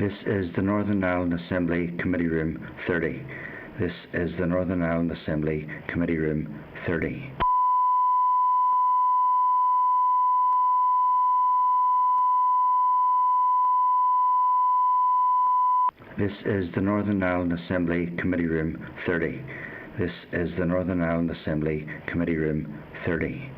This is the Northern Ireland Assembly Committee Room 30. This is the Northern Ireland Assembly Committee Room 30. This is the Northern Ireland Assembly Committee Room 30. This is the Northern Ireland Assembly Committee Room 30.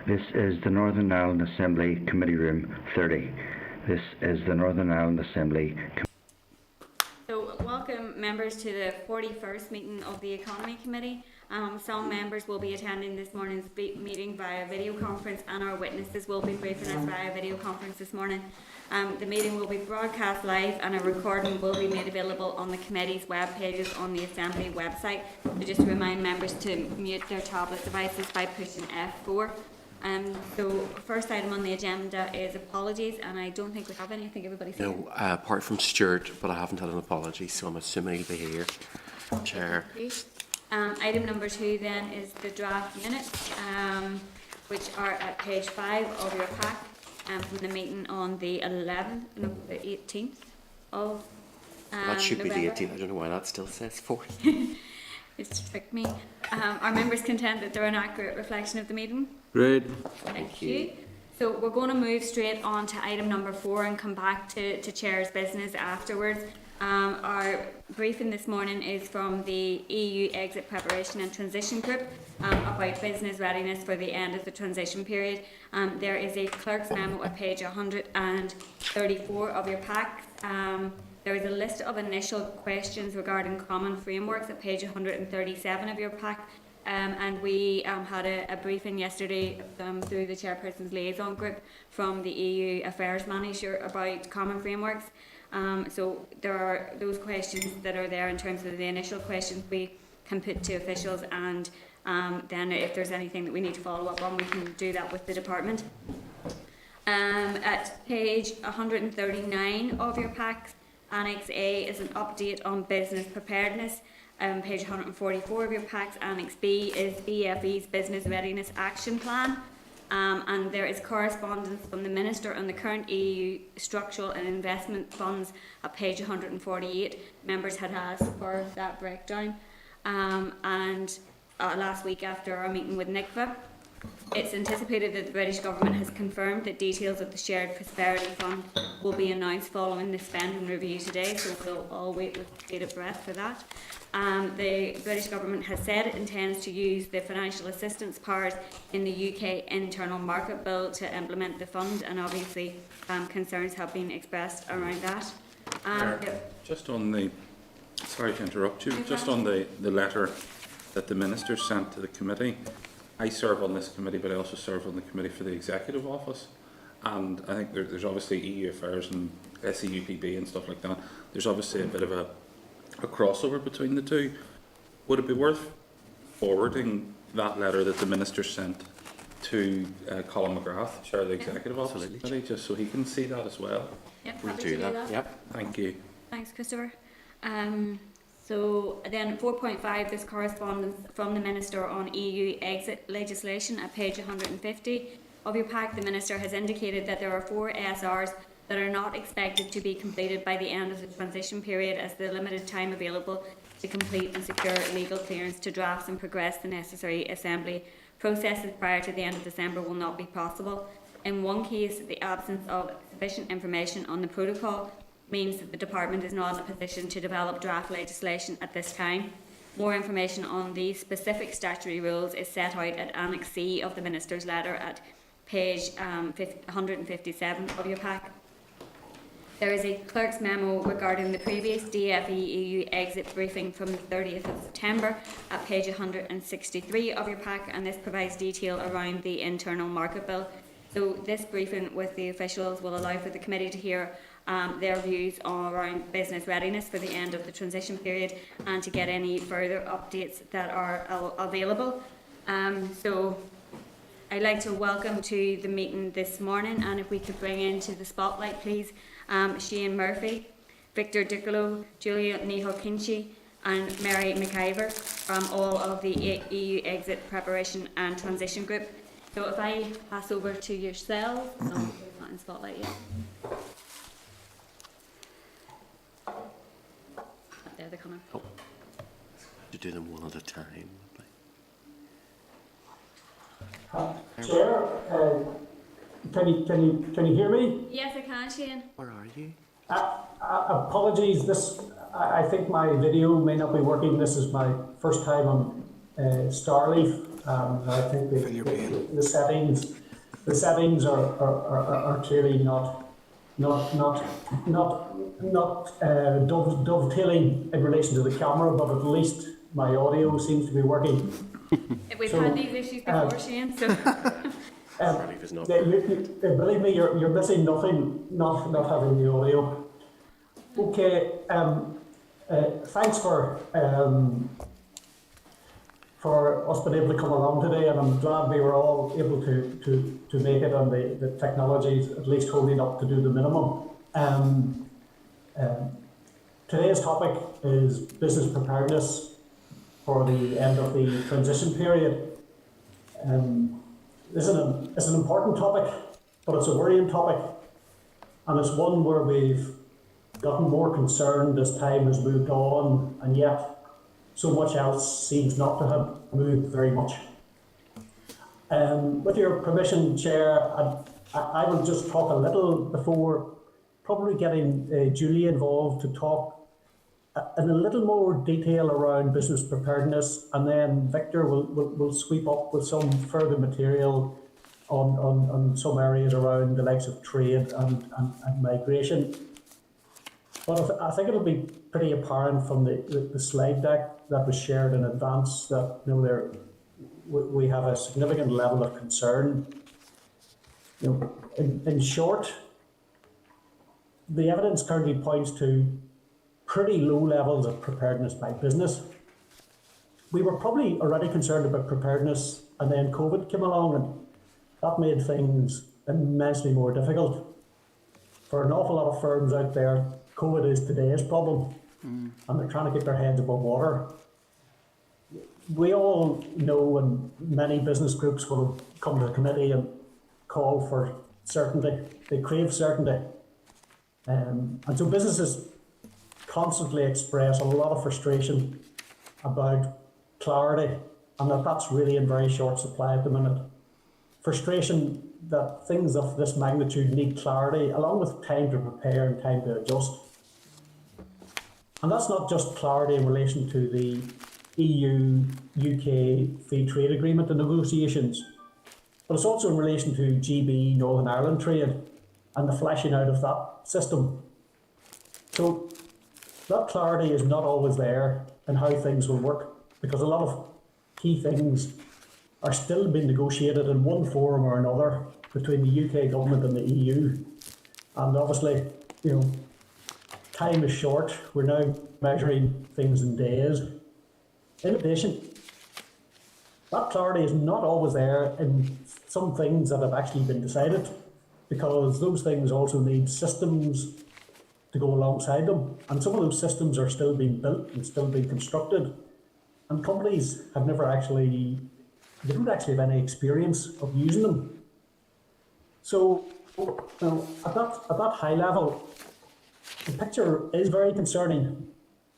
This is the Northern Ireland Assembly Committee Room 30. This is the Northern Ireland Assembly. So, welcome members to the 41st meeting of the Economy Committee. Some members will be attending this morning's meeting via video conference, and our witnesses will be briefing us via video conference this morning. The meeting will be broadcast live, and a recording will be made available on the committee's web pages on the Assembly website. So just to remind members to mute their tablet devices by pushing F4. So first item on the agenda is apologies, and I don't think we have any. I think everybody's here. No, apart from Stuart, but I haven't had an apology, so I'm assuming he'll be here. Chair. Item number 2 then is the draft minutes, which are at page 5 of your pack, from the meeting on the 18th of That should November. be the 18th. I don't know why that still says 4th. It's tricked me. Are members content that they're an accurate reflection of the meeting? Great. Thank you. So we're going to move straight on to item number 4 and come back to Chair's business afterwards. Our briefing this morning is from the EU Exit Preparation and Transition Group about business readiness for the end of the transition period. There is a clerk's memo at page 134 of your pack. There is a list of initial questions regarding common frameworks at page 137 of your pack. And we had a briefing yesterday through the Chairperson's Liaison Group from the EU Affairs Manager about common frameworks. So there are those questions that are there in terms of the initial questions we can put to officials, and then if there's anything that we need to follow up on, we can do that with the department. At page 139 of your pack, Annex A is an update on business preparedness. Page 144 of your packs, Annex B is BFE's Business Readiness Action Plan. And there is correspondence from the Minister on the current EU structural and investment funds at page 148. Members had asked for that breakdown. And last week after our meeting with NICFA, it's anticipated that the British Government has confirmed that details of the Shared Prosperity Fund will be announced following the spending review today, so we'll all wait with bated breath for that. The British Government has said it intends to use the financial assistance powers in the UK Internal Market Bill to implement the fund, and obviously concerns have been expressed around that. Just on the, sorry to interrupt you, just on the letter that the Minister sent to the committee. I serve on this committee, but I also serve on the committee for the Executive Office, and I think there's obviously EU Affairs and SEUPB and stuff like that. There's obviously a bit of a crossover between the two. Would it be worth forwarding that letter that the Minister sent to Colin McGrath, Chair of the Executive Office Committee, just so he can see that as well? Yep, We'll do that. Yep. Thank you. Thanks, Christopher. So then 4.5, this correspondence from the Minister on EU exit legislation at page 150 of your pack. The Minister has indicated that there are 4 SRs that are not expected to be completed by the end of the transition period, as the limited time available to complete and secure legal clearance to drafts and progress the necessary assembly processes prior to the end of December will not be possible. In one case, the absence of sufficient information on the protocol means that the Department is not in a position to develop draft legislation at this time. More information on these specific statutory rules is set out at Annex C of the Minister's letter at page 157 of your pack. There is a clerk's memo regarding the previous DFE EU exit briefing from the 30th of September at page 163 of your pack, and this provides detail around the internal market bill. So this briefing with the officials will allow for the committee to hear their views around business readiness for the end of the transition period, and to get any further updates that are available. So I'd like to welcome to the meeting this morning, and if we could bring into the spotlight please Shane Murphy, Victor Dicolo, Julia Niho-Kinchi, and Mary McIver from all of the EU Exit Preparation and Transition Group. So if I pass over to yourselves, no, it's not in spotlight yet. There they're coming. Oh. To do them one at a time. Chair, can you hear me? Yes, I can, Shane. Where are you? Apologies. I think my video may not be working. This is my first time on Starleaf. I think the settings are clearly not dovetailing in relation to the camera, but at least my audio seems to be working. We've had these issues before, Shane, so... Believe me, you're missing nothing, not having the audio. Okay, thanks for us being able to come along today, and I'm glad we were all able to make it, and the technology's at least holding up to do the minimum. Today's topic is business preparedness for the end of the transition period. This is an important topic, but it's a worrying topic, and it's one where we've gotten more concerned as time has moved on, and yet so much else seems not to have moved very much. With your permission, Chair, I will just talk a little before probably getting Julie involved to talk in a little more detail around business preparedness, and then Victor will sweep up with some further material on some areas around the likes of trade and migration. But I think it'll be pretty apparent from the slide deck that was shared in advance that we have a significant level of concern. In short, the evidence currently points to pretty low levels of preparedness by business. We were probably already concerned about preparedness, and then COVID came along, and that made things immensely more difficult. For an awful lot of firms out there, COVID is today's problem, and they're trying to keep their heads above water. We all know, and many business groups will come to the committee and call for certainty. They crave certainty. And so businesses constantly express a lot of frustration about clarity, and that's really in very short supply at the minute. Frustration that things of this magnitude need clarity, along with time to prepare and time to adjust. And that's not just clarity in relation to the EU-UK Free Trade Agreement and negotiations, but it's also in relation to GB Northern Ireland trade and the fleshing out of that system. So that clarity is not always there in how things will work, because a lot of key things are still being negotiated in one form or another between the UK government and the EU. And obviously, time is short. We're now measuring things in days. In addition, that clarity is not always there in some things that have actually been decided, because those things also need systems to go alongside them. And some of those systems are still being built and still being constructed. And companies have they don't actually have any experience of using them. So, at that high level, the picture is very concerning.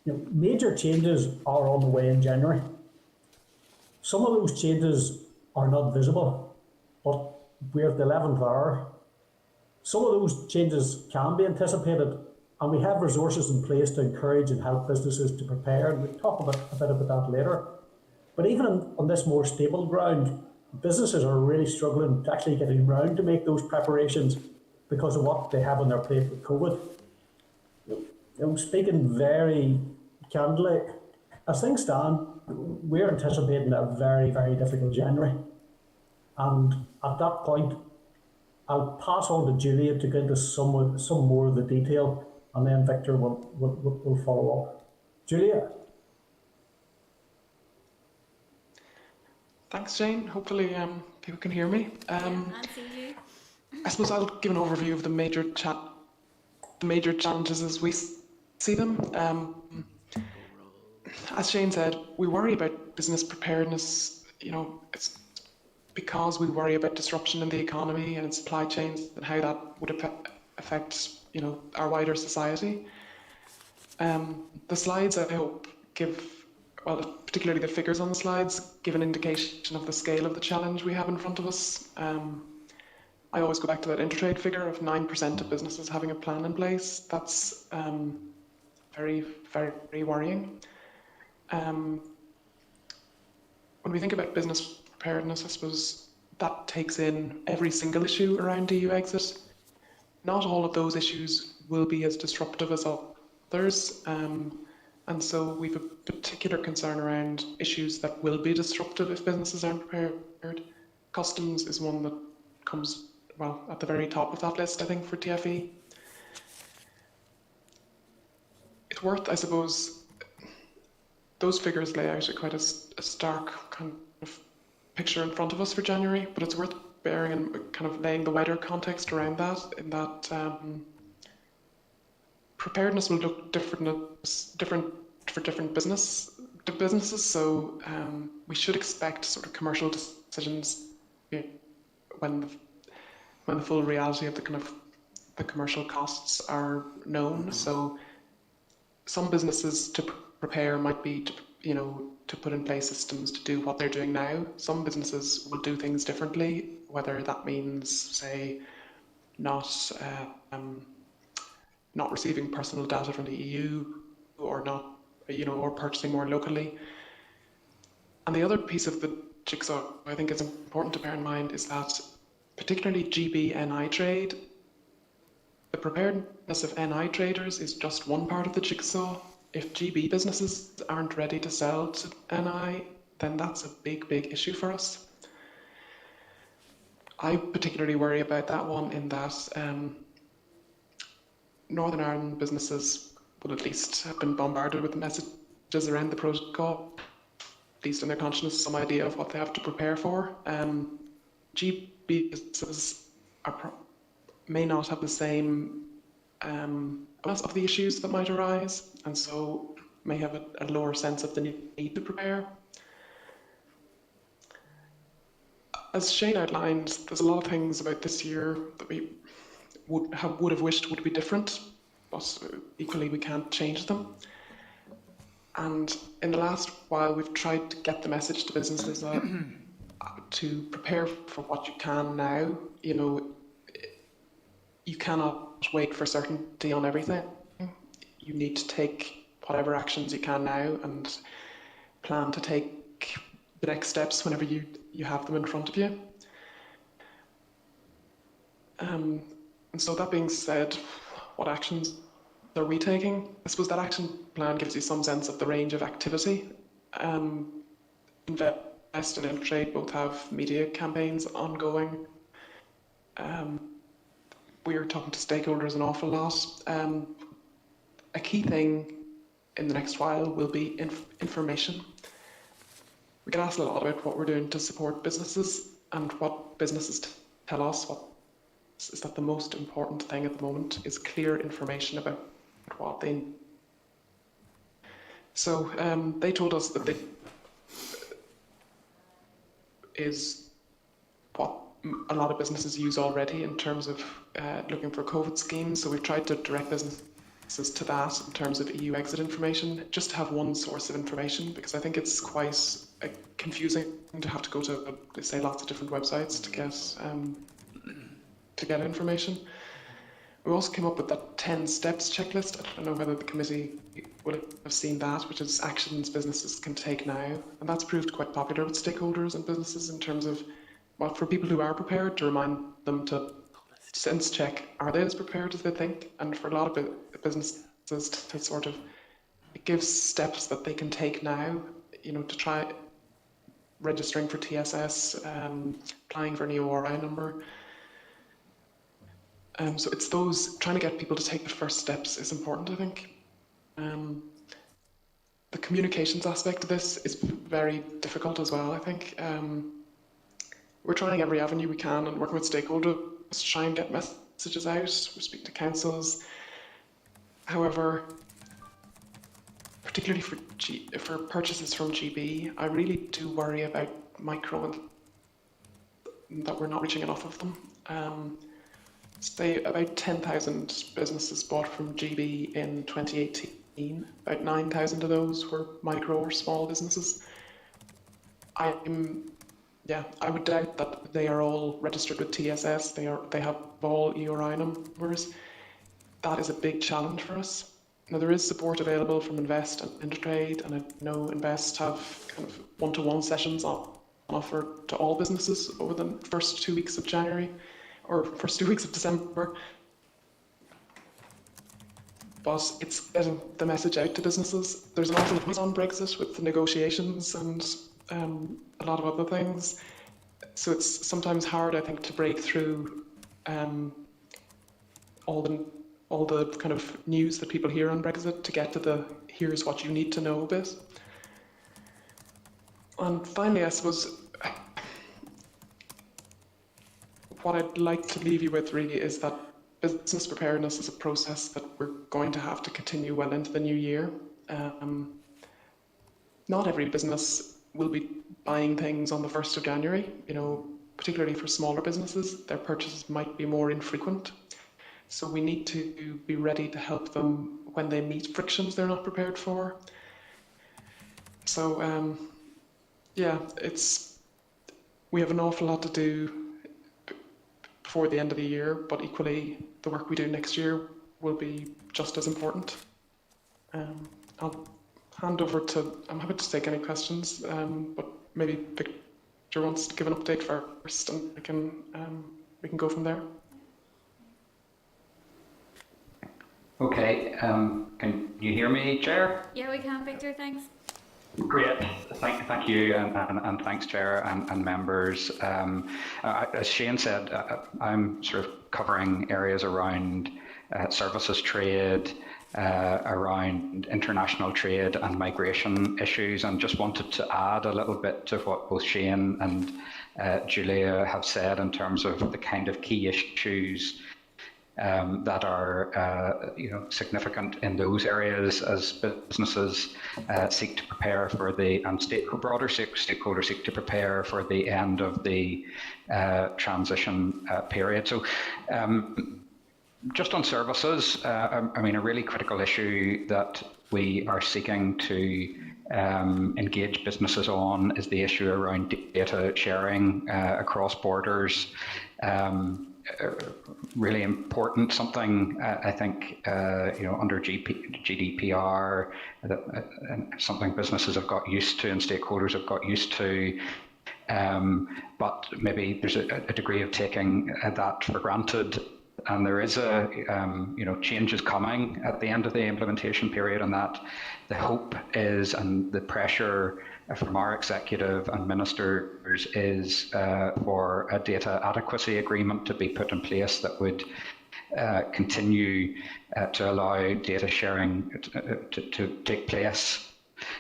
Major changes are on the way in January. Some of those changes are not visible, but we're at the 11th hour. Some of those changes can be anticipated, and we have resources in place to encourage and help businesses to prepare, and we'll talk a bit about that later. But even on this more stable ground, businesses are really struggling to actually getting around to make those preparations because of what they have on their plate with COVID. Speaking very candidly, as things stand, we're anticipating a very, very difficult January. And at that point, I'll pass on to Julia to get into some more of the detail, and then Victor will follow up. Julia? Thanks, Jane. Hopefully people can hear me. I see you. I suppose I'll give an overview of the major challenges as we see them. as Shane said, we worry about business preparedness. It's because we worry about disruption in the economy and in supply chains and how that would affect, our wider society. The slides, I hope, particularly the figures on the slides, give an indication of the scale of the challenge we have in front of us. I always go back to that Intertrade figure of 9% of businesses having a plan in place. That's very, very worrying. When we think about business preparedness, I suppose that takes in every single issue around EU exit. Not all of those issues will be as disruptive as others, and so we've a particular concern around issues that will be disruptive if businesses aren't prepared. Customs is one that comes, at the very top of that list, I think, for TFE. It's worth, I suppose, those figures lay out quite a stark kind of picture in front of us for January, but it's worth bearing and kind of laying the wider context around that, in that preparedness will look different for different businesses. So we should expect sort of commercial decisions when the full reality of the commercial costs are known. So some businesses to prepare might be to put in place systems to do what they're doing now. Some businesses will do things differently, whether that means, say, not receiving personal data from the EU, or not, or purchasing more locally. And the other piece of the jigsaw I think is important to bear in mind is that particularly GB NI trade, the preparedness of NI traders is just one part of the jigsaw. If GB businesses aren't ready to sell to NI, then that's a big, big issue for us. I particularly worry about that one in that Northern Ireland businesses will at least have been bombarded with messages around the protocol, at least in their consciousness, some idea of what they have to prepare for. GB businesses may not have the same awareness of the issues that might arise, and so may have a lower sense of the need to prepare. As Shane outlined, there's a lot of things about this year that we would have wished would be different, but equally we can't change them. And in the last while, we've tried to get the message to businesses to prepare for what you can now. You cannot wait for certainty on everything. You need to take whatever actions you can now and plan to take the next steps whenever you have them in front of you. And so that being said, what actions are we taking? I suppose that action plan gives you some sense of the range of activity. Invest and Intertrade both have media campaigns ongoing. We are talking to stakeholders an awful lot. A key thing in the next while will be information. We get asked a lot about what we're doing to support businesses, and what businesses tell us is that the most important thing at the moment is clear information about what they need. So they told us that is what a lot of businesses use already in terms of looking for COVID schemes. So we've tried to direct businesses to that in terms of EU exit information, just to have one source of information, because I think it's quite confusing to have to go to, say, lots of different websites to get information. We also came up with that 10 steps checklist. I don't know whether the committee will have seen that, which is actions businesses can take now. And that's proved quite popular with stakeholders and businesses in terms of, well, for people who are prepared, to remind them to sense check, are they as prepared as they think? And for a lot of businesses to sort of, it gives steps that they can take now, to try registering for TSS, applying for an EORI number. So it's those, trying to get people to take the first steps is important, I think. The communications aspect of this is very difficult as well, I think. We're trying every avenue we can and working with stakeholders to try and get messages out. We speak to councils. However, particularly for purchases from GB, I really do worry about micro and that we're not reaching enough of them. Say about 10,000 businesses bought from GB in 2018. About 9,000 of those were micro or small businesses. I would doubt that they are all registered with TSS. They have all EORI numbers. That is a big challenge for us. Now, there is support available from Invest and Intertrade, and I know Invest have kind of one-to-one sessions on offer to all businesses over the first 2 weeks of January, or first 2 weeks of December. But it's getting the message out to businesses. There's an awful lot on Brexit with the negotiations and a lot of other things. So it's sometimes hard, I think, to break through all the kind of news that people hear on Brexit to get to the here's what you need to know bit. And finally, I suppose what I'd like to leave you with really is that business preparedness is a process that we're going to have to continue well into the new year. Not every business will be buying things on the 1st of January, particularly for smaller businesses. Their purchases might be more infrequent. So we need to be ready to help them when they meet frictions they're not prepared for. So, we have an awful lot to do before the end of the year, but equally the work we do next year will be just as important. I'll hand over I'm happy to take any questions, but maybe Victor wants to give an update first, and we can go from there. Okay, can you hear me, Chair? Yeah, we can, Victor, thanks. Great, thank you, and thanks, Chair and members. As Shane said, I'm sort of covering areas around services trade, around international trade and migration issues, and just wanted to add a little bit to what both Shane and Julia have said in terms of the kind of key issues that are significant in those areas as businesses seek to prepare for broader stakeholders seek to prepare for the end of the transition period. So just on services, a really critical issue that we are seeking to engage businesses on is the issue around data sharing across borders. Really important, something I think under GDPR, something businesses have got used to and stakeholders have got used to, but maybe there's a degree of taking that for granted. And there is changes coming at the end of the implementation period, and that the hope is, and the pressure from our executive and ministers is for a data adequacy agreement to be put in place that would continue to allow data sharing to take place.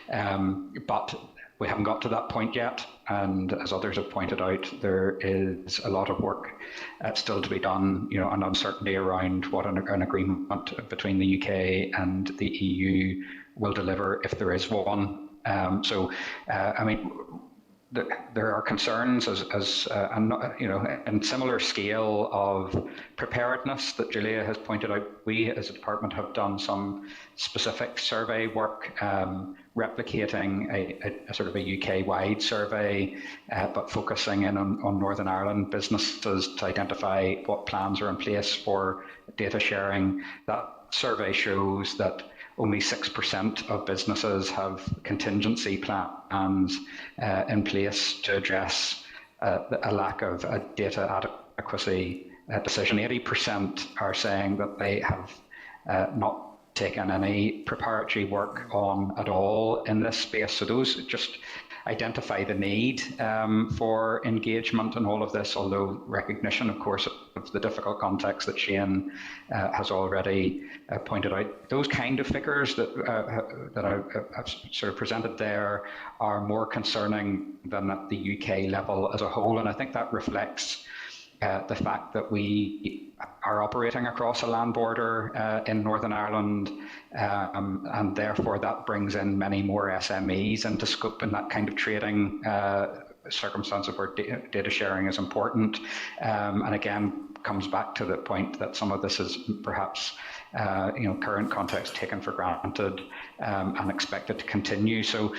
But we haven't got to that point yet, and as others have pointed out, there is a lot of work still to be done, and uncertainty around what an agreement between the UK and the EU will deliver, if there is one. There are concerns in similar scale of preparedness that Julia has pointed out. We as a department have done some specific survey work, replicating a sort of a UK-wide survey, but focusing in on Northern Ireland businesses to identify what plans are in place for data sharing. That survey shows that only 6% of businesses have contingency plans in place to address a lack of a data adequacy decision. 80% are saying that they have not taken any preparatory work on at all in this space. So those just identify the need for engagement in all of this, although recognition, of course, of the difficult context that Shane has already pointed out. Those kind of figures that I've sort of presented there are more concerning than at the UK level as a whole, and I think that reflects the fact that we are operating across a land border in Northern Ireland, and therefore that brings in many more SMEs into scope in that kind of trading circumstance where data sharing is important. And again, comes back to the point that some of this is perhaps current context taken for granted and expected to continue. So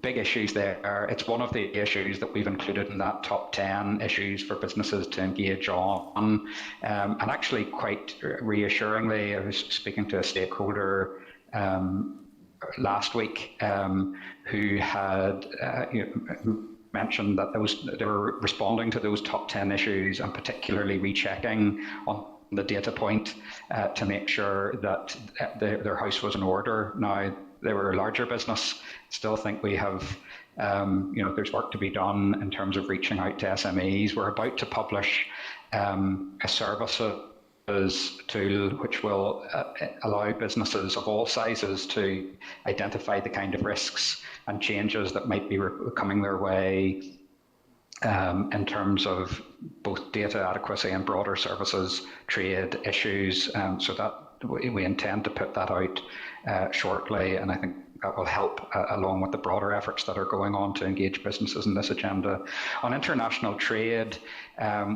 big issues there. It's one of the issues that we've included in that top 10 issues for businesses to engage on. And actually, quite reassuringly, I was speaking to a stakeholder last week who had who mentioned that they were responding to those top 10 issues and particularly rechecking on the data point to make sure that their house was in order. Now, they were a larger business. Still think we have, there's work to be done in terms of reaching out to SMEs. We're about to publish a services tool which will allow businesses of all sizes to identify the kind of risks and changes that might be coming their way in terms of both data adequacy and broader services trade issues. So that we intend to put that out shortly, and I think that will help along with the broader efforts that are going on to engage businesses in this agenda. On international trade,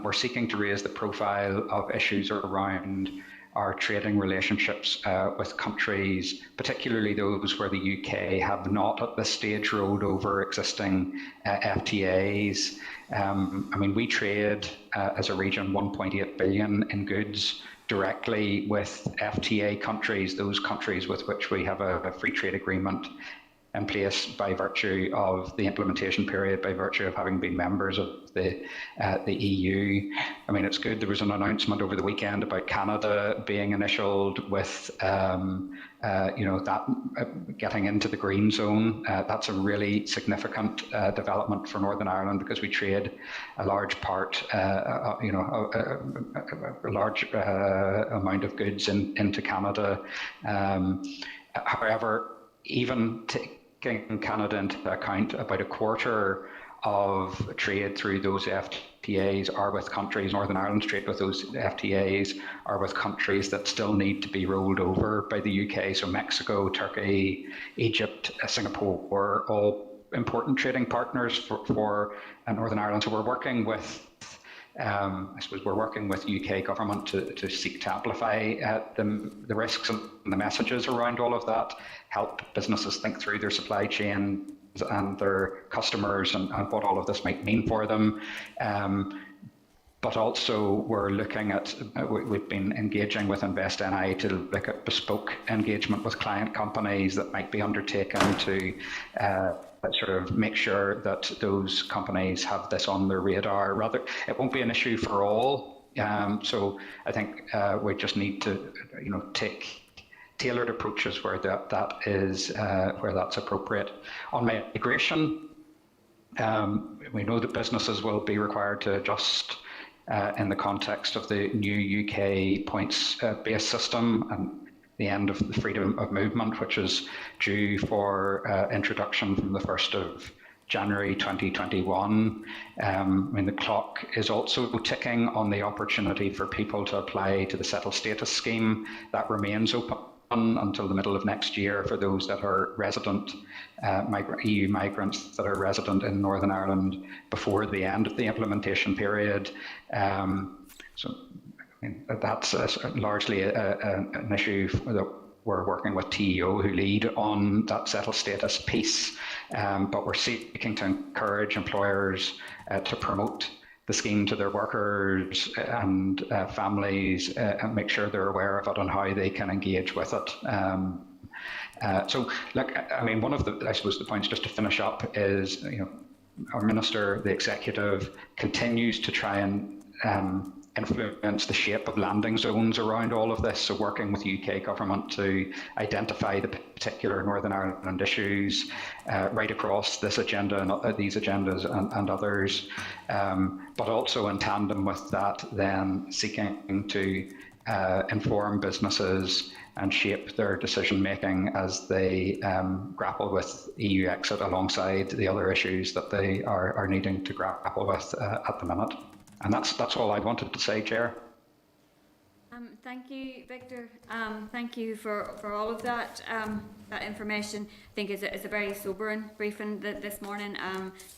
we're seeking to raise the profile of issues around our trading relationships with countries, particularly those where the UK have not at this stage rolled over existing FTAs. We trade as a region 1.8 billion in goods directly with FTA countries, those countries with which we have a free trade agreement in place by virtue of the implementation period, by virtue of having been members of the EU. It's good. There was an announcement over the weekend about Canada being initialed with getting into the green zone. That's a really significant development for Northern Ireland because we trade a large part, a large amount of goods into Canada. However, even taking Canada into account, about a quarter of trade through those FTAs are with countries, Northern Ireland's trade with those FTAs are with countries that still need to be rolled over by the UK. So Mexico, Turkey, Egypt, Singapore, all important trading partners for Northern Ireland. So we're working with we're working with UK government to seek to amplify the risks and the messages around all of that, help businesses think through their supply chain and their customers and what all of this might mean for them. But also we're looking at, we've been engaging with InvestNI to look at bespoke engagement with client companies that might be undertaken to sort of make sure that those companies have this on their radar. Rather, it won't be an issue for all. So I think we just need to, take tailored approaches where that is where that's appropriate. On migration, we know that businesses will be required to adjust in the context of the new UK points-based system and the end of the freedom of movement, which is due for introduction from the 1st of January 2021. The clock is also ticking on the opportunity for people to apply to the settled status scheme. That remains open until the middle of next year for those that are resident EU migrants that are resident in Northern Ireland before the end of the implementation period. That's largely an issue that we're working with TEO who lead on that settled status piece, but we're seeking to encourage employers to promote the scheme to their workers and families and make sure they're aware of it and how they can engage with it. One of the, I suppose, the points just to finish up is, our minister, the executive, continues to try and influence the shape of landing zones around all of this. So working with the UK government to identify the particular Northern Ireland issues right across this agenda and these agendas and others, but also in tandem with that, then seeking to inform businesses and shape their decision making as they grapple with EU exit alongside the other issues that they are needing to grapple with at the minute. And that's all I wanted to say, Chair. Thank you, Victor. Thank you for all of that that information. I think is a very sobering briefing this morning,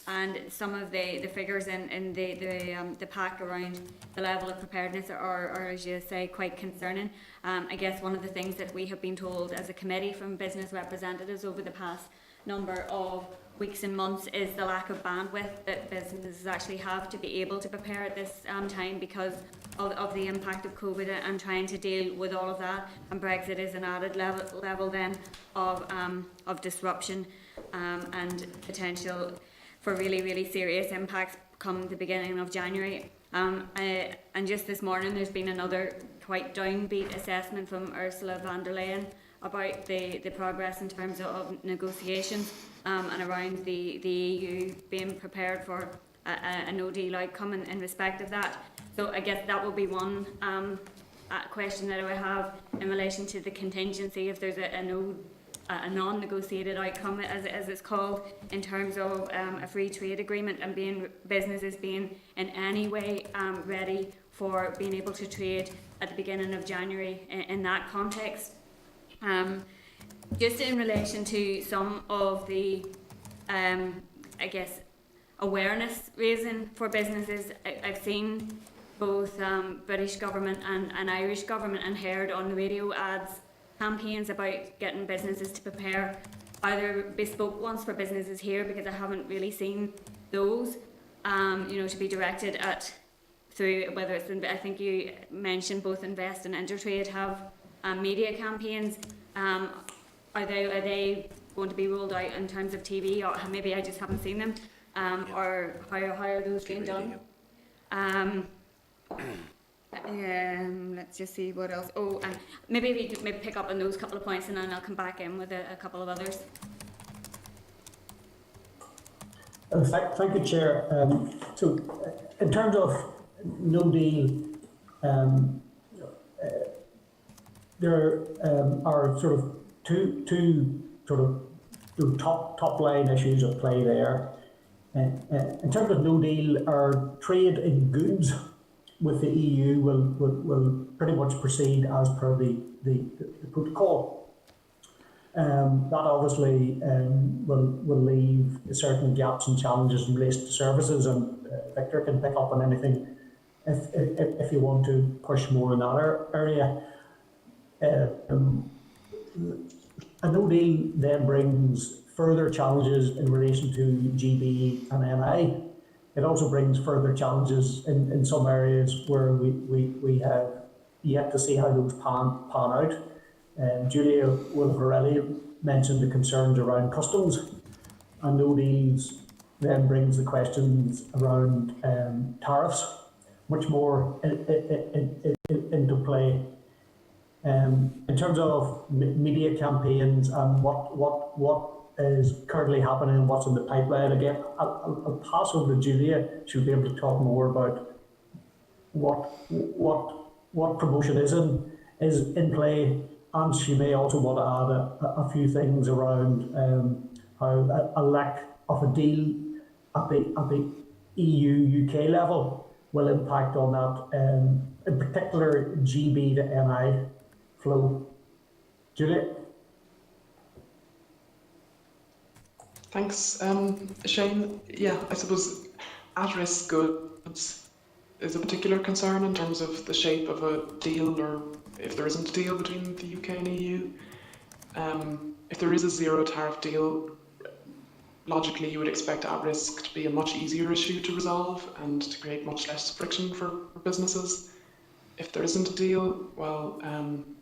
and some of the figures in the pack around the level of preparedness are, as you say, quite concerning. I guess one of the things that we have been told as a committee from business representatives over the past number of weeks and months is the lack of bandwidth that businesses actually have to be able to prepare at this time because of the impact of COVID and trying to deal with all of that. And Brexit is an added level then of disruption and potential for really serious impacts come the beginning of January. And just this morning there's been another quite downbeat assessment from Ursula von der Leyen about the progress in terms of negotiations and around the EU being prepared for a no-deal outcome in respect of that. So I guess that will be one question that I have in relation to the contingency, if there's a non-negotiated outcome, as it's called, in terms of a free trade agreement and businesses being in any way ready for being able to trade at the beginning of January in that context. Just in relation to some of the, I guess, awareness raising for businesses, I've seen both British government and Irish government and heard on the radio ads campaigns about getting businesses to prepare, either bespoke ones for businesses here, because I haven't really seen those, to be directed at through whether it's, I think you mentioned both Invest and Intertrade have media campaigns. Are they going to be rolled out in terms of TV, or maybe I just haven't seen them, or how are those being done? Let's just see what else. Oh, maybe we could pick up on those couple of points, and then I'll come back in with a couple of others. Thank you, Chair. So, in terms of no deal, there are sort of two sort of top line issues at play there. In terms of no deal, our trade in goods with the EU will pretty much proceed as per the protocol. That obviously will leave certain gaps and challenges in relation to services, and Victor can pick up on anything if you want to push more in that area. A no deal then brings further challenges in relation to GB and NI. It also brings further challenges in some areas where we have yet to see how those pan out. Julia will have already mentioned the concerns around customs, and no deals then brings the questions around tariffs much more into play. In terms of media campaigns and what is currently happening, what's in the pipeline, again, I'll pass over to Julia. She'll be able to talk more about what promotion is in play, and she may also want to add a few things around how a lack of a deal at the EU-UK level will impact on that, in particular GB to NI flow. Julia? Thanks, Shane. Yeah, I suppose at-risk goods is a particular concern in terms of the shape of a deal, or if there isn't a deal between the UK and EU. If there is a zero tariff deal, logically you would expect at-risk to be a much easier issue to resolve and to create much less friction for businesses. If there isn't a deal, well,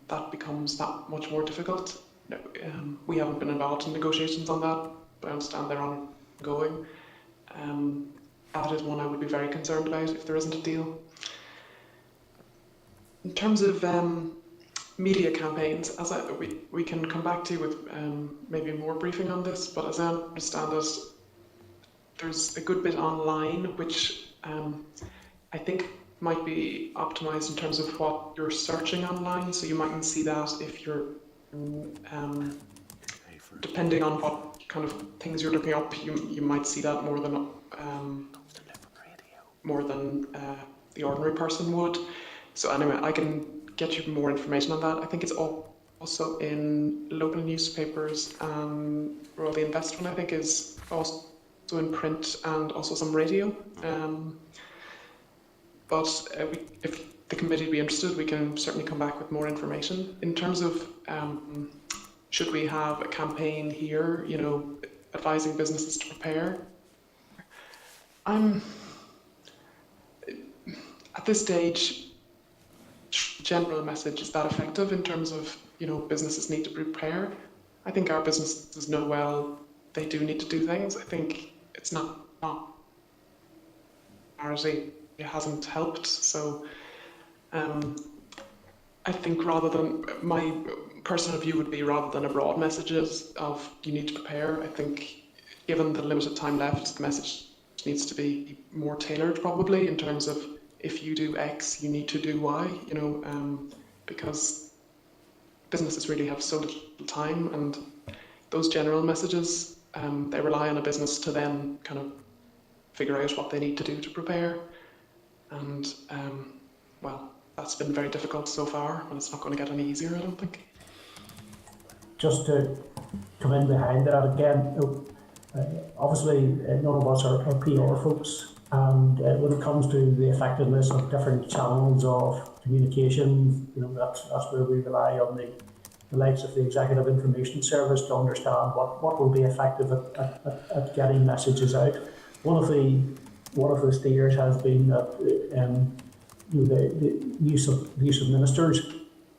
that becomes that much more difficult. We haven't been involved in negotiations on that, but I understand they're ongoing. That is one I would be very concerned about if there isn't a deal. In terms of media campaigns, we can come back to with maybe more briefing on this, but as I understand it, there's a good bit online which I think might be optimized in terms of what you're searching online, so you mightn't see that if you're depending on what kind of things you're looking up, you might see that more than more than the ordinary person would. So anyway, I can get you more information on that. I think it's also in local newspapers. Royal the Invest one, I think, is also in print and also some radio. If the committee would be interested, we can certainly come back with more information. In terms of should we have a campaign here, advising businesses to prepare? At this stage, general message is that effective in terms of, businesses need to prepare. I think our businesses know well they do need to do things. I think it's not it hasn't helped. So I think rather than, my personal view would be, rather than a broad messages of you need to prepare, I think given the limited time left, the message needs to be more tailored probably in terms of, if you do X, you need to do Y, because businesses really have so little time, and those general messages, they rely on a business to then kind of figure out what they need to do to prepare. And, well, that's been very difficult so far, and it's not going to get any easier, I don't think. Just to come in behind that again, obviously none of us are PR folks, and when it comes to the effectiveness of different channels of communication, that's where we rely on the likes of the Executive Information Service to understand what will be effective at getting messages out. One of the steers has been that the use of ministers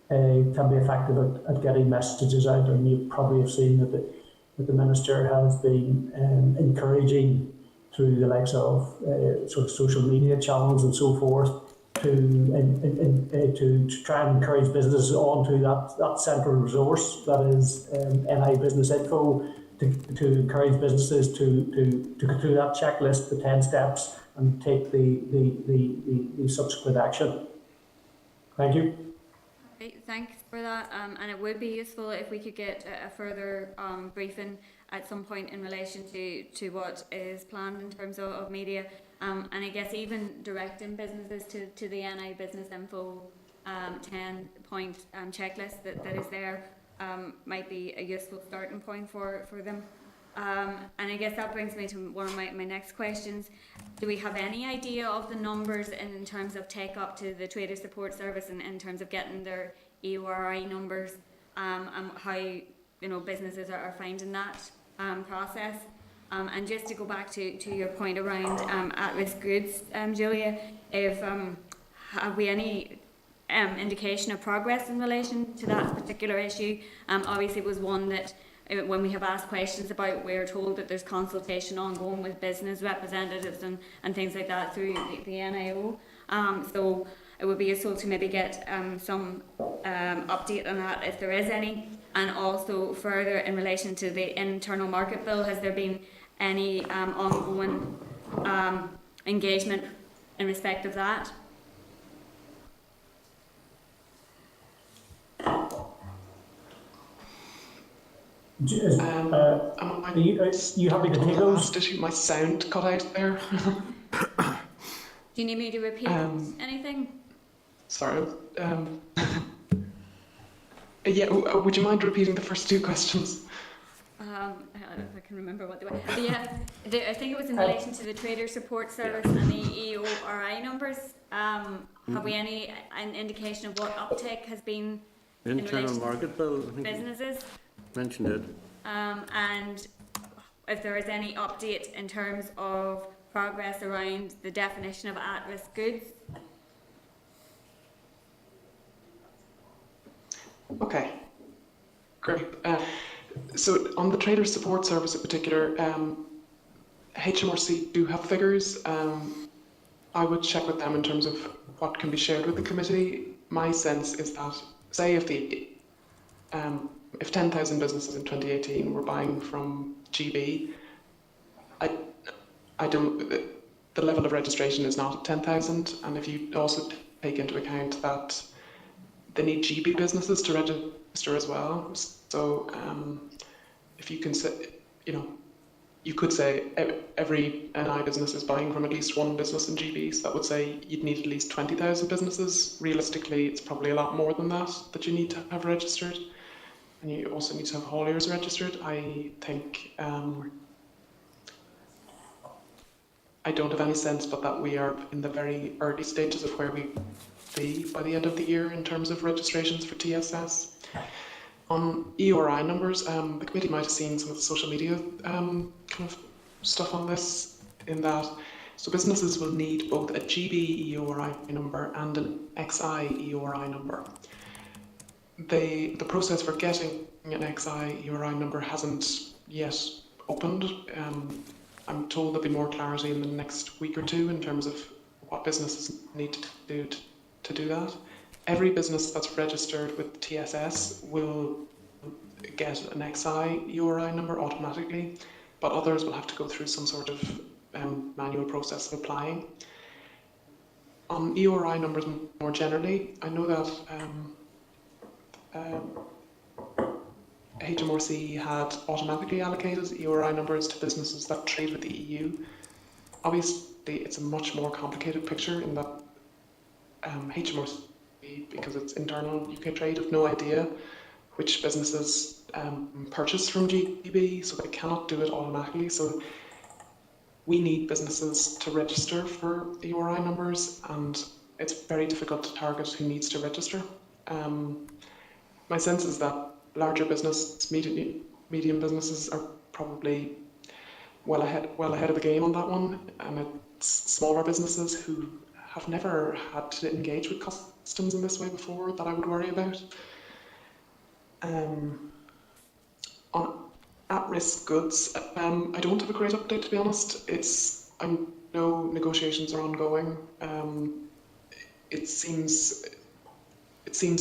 can be effective at getting messages out, and you probably have seen that the minister has been encouraging through the likes of sort of social media channels and so forth to try and encourage businesses onto that central resource that is NI Business Info, to encourage businesses to go through that checklist, the 10 steps, and take the subsequent action. Thank you. Okay, thanks for that. And it would be useful if we could get a further briefing at some point in relation to what is planned in terms of media. And I guess even directing businesses to the NI Business Info 10-point checklist that is there might be a useful starting point for them. And I guess that brings me to one of my next questions. Do we have any idea of the numbers in terms of take up to the Trader Support Service and in terms of getting their EURI numbers, and how businesses are finding that process? And just to go back to your point around at-risk goods, Julia, have we any indication of progress in relation to that particular issue? Obviously it was one that when we have asked questions about, we're told that there's consultation ongoing with business representatives and things like that through the NIO. So it would be useful to maybe get some update on that if there is any. And also further in relation to the internal market bill, has there been any ongoing engagement in respect of that? Are you happy to take those? Issue, my sound cut out there. Do you need me to repeat anything? Sorry. Yeah, would you mind repeating the first two questions? I don't know if I can remember what they were. But yeah, I think it was in relation to the Trader Support Service and the EORI numbers. Have we any indication of what uptake has been in internal market bill? I think businesses? mentioned it. And if there is any update in terms of progress around the definition of at-risk goods? Okay, great. So on the Trader Support Service in particular, HMRC do have figures. I would check with them in terms of what can be shared with the committee. My sense is that, say if 10,000 businesses in 2018 were buying from GB, I don't, the level of registration is not at 10,000, and if you also take into account that they need GB businesses to register as well. So if you can, you you could say every NI business is buying from at least one business in GB, so that would say you'd need at least 20,000 businesses. Realistically, it's probably a lot more than that you need to have registered. And you also need to have hauliers registered. I think, I don't have any sense but that we are in the very early stages of where we be by the end of the year in terms of registrations for TSS. On EORI numbers, the committee might have seen some of the social media kind of stuff on this, in that so businesses will need both a GB EORI number and an XI EORI number. The process for getting an XI EORI number hasn't yet opened. I'm told there'll be more clarity in the next week or two in terms of what businesses need to do that. Every business that's registered with TSS will get an XI EORI number automatically, but others will have to go through some sort of manual process of applying. On EORI numbers more generally, I know that HMRC had automatically allocated EORI numbers to businesses that trade with the EU. Obviously, it's a much more complicated picture in that HMRC, because it's internal UK trade, have no idea which businesses purchase from GB, so they cannot do it automatically. So we need businesses to register for EORI numbers, and it's very difficult to target who needs to register. My sense is that larger business, medium businesses are probably well ahead of the game on that one, and it's smaller businesses who have never had to engage with customs in this way before that I would worry about. On at-risk goods, I don't have a great update, to be honest. I know negotiations are ongoing. It seems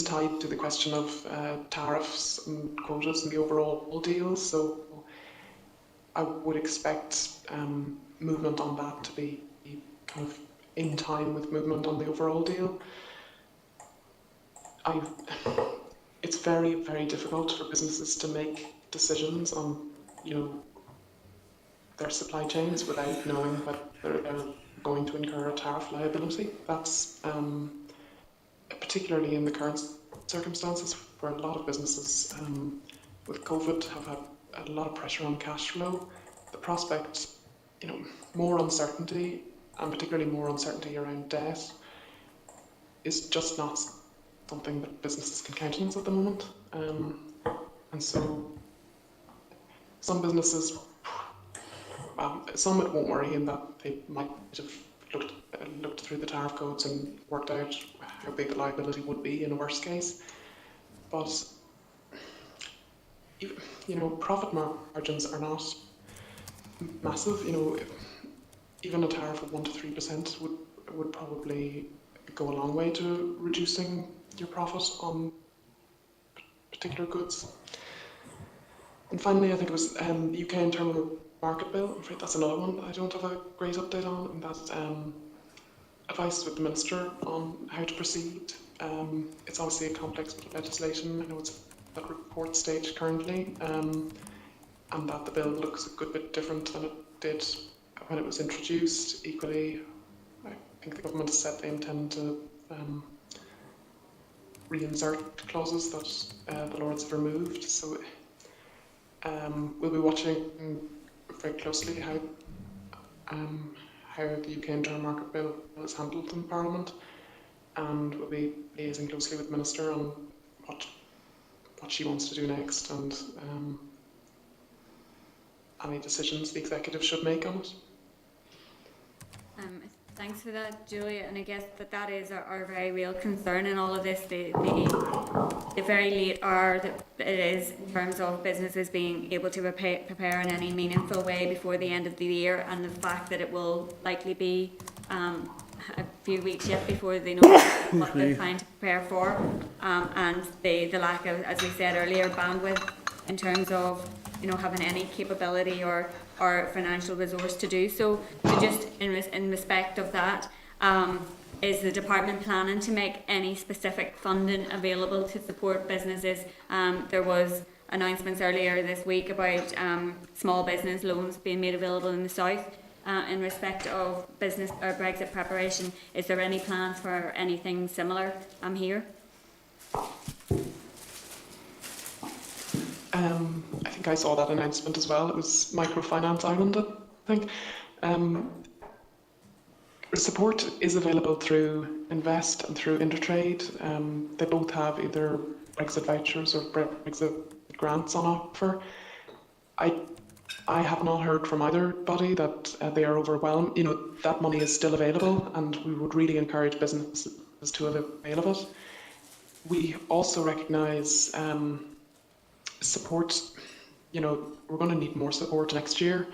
tied to the question of tariffs and quotas and the overall deal. So I would expect movement on that to be kind of in time with movement on the overall deal. It's very, very difficult for businesses to make decisions on, their supply chains without knowing whether they're going to incur a tariff liability. That's particularly in the current circumstances where a lot of businesses with COVID have had a lot of pressure on cash flow. The prospect, more uncertainty, and particularly more uncertainty around debt, is just not something that businesses can countenance at the moment. And so some businesses, some it won't worry in that they might have looked through the tariff codes and worked out how big the liability would be in a worst case. But profit margins are not massive. Even a tariff of 1 to 3% would probably go a long way to reducing your profit on particular goods. And finally, I think it was the UK Internal Market Bill. I'm afraid that's another one that I don't have a great update on, and that advice with the Minister on how to proceed. It's obviously a complex bit of legislation. I know it's at report stage currently, and that the bill looks a good bit different than it did when it was introduced. Equally, I think the government has said they intend to reinsert clauses that the Lords have removed. So we'll be watching very closely how the UK Internal Market Bill is handled in Parliament, and we'll be liaising closely with the Minister on what she wants to do next, and any decisions the Executive should make on it. Thanks for that, Julia, and I guess that is our very real concern in all of this, the very late hour that it is in terms of businesses being able to prepare in any meaningful way before the end of the year, and the fact that it will likely be a few weeks yet before they know what they're trying to prepare for, and the lack of, as we said earlier, bandwidth in terms of having any capability or financial resource to do so. So just in respect of that, is the department planning to make any specific funding available to support businesses? There was announcements earlier this week about small business loans being made available in the south. In respect of business or Brexit preparation, is there any plans for anything similar here? I think I saw that announcement as well. It was Microfinance Ireland, I think. Support is available through Invest and through Intertrade. They both have either Brexit vouchers or Brexit grants on offer. I have not heard from either body that they are overwhelmed. You know, that money is still available, and we would really encourage businesses to avail of it. We also recognise support. You know, we're going to need more support next year.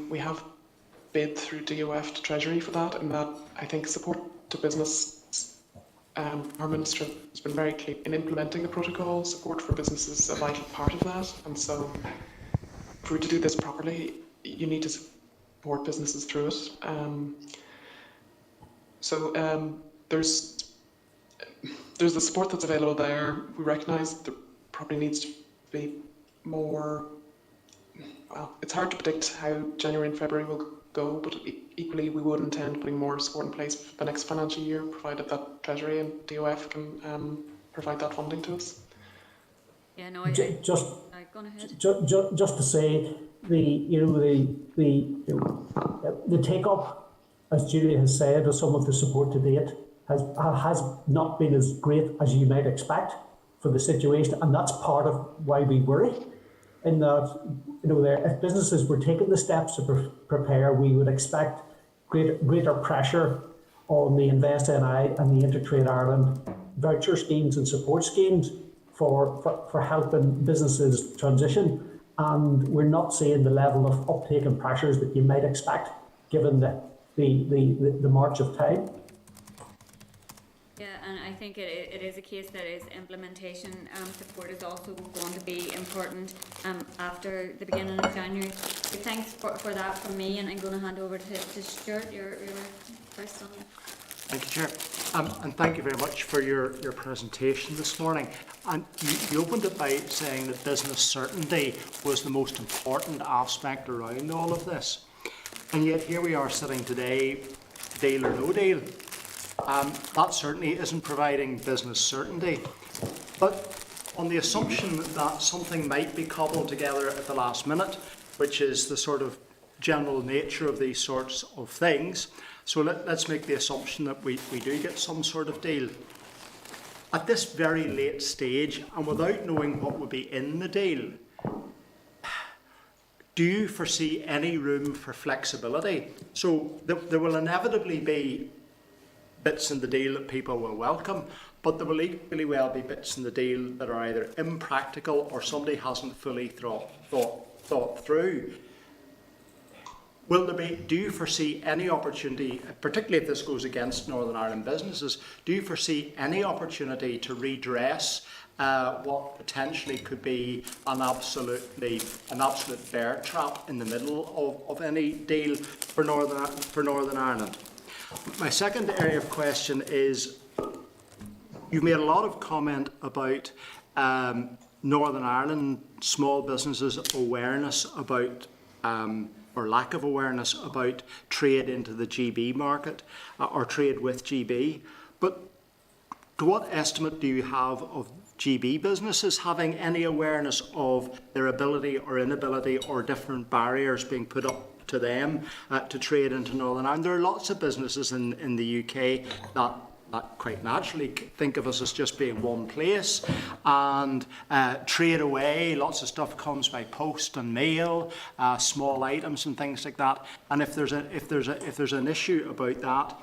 We have bid through DOF to Treasury for that, and that I think support to business. Our Minister has been very clear in implementing the protocol. Support for businesses is a vital part of that, and so for you to do this properly, you need to support businesses through it. There's the support that's available there. We recognise there probably needs to be more. Well, it's hard to predict how January and February will go, but equally we would intend putting more support in place for the next financial year, provided that Treasury and DOF can provide that funding to us. Yeah, no, Just go on ahead. just to say, the take up, as Julia has said, of some of the support to date has not been as great as you might expect for the situation, and that's part of why we worry. In that, if businesses were taking the steps to prepare, we would expect greater pressure on the Invest NI and the Intertrade Ireland voucher schemes and support schemes for helping businesses transition, and we're not seeing the level of uptake and pressures that you might expect given the march of time. Yeah, and I think it is a case that is implementation support is also going to be important after the beginning of January. Thanks for that from me, and I'm going to hand over to Stuart, your first on it. Thank you, Chair. And thank you very much for your presentation this morning. And you opened it by saying that business certainty was the most important aspect around all of this. And yet here we are sitting today, deal or no deal. That certainly isn't providing business certainty. But on the assumption that something might be cobbled together at the last minute, which is the sort of general nature of these sorts of things, so let's make the assumption that we do get some sort of deal. At this very late stage, and without knowing what would be in the deal, do you foresee any room for flexibility? So there will inevitably be bits in the deal that people will welcome, but there will equally well be bits in the deal that are either impractical or somebody hasn't fully thought through. Do you foresee any opportunity, particularly if this goes against Northern Ireland businesses, do you foresee any opportunity to redress what potentially could be an absolute bear trap in the middle of any deal for Northern Ireland? My second area of question is, you've made a lot of comment about Northern Ireland small businesses' awareness about or lack of awareness about trade into the GB market or trade with GB. But to what estimate do you have of GB businesses having any awareness of their ability or inability or different barriers being put up to them to trade into Northern Ireland? There are lots of businesses in the UK that quite naturally think of us as just being one place and trade away. Lots of stuff comes by post and mail, small items and things like that. And if there's an issue about that,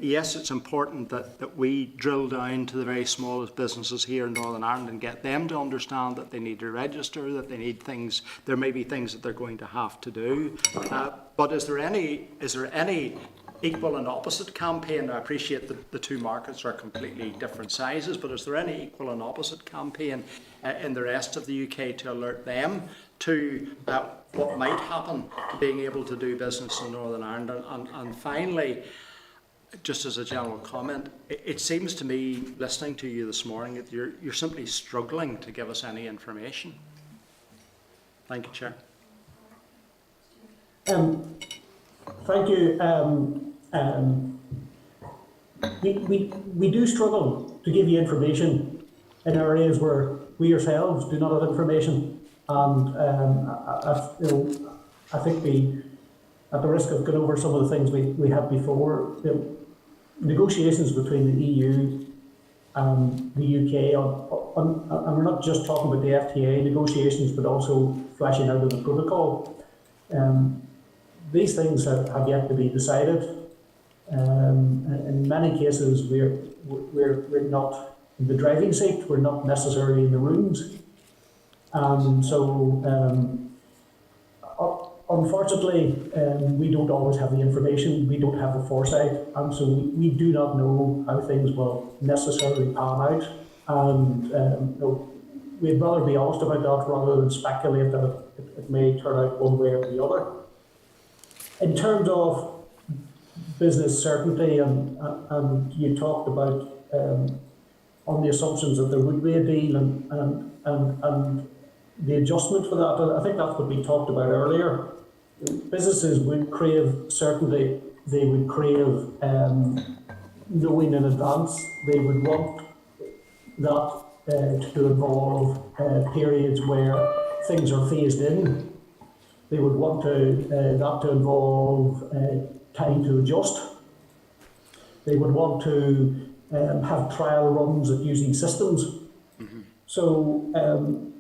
yes, it's important that we drill down to the very smallest businesses here in Northern Ireland and get them to understand that they need to register, that they need things. There may be things that they're going to have to do. But is there any equal and opposite campaign? I appreciate that the two markets are completely different sizes, but is there any equal and opposite campaign in the rest of the UK to alert them to what might happen being able to do business in Northern Ireland? And finally, just as a general comment, it seems to me, listening to you this morning, that you're simply struggling to give us any information. Thank you, Chair. Thank you. We do struggle to give you information in areas where we ourselves do not have information. And I think at the risk of going over some of the things we had before, negotiations between the EU and the UK, and we're not just talking about the FTA negotiations, but also fleshing out of the protocol. These things have yet to be decided. In many cases, we're not in the driving seat. We're not necessarily in the rooms, and so unfortunately, we don't always have the information. We don't have the foresight, and so we do not know how things will necessarily pan out. And we'd rather be honest about that rather than speculate that it may turn out one way or the other. In terms of business certainty, and you talked about on the assumptions that there would be a deal and the adjustment for that, I think that's what we talked about earlier. Businesses would crave certainty. They would crave knowing in advance. They would want that to involve periods where things are phased in. They would want that to involve time to adjust. They would want to have trial runs at using systems. Mm-hmm. So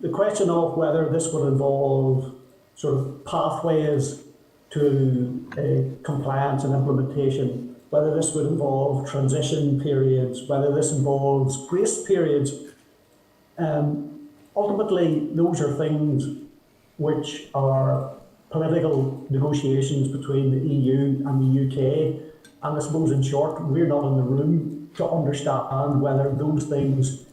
the question of whether this would involve sort of pathways to compliance and implementation, whether this would involve transition periods, whether this involves grace periods, ultimately those are things which are political negotiations between the EU and the UK. And I suppose in short, we're not in the room to understand whether those things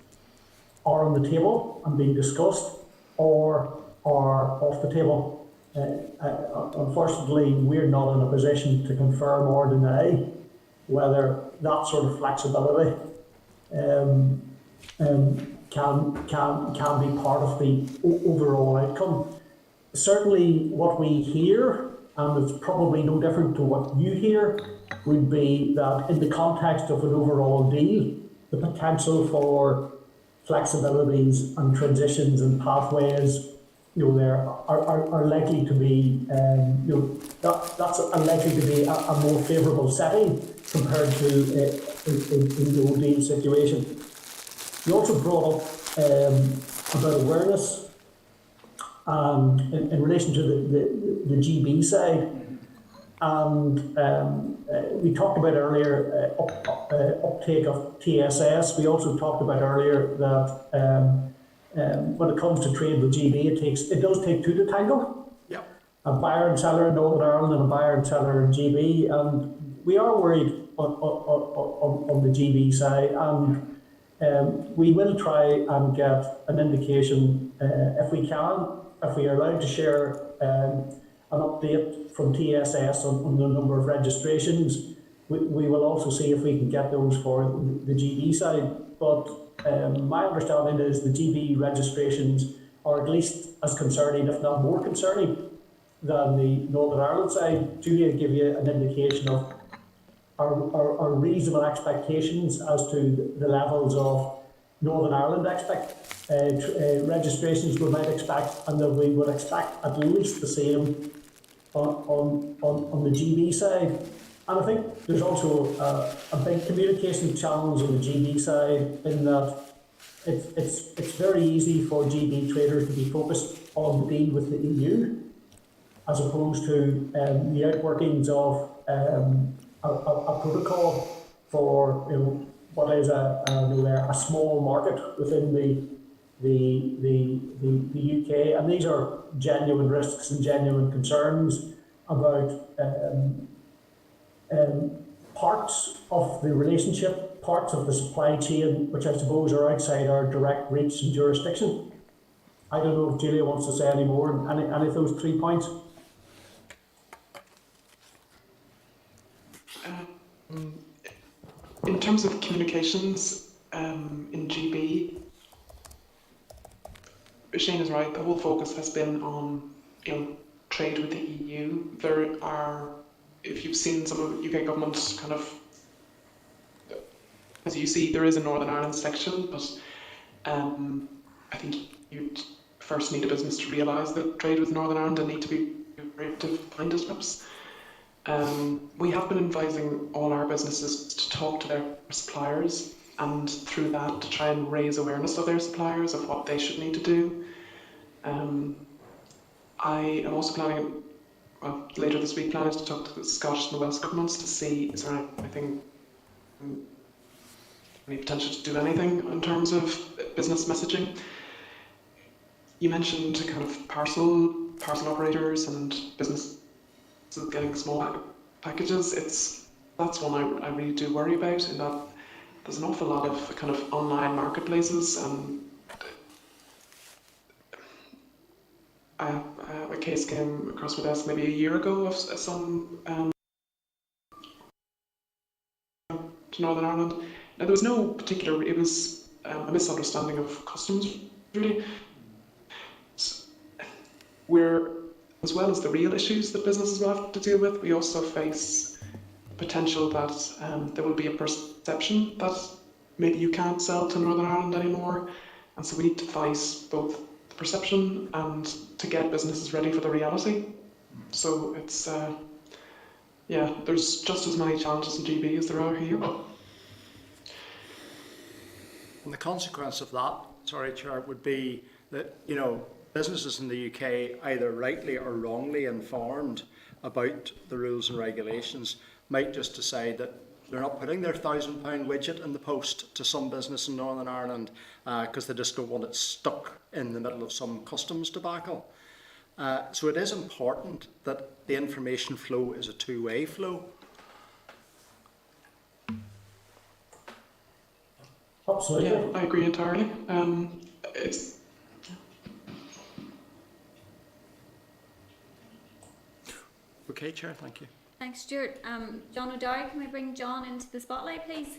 are on the table and being discussed or are off the table. Unfortunately, we're not in a position to confirm or deny whether that sort of flexibility can be part of the overall outcome. Certainly what we hear, and it's probably no different to what you hear, would be that in the context of an overall deal, the potential for flexibilities and transitions and pathways, there are likely to be, that's likely to be a more favourable setting compared to in no deal situation. You also brought up about awareness. In relation to the GB side, and we talked about earlier uptake of TSS. We also talked about earlier that when it comes to trade with GB, it does take two to tango. Yep. A buyer and seller in Northern Ireland and a buyer and seller in GB, and we are worried on the GB side, and we will try and get an indication if we can. If we are allowed to share an update from TSS on the number of registrations, we will also see if we can get those for the GB side. But my understanding is the GB registrations are at least as concerning, if not more concerning, than the Northern Ireland side. Julia give you an indication of our reasonable expectations as to the levels of Northern Ireland registrations we might expect, and that we would expect at least the same on the GB side. And I think there's also a big communication challenge on the GB side in that it's very easy for GB traders to be focused on the deal with the EU as opposed to the outworkings of a protocol for what is a small market within the UK, and these are genuine risks and genuine concerns about parts of the relationship, parts of the supply chain, which I suppose are outside our direct reach and jurisdiction. I don't know if Julia wants to say any more on any of those 3 points. In terms of communications in GB, Shane is right. The whole focus has been on, trade with the EU. There are, if you've seen some of UK government kind of, as you see, there is a Northern Ireland section, but I think you'd first need a business to realise that trade with Northern Ireland and need to be very defined as perhaps. We have been advising all our businesses to talk to their suppliers, and through that to try and raise awareness of their suppliers of what they should need to do. I am also planning, later this week, planning to talk to the Scottish and the Welsh governments to see is there anything, any potential to do anything in terms of business messaging. You mentioned kind of parcel operators and business getting small packages. That's one I really do worry about, in that there's an awful lot of kind of online marketplaces, and a case came across my desk maybe a year ago of some to Northern Ireland. Now there was no particular, it was a misunderstanding of customs really. We're, as well as the real issues that businesses will have to deal with, we also face the potential that there will be a perception that maybe you can't sell to Northern Ireland anymore, and so we need to fight both the perception and to get businesses ready for the reality. So it's, there's just as many challenges in GB as there are here. And the consequence of that, sorry, Chair, would be that, businesses in the UK, either rightly or wrongly informed about the rules and regulations, might just decide that they're not putting their £1,000 widget in the post to some business in Northern Ireland because they just don't want it stuck in the middle of some customs debacle. So it is important that the information flow is a two-way flow. Absolutely. Yeah, I agree entirely. Okay, Chair, thank you. Thanks, Stuart. John O'Dowd, can we bring John into the spotlight, please?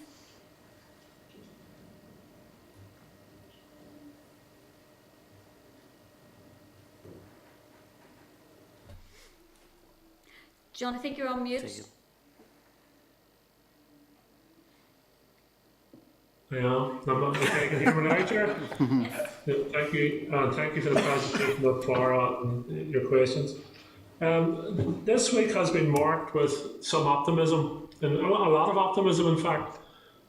John, I think you're on mute. Yeah, okay, can you hear me now, Chair? Yes. Thank you, and thank you for the presentation of Clara and your questions. This week has been marked with some optimism, and a lot of optimism, in fact,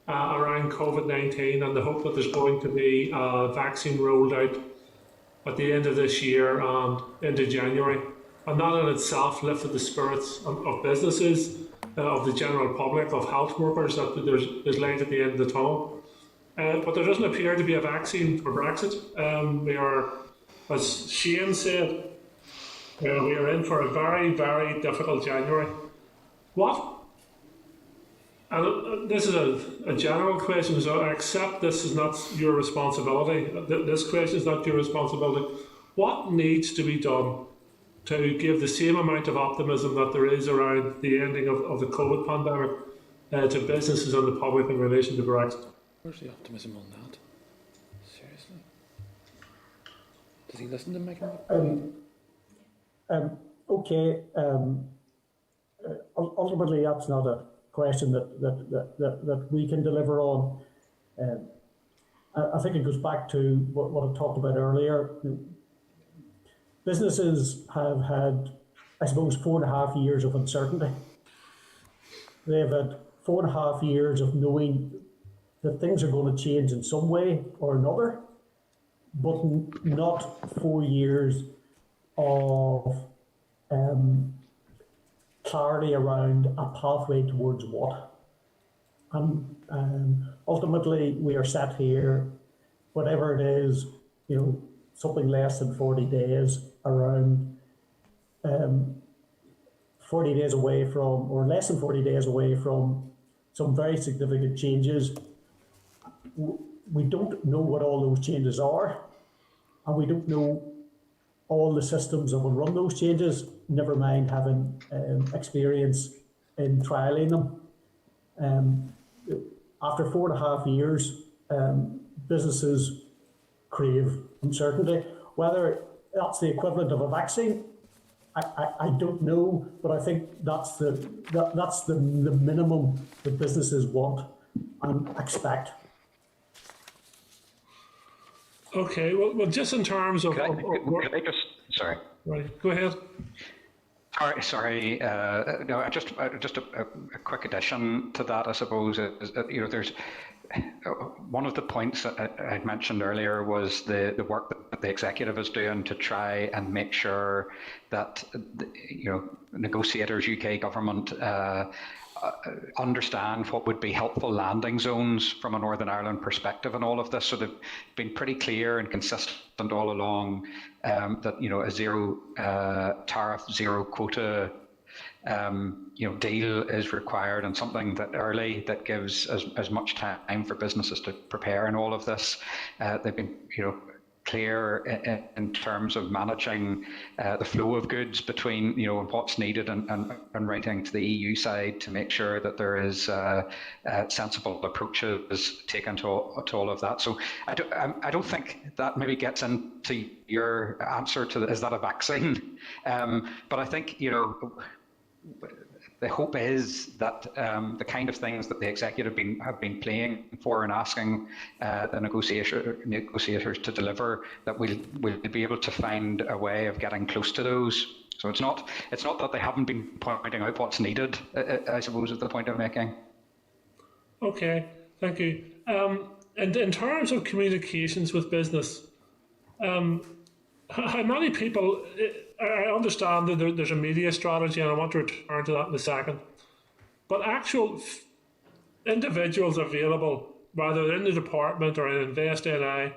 around COVID-19 and the hope that there's going to be a vaccine rolled out at the end of this year and into January. And that in itself lifted the spirits of businesses, of the general public, of health workers, that there's light at the end of the tunnel. But there doesn't appear to be a vaccine for Brexit. We are, as Shane said, we are in for a very, very difficult January. And this is a general question, so I accept this is not your responsibility. This question is not your responsibility. What needs to be done to give the same amount of optimism that there is around the ending of the COVID pandemic to businesses and the public in relation to Brexit? Where's the optimism on that? Seriously? Does he listen to Megan? Ultimately, that's not a question that we can deliver on. I think it goes back to what I talked about earlier. Businesses have had, I suppose, 4.5 years of uncertainty. They've had 4.5 years of knowing that things are going to change in some way or another, but not 4 years of clarity around a pathway towards what. And ultimately, we are sat here, whatever it is, something less than 40 days, around 40 days away from, or less than 40 days away from some very significant changes. We don't know what all those changes are, and we don't know all the systems that will run those changes, never mind having experience in trialling them. after 4.5 years, businesses crave uncertainty. Whether that's the equivalent of a vaccine, I don't know, but I think that's the minimum that businesses want and expect. Okay, well, just in terms of... Could I just, sorry. Right, go ahead. Sorry. No, just a quick addition to that, I suppose. Is, there's one of the points that I mentioned earlier was the work that the executive is doing to try and make sure that negotiators, UK government, understand what would be helpful landing zones from a Northern Ireland perspective and all of this. So they've been pretty clear and consistent all along that a zero tariff, zero quota deal is required, and something that early that gives as much time for businesses to prepare in all of this. They've been clear in terms of managing the flow of goods between what's needed and writing to the EU side to make sure that there is sensible approaches taken to all of that. So I don't think that maybe gets into your answer to is that a vaccine, but I think the hope is that the kind of things that the executive have been playing for and asking the negotiators to deliver, that we'll be able to find a way of getting close to those. So it's not that they haven't been pointing out what's needed, I suppose is the point I'm making. Okay, thank you. And in terms of communications with business, how many people... I understand that there's a media strategy, and I want to return to that in a second. But actual individuals available, whether in the department or in Invest NI,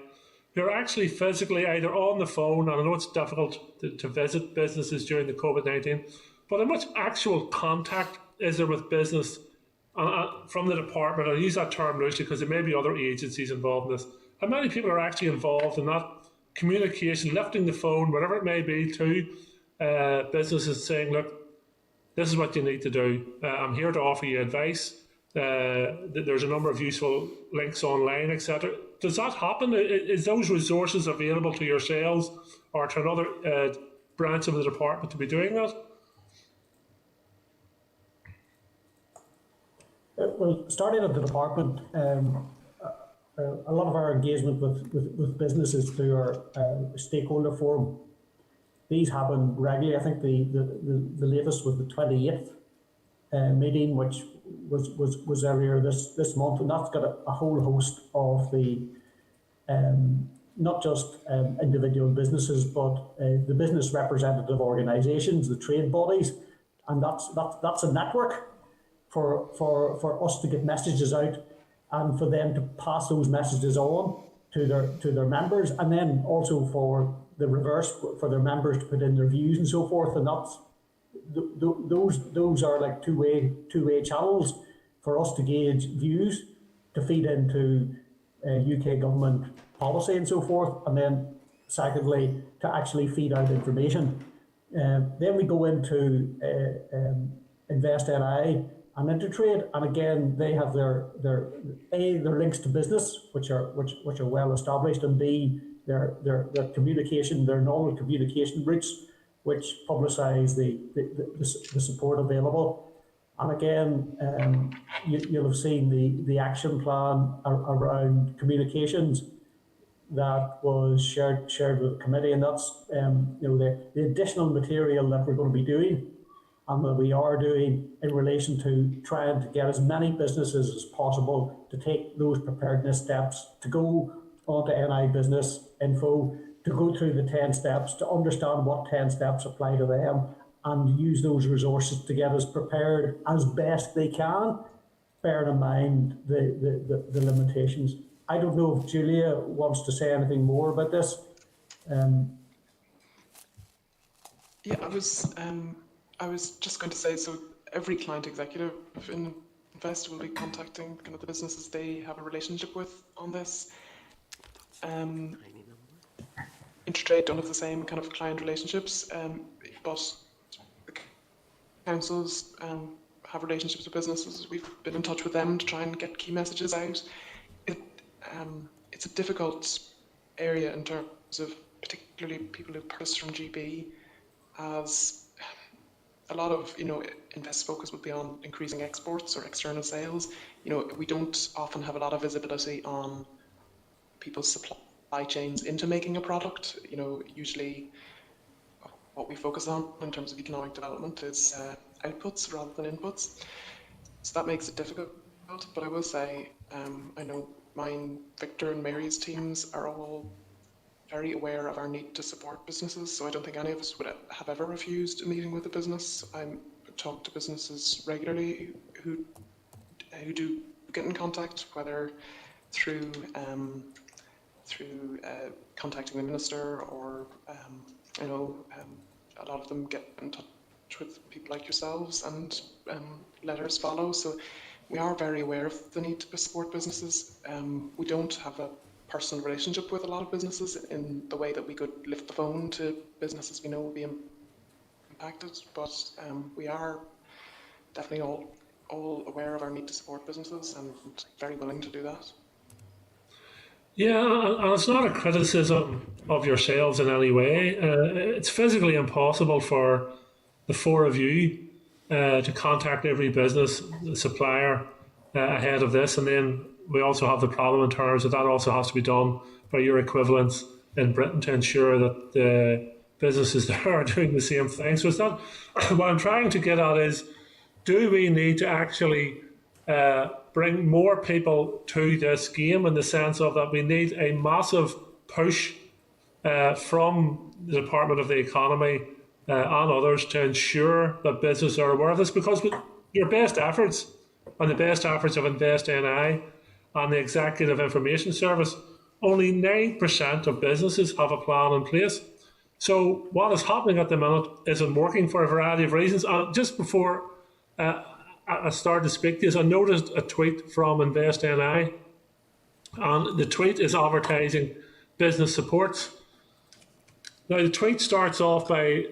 who are actually physically either on the phone, and I know it's difficult to visit businesses during the COVID-19, but how much actual contact is there with business from the department? I use that term loosely because there may be other agencies involved in this. How many people are actually involved in that communication, lifting the phone, whatever it may be, to businesses saying, look, this is what you need to do. I'm here to offer you advice. There's a number of useful links online, etc. Does that happen? Is those resources available to yourselves or to another branch of the department to be doing that? Well, starting at the department, a lot of our engagement with businesses through our stakeholder forum. These happen regularly. I think the latest was the 28th meeting, which was earlier this month, and that's got a whole host of the not just individual businesses, but the business representative organisations, the trade bodies, and that's a network for us to get messages out and for them to pass those messages on to their members, and then also for the reverse, for their members to put in their views and so forth. And that's those are like two-way channels for us to gauge views, to feed into UK government policy and so forth, and then secondly to actually feed out information. Then we go into Invest NI and Intertrade, and again they have their links to business, which are well established, and B, their communication, their normal communication routes, which publicise the support available. And again, you'll have seen the action plan around communications that was shared with the committee, and that's the additional material that we're going to be doing and that we are doing in relation to trying to get as many businesses as possible to take those preparedness steps, to go onto NI Business Info, to go through the 10 steps, to understand what 10 steps apply to them, and use those resources to get us prepared as best they can, bearing in mind the limitations. I don't know if Julia wants to say anything more about this. Yeah, I was just going to say, so every client executive in Invest will be contacting kind of the businesses they have a relationship with on this. Intertrade don't have the same kind of client relationships, but the councils have relationships with businesses. We've been in touch with them to try and get key messages out. It's a difficult area in terms of particularly people who purchase from GB, as a lot of, Invest focus would be on increasing exports or external sales. We don't often have a lot of visibility on people's supply chains into making a product. Usually what we focus on in terms of economic development is outputs rather than inputs. So that makes it difficult. But I will say, I know mine, Victor and Mary's teams are all very aware of our need to support businesses. So I don't think any of us would have ever refused a meeting with a business. I talk to businesses regularly who do get in contact, whether through contacting the minister, or a lot of them get in touch with people like yourselves, and letters follow. So we are very aware of the need to support businesses. We don't have a personal relationship with a lot of businesses in the way that we could lift the phone to businesses we know will be impacted, but we are definitely all aware of our need to support businesses and very willing to do that. Yeah, and it's not a criticism of yourselves in any way. It's physically impossible for the four of you to contact every business supplier ahead of this, and then we also have the problem in terms that also has to be done by your equivalents in Britain to ensure that the businesses there are doing the same thing. So it's not, what I'm trying to get at is, do we need to actually bring more people to this game, in the sense of that we need a massive push from the Department of the Economy and others to ensure that businesses are aware of this? Because with your best efforts and the best efforts of Invest NI and the Executive Information Service, only 9% of businesses have a plan in place. So what is happening at the minute isn't working for a variety of reasons. And just before I started to speak to this, I noticed a tweet from Invest NI, and the tweet is advertising business supports. Now the tweet starts off by,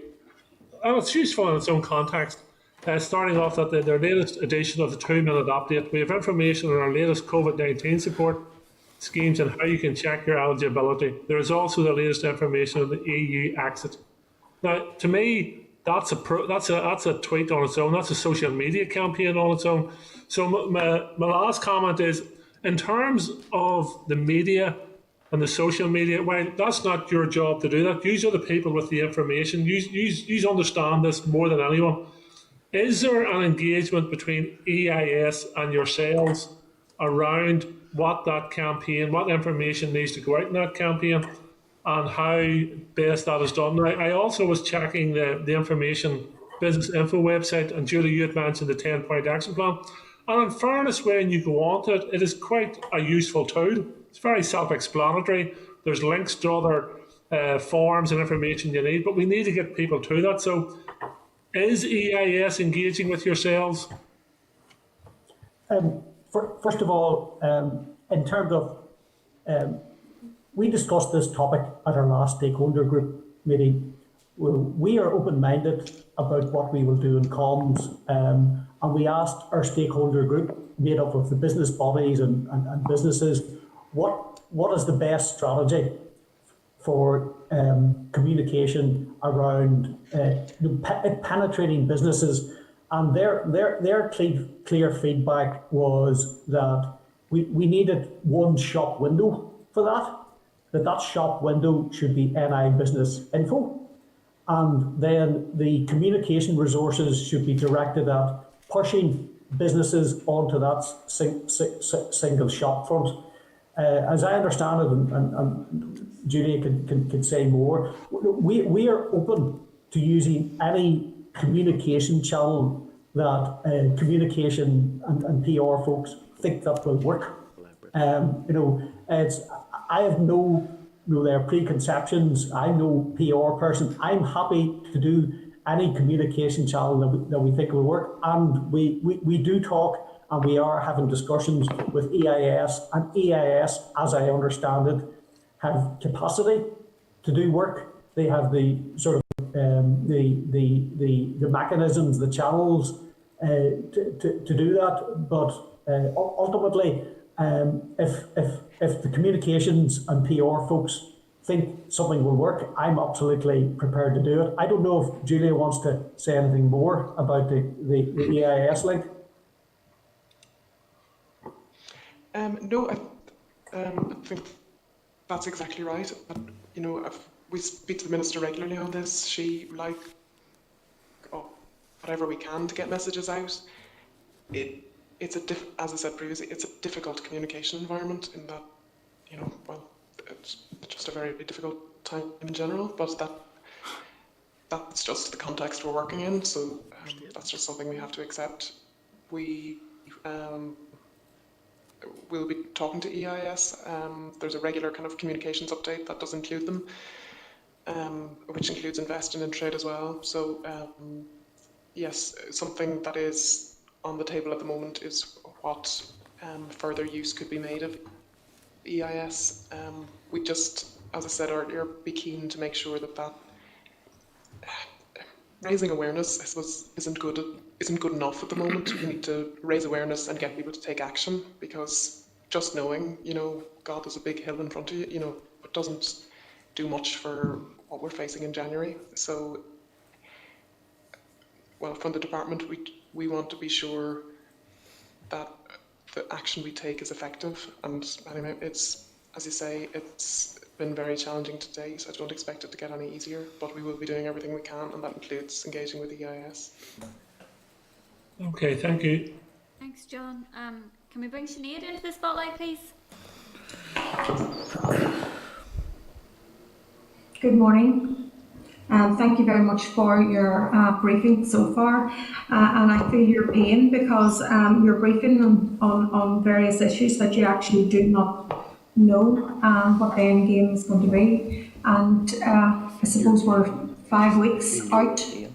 and it's useful in its own context, starting off that their latest edition of the 2-minute update. We have information on our latest COVID-19 support schemes and how you can check your eligibility. There is also the latest information on the EU exit. Now, to me, that's a tweet on its own. That's a social media campaign on its own. So my last comment is, in terms of the media and the social media, well, that's not your job to do that. You are the people with the information. You understand this more than anyone. Is there an engagement between EIS and yourselves around what that campaign, what information needs to go out in that campaign, and how best that is done? Now, I also was checking the information business info website, and Julie, you had mentioned the 10-point action plan. And in fairness, when you go on to it, it is quite a useful tool. It's very self-explanatory. There's links to other forms and information you need, but we need to get people to that. So is EIS engaging with yourselves? First of all, in terms of, we discussed this topic at our last stakeholder group meeting. We are open-minded about what we will do in comms, and we asked our stakeholder group, made up of the business bodies and businesses, what is the best strategy for communication around penetrating businesses. And their clear feedback was that we needed one shop window for that shop window should be NI Business Info. And then the communication resources should be directed at pushing businesses onto that single shop front. As I understand it, and Julia can say more, we are open to using any communication channel that communication and PR folks think that will work. I have no their preconceptions. I'm no PR person. I'm happy to do any communication channel that we think will work, and we do talk, and we are having discussions with EIS, and EIS, as I understand it, have capacity to do work. They have the sort of the mechanisms, the channels to do that. But ultimately, if the communications and PR folks think something will work, I'm absolutely prepared to do it. I don't know if Julia wants to say anything more about the EIS link. No, I think that's exactly right. But, you know, we speak to the Minister regularly on this. She, like, whatever we can to get messages out. It's as I said previously, it's a difficult communication environment in that, you know, well, it's just a very difficult time in general, but that's just the context we're working in, so that's just something we have to accept. We will be talking to EIS. There's a regular kind of communications update that does include them, which includes Invest and Intrade as well. So yes, something that is on the table at the moment is what further use could be made of EIS. We just, as I said earlier, be keen to make sure that raising awareness, I suppose, isn't good enough at the moment. We need to raise awareness and get people to take action, because just knowing, you know, God, there's a big hill in front of you, you know, it doesn't do much for what we're facing in January. So, well, from the department, we want to be sure that the action we take is effective. And anyway, it's, as you say, it's been very challenging to date, so I don't expect it to get any easier, but we will be doing everything we can, and that includes engaging with the EIS. Okay, thank you. Thanks, John. Can we bring Sinead into the spotlight, please? Good morning. Thank you very much for your briefing so far, and I feel your pain because you're briefing on various issues that you actually do not know what the end game is going to be, and I suppose we're 5 weeks out to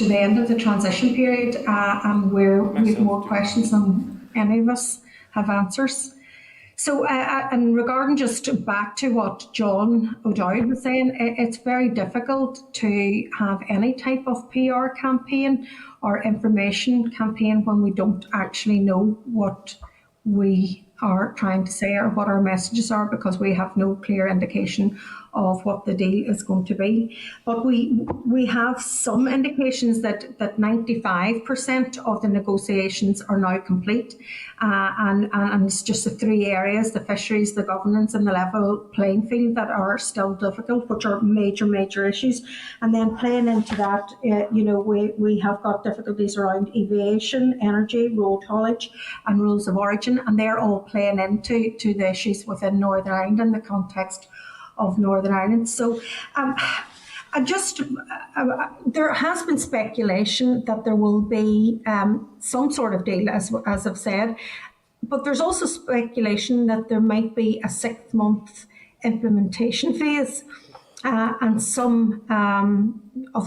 the end of the transition period, and we have more questions than any of us have answers. So, and regarding just back to what John O'Dowd was saying, it's very difficult to have any type of PR campaign or information campaign when we don't actually know what we are trying to say or what our messages are, because we have no clear indication of what the deal is going to be. But we have some indications that 95% of the negotiations are now complete, and it's just the 3 areas, the fisheries, the governance and the level playing field, that are still difficult, which are major issues. And then playing into that, you know, we have got difficulties around aviation, energy, road haulage and rules of origin, and they're all playing into the issues within Northern Ireland in the context of Northern Ireland. So there has been speculation that there will be some sort of deal, as I've said, but there's also speculation that there might be a 6-month implementation phase and some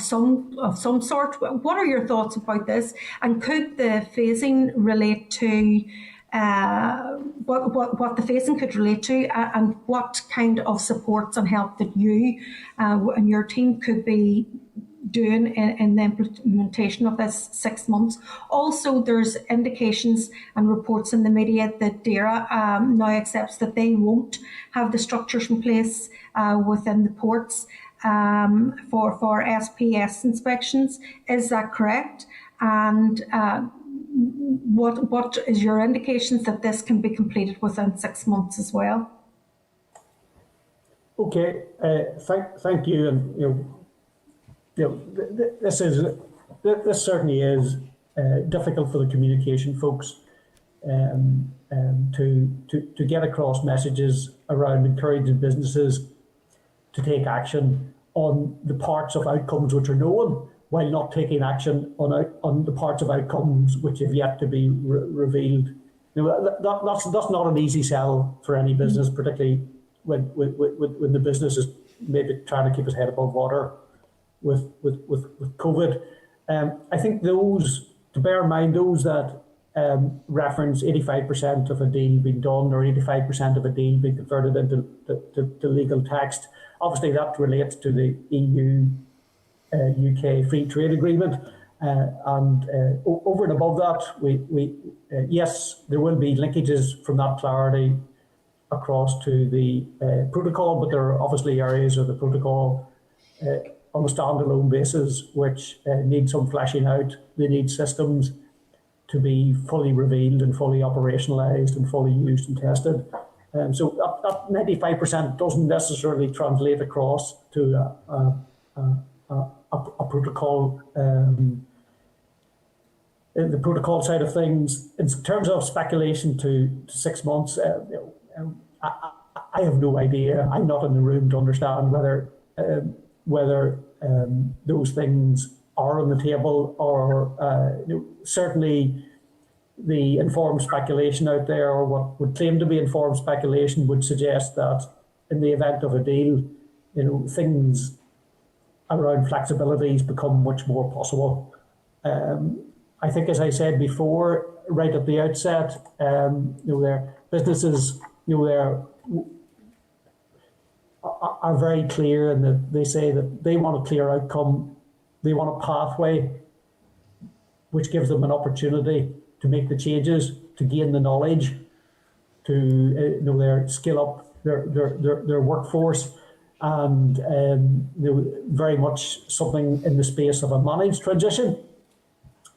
sort. What are your thoughts about this? And could the phasing relate to what the phasing could relate to, and what kind of supports and help that you and your team could be doing in the implementation of this 6 months? Also, there's indications and reports in the media that DAERA now accepts that they won't have the structures in place within the ports for SPS inspections. Is that correct? And what is your indications that this can be completed within 6 months as well? Okay, thank you. And this certainly is difficult for the communication folks to get across messages around encouraging businesses to take action on the parts of outcomes which are known, while not taking action on the parts of outcomes which have yet to be revealed. That's not an easy sell for any business, particularly when the business is maybe trying to keep its head above water with COVID. I think to bear in mind, those that reference 85% of a deal being done or 85% of a deal being converted into legal text, obviously that relates to the EU UK Free Trade Agreement, Over and above that, yes, there will be linkages from that clarity across to the protocol, but there are obviously areas of the protocol on a standalone basis which need some fleshing out. They need systems to be fully revealed and fully operationalised and fully used and tested. So that 95% doesn't necessarily translate across to a protocol. The protocol side of things, in terms of speculation to 6 months, I have no idea. I'm not in the room to understand whether those things are on the table, or certainly the informed speculation out there, or what would claim to be informed speculation, would suggest that in the event of a deal, things around flexibilities become much more possible. I think, as I said before, right at the outset, their businesses, are very clear, and that they say that they want a clear outcome. They want a pathway which gives them an opportunity to make the changes, to gain the knowledge, to their skill up their workforce, and very much something in the space of a managed transition.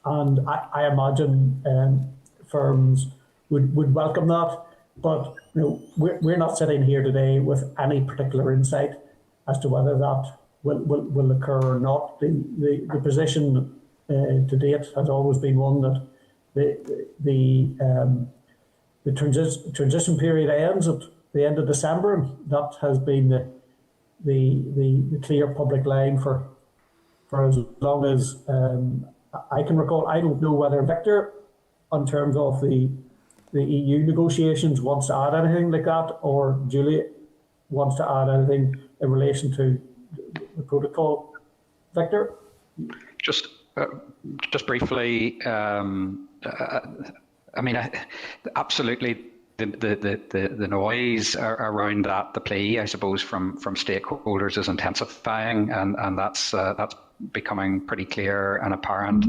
And I imagine firms would welcome that. But we're not sitting here today with any particular insight as to whether that will occur or not. The position to date has always been one that the transition period ends at the end of December. That has been the clear public line for as long as I can recall. I don't know whether Victor, in terms of the EU negotiations, wants to add anything like that, or Julie wants to add anything in relation to the protocol. Victor? Just briefly, absolutely the noise around that, the plea, I suppose, from stakeholders is intensifying, and that's becoming pretty clear and apparent.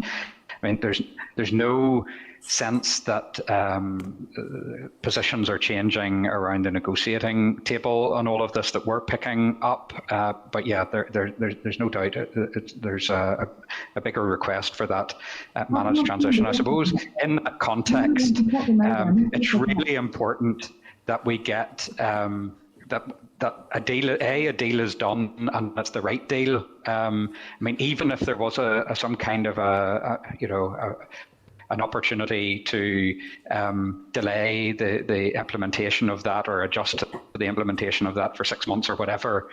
I mean, there's no sense that positions are changing around the negotiating table on all of this that we're picking up. But yeah, there's no doubt there's a bigger request for that managed transition. I suppose in that context, it's really important that we get that a deal is done, and that's the right deal. I mean, even if there was some kind of an opportunity to delay the implementation of that, or adjust the implementation of that for 6 months or whatever,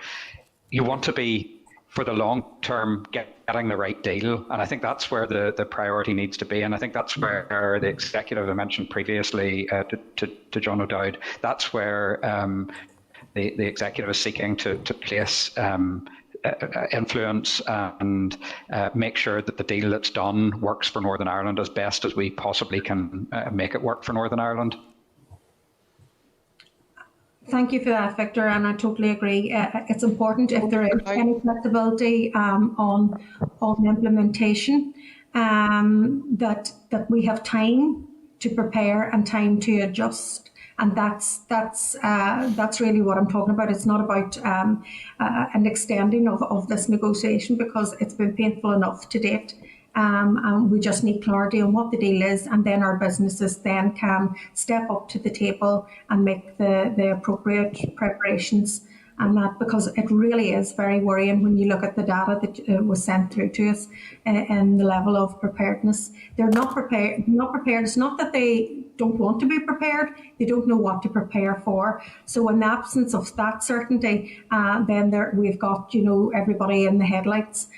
you want to be, for the long term, getting the right deal. And I think that's where the priority needs to be. And I think that's where the executive I mentioned previously to John O'Dowd, that's where the executive is seeking to place influence and make sure that the deal that's done works for Northern Ireland as best as we possibly can make it work for Northern Ireland. Thank you for that, Victor, and I totally agree. It's important, if there is any flexibility on implementation, that we have time to prepare and time to adjust. And that's really what I'm talking about. It's not about an extending of this negotiation, because it's been painful enough to date. And we just need clarity on what the deal is, and then our businesses then can step up to the table and make the appropriate preparations. And that, because it really is very worrying when you look at the data that was sent through to us and the level of preparedness. They're not prepared. It's not that they don't want to be prepared, they don't know what to prepare for. So in the absence of that certainty, then we've got everybody in the headlights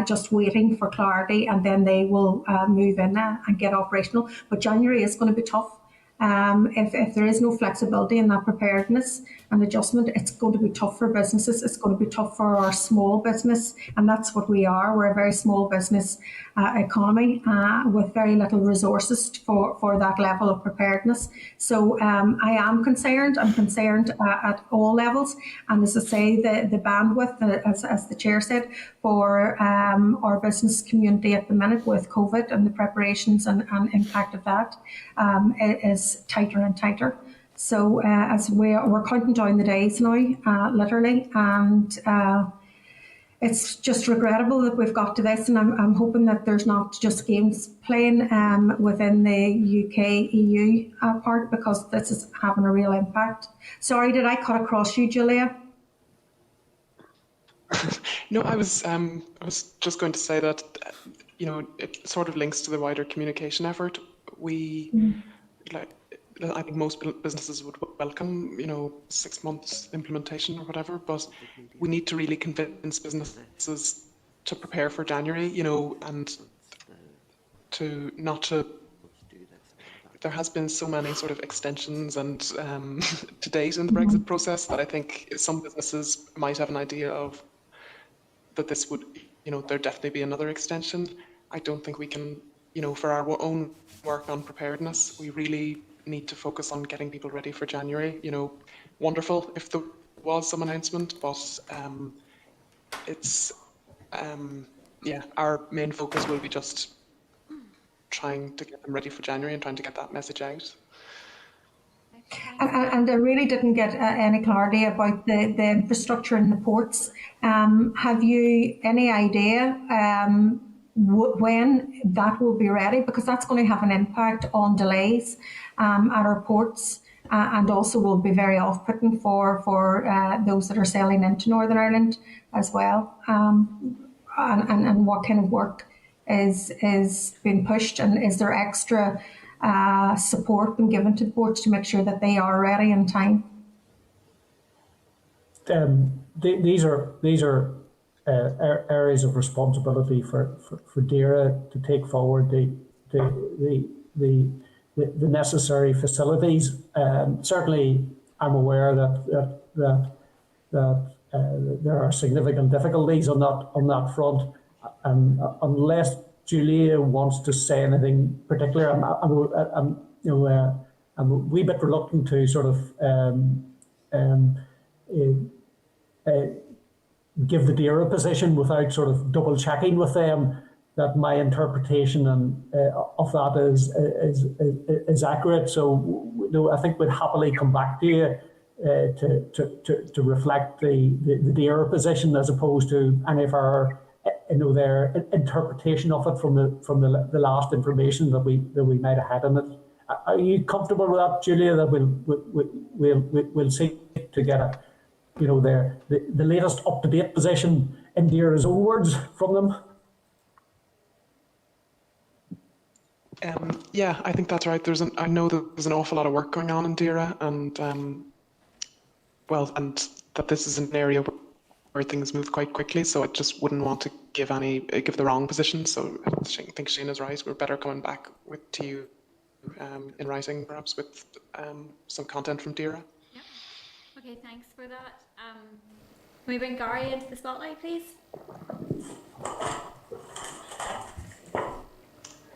just waiting for clarity, and then they will move in and get operational. But January is going to be tough. If there is no flexibility in that preparedness and adjustment, it's going to be tough for businesses. It's going to be tough for our small business, and that's what we are. We're a very small business economy with very little resources for that level of preparedness. So I am concerned. I'm concerned at all levels, and as I say, the bandwidth, as the chair said, for our business community at the minute with COVID and the preparations and impact of that is tighter and tighter. So as we're counting down the days now, literally, and it's just regrettable that we've got to this, and I'm hoping that there's not just games playing within the UK EU part, because this is having a real impact. Sorry, did I cut across you, Julia? No, I was just going to say that, it sort of links to the wider communication effort. I think most businesses would welcome, 6 months implementation or whatever, but we need to really convince businesses to prepare for January, and there has been so many sort of extensions and to date in the Brexit process that I think some businesses might have an idea of that this would, there'd definitely be another extension. I don't think we can, for our own work on preparedness, we really need to focus on getting people ready for January. Wonderful if there was some announcement, but it's our main focus will be just trying to get them ready for January and trying to get that message out. And I really didn't get any clarity about the infrastructure in the ports. Have you any idea when that will be ready? Because that's going to have an impact on delays at our ports, and also will be very off-putting for those that are sailing into Northern Ireland as well. And what kind of work is being pushed, and is there extra support being given to the ports to make sure that they are ready in time? These are areas of responsibility for DAERA to take forward the necessary facilities. Certainly, I'm aware that there are significant difficulties on that front, and unless Julia wants to say anything particular, I'm a wee bit reluctant to sort of give the DAERA position without sort of double checking with them that my interpretation of that is accurate. So I think we'd happily come back to you to reflect the DAERA position as opposed to any of our their interpretation of it from the last information that we might have had on it. Are you comfortable with that, Julia? That we'll seek to get the latest up-to-date position in DAERA's own words from them? Yeah, I think that's right. I know that there's an awful lot of work going on in DAERA, and and that this is an area where things move quite quickly. So I just wouldn't want to give the wrong position. So I think Shane is right. We're better coming back to you in writing, perhaps with some content from DAERA. Yeah. Okay, thanks for that. Can we bring Gary into the spotlight, please?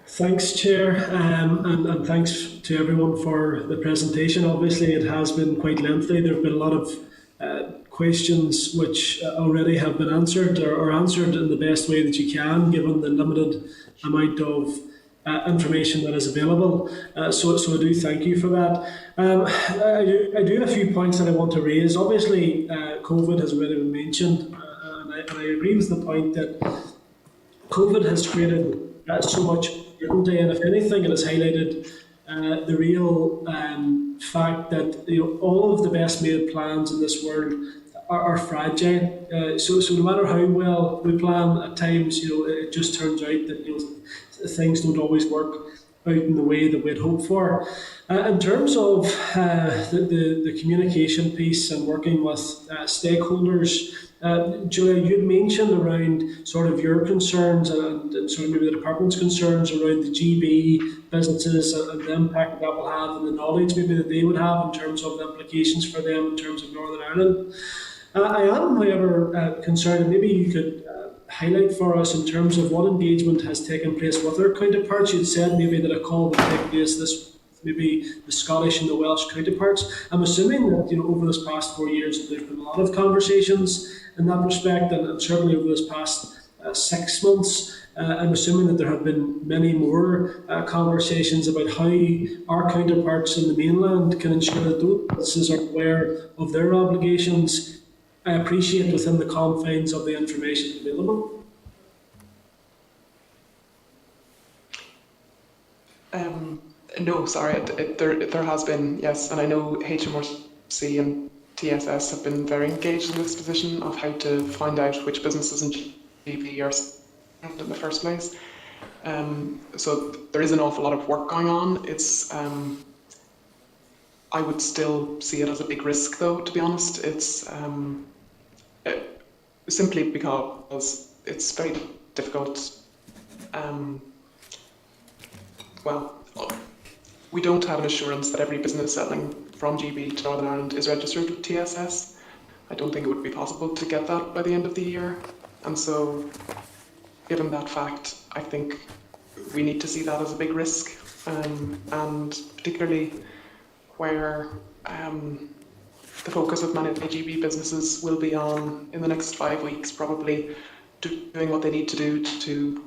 Thanks, Chair, and thanks to everyone for the presentation. Obviously, it has been quite lengthy. There have been a lot of questions which already have been answered or answered in the best way that you can, given the limited amount of information that is available. So I do thank you for that. I do have a few points that I want to raise. Obviously, COVID has already been mentioned, and I agree with the point that COVID has created so much uncertainty, and if anything, it has highlighted the real fact that all of the best made plans in this world are fragile. So no matter how well we plan, at times it just turns out that things don't always work out in the way that we'd hoped for. In terms of the communication piece and working with stakeholders, Julia, you'd mentioned around sort of your concerns and sort of maybe the department's concerns around the GB businesses and the impact that will have and the knowledge maybe that they would have in terms of the implications for them in terms of Northern Ireland. I am, however, concerned, and maybe you could highlight for us in terms of what engagement has taken place with their counterparts. You'd said maybe that a call would take place this maybe the Scottish and the Welsh counterparts. I'm assuming that over this past 4 years there's been a lot of conversations in that respect, and certainly over this past 6 months. I'm assuming that there have been many more conversations about how our counterparts in the mainland can ensure that those businesses are aware of their obligations. I appreciate within the confines of the information available. No, sorry, there has been, yes, and I know HMRC and TSS have been very engaged in this position of how to find out which businesses in GB are in the first place. So there is an awful lot of work going on. It's I would still see it as a big risk, though, to be honest. It's simply because it's very difficult. Well, we don't have an assurance that every business selling from GB to Northern Ireland is registered with TSS. I don't think it would be possible to get that by the end of the year. And so, given that fact, I think we need to see that as a big risk, and particularly where the focus of many GB businesses will be on, in the next 5 weeks, probably doing what they need to do to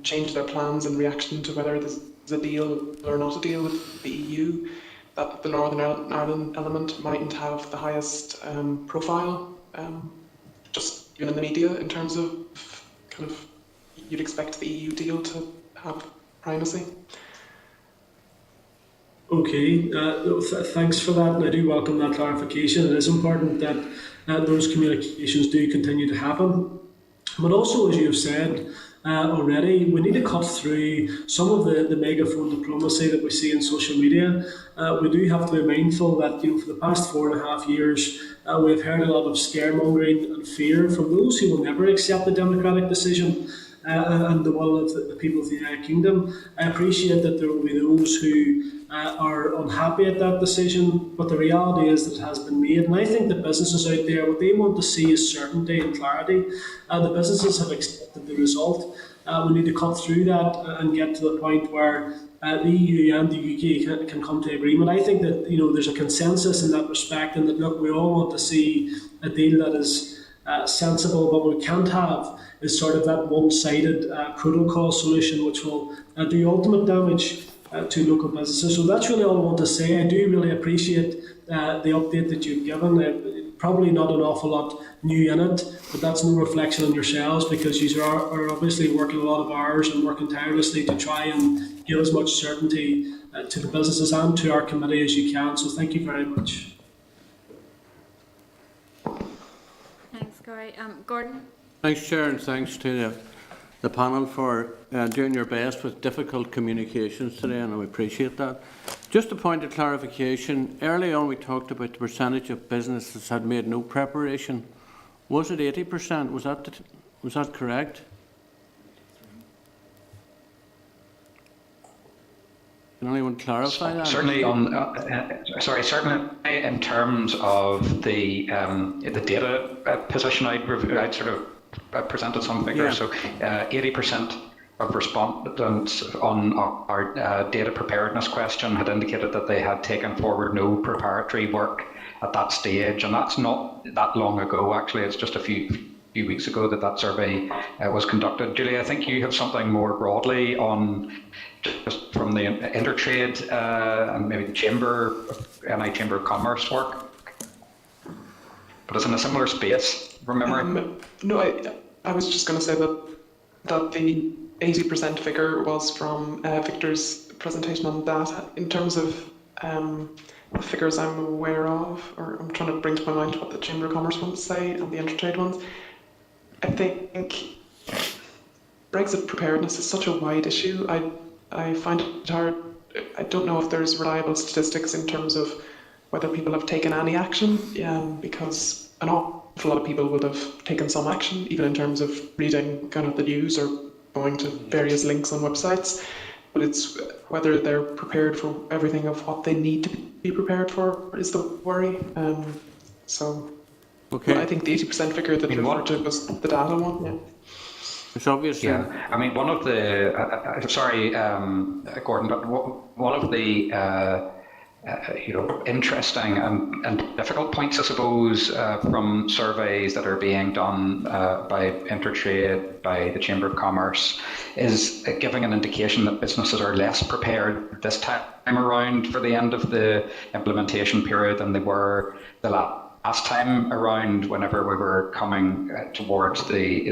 change their plans in reaction to whether there's a deal or not a deal with the EU, that the Northern Ireland element mightn't have the highest profile, just even in the media, in terms of kind of, you'd expect the EU deal to have primacy. Okay, thanks for that, and I do welcome that clarification. It is important that those communications do continue to happen. But also, as you have said already, we need to cut through some of the megaphone diplomacy that we see in social media. We do have to be mindful that for the past 4.5 years, we've heard a lot of scaremongering and fear from those who will never accept the democratic decision and the will of the people of the United Kingdom. I appreciate that there will be those who are unhappy at that decision, but the reality is that it has been made. And I think the businesses out there, what they want to see is certainty and clarity. The businesses have accepted the result. We need to cut through that and get to the point where the EU and the UK can come to agreement. I think that there's a consensus in that respect, and that look, we all want to see a deal that is sensible, but what we can't have is sort of that one-sided protocol solution which will do ultimate damage to local businesses. So that's really all I want to say. I do really appreciate the update that you've given. Probably not an awful lot new in it, but that's no reflection on yourselves, because you are obviously working a lot of hours and working tirelessly to try and give as much certainty to the businesses and to our committee as you can. So thank you very much. Thanks, Corey. Gordon? Thanks, Chair, and thanks to the panel for doing your best with difficult communications today, and I appreciate that. Just a point of clarification. Early on we talked about the percentage of businesses had made no preparation. Was it 80%? Was that correct? Can anyone clarify that? Certainly certainly in terms of the data position, I'd sort of presented some figures. Yeah. So 80% of respondents on our data preparedness question had indicated that they had taken forward no preparatory work at that stage, and that's not that long ago. Actually, it's just a few weeks ago that survey was conducted. Julie, I think you have something more broadly on just from the Intertrade and maybe the Chamber of Commerce work, but it's in a similar space, remember? No, I was just going to say that the 80% figure was from Victor's presentation on data. In terms of the figures I'm aware of, or I'm trying to bring to my mind what the Chamber of Commerce ones say and the Intertrade ones, I think Brexit preparedness is such a wide issue. I find it hard. I don't know if there's reliable statistics in terms of whether people have taken any action, because an awful lot of people would have taken some action, even in terms of reading kind of the news or going to various links on websites. But it's whether they're prepared for everything of what they need to be prepared for is the worry. Okay. I think the 80% figure that you referred to was the data one. Yeah. It's obviously. Yeah, I mean, one of the, Gordon, but one of the, interesting and difficult points, I suppose, from surveys that are being done by Intertrade, by the Chamber of Commerce, is giving an indication that businesses are less prepared this time around for the end of the implementation period than they were the last time around, whenever we were coming towards the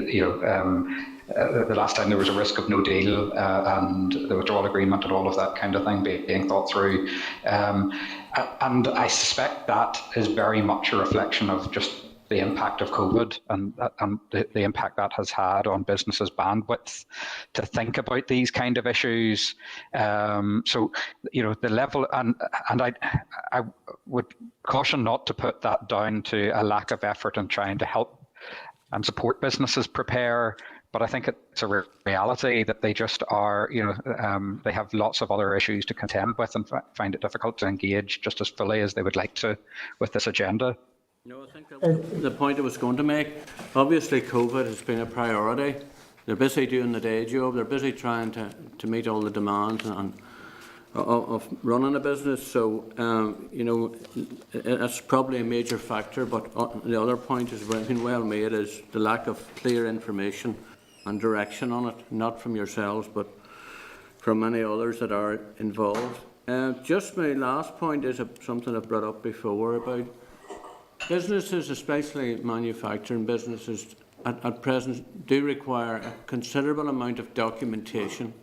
last time there was a risk of no deal and the withdrawal agreement and all of that kind of thing being thought through. And I suspect that is very much a reflection of just the impact of COVID and the impact that has had on businesses' bandwidth to think about these kind of issues. So, the level, and I would caution not to put that down to a lack of effort in trying to help and support businesses prepare. But I think it's a reality that they just are, they have lots of other issues to contend with and find it difficult to engage just as fully as they would like to with this agenda. No, I think that was the point I was going to make. Obviously, COVID has been a priority. They're busy doing the day job. They're busy trying to meet all the demands of running a business. So, that's probably a major factor. But the other point is well made, is the lack of clear information and direction on it, not from yourselves, but from many others that are involved. Just my last point is something I've brought up before about businesses, especially manufacturing businesses, at present do require a considerable amount of documentation.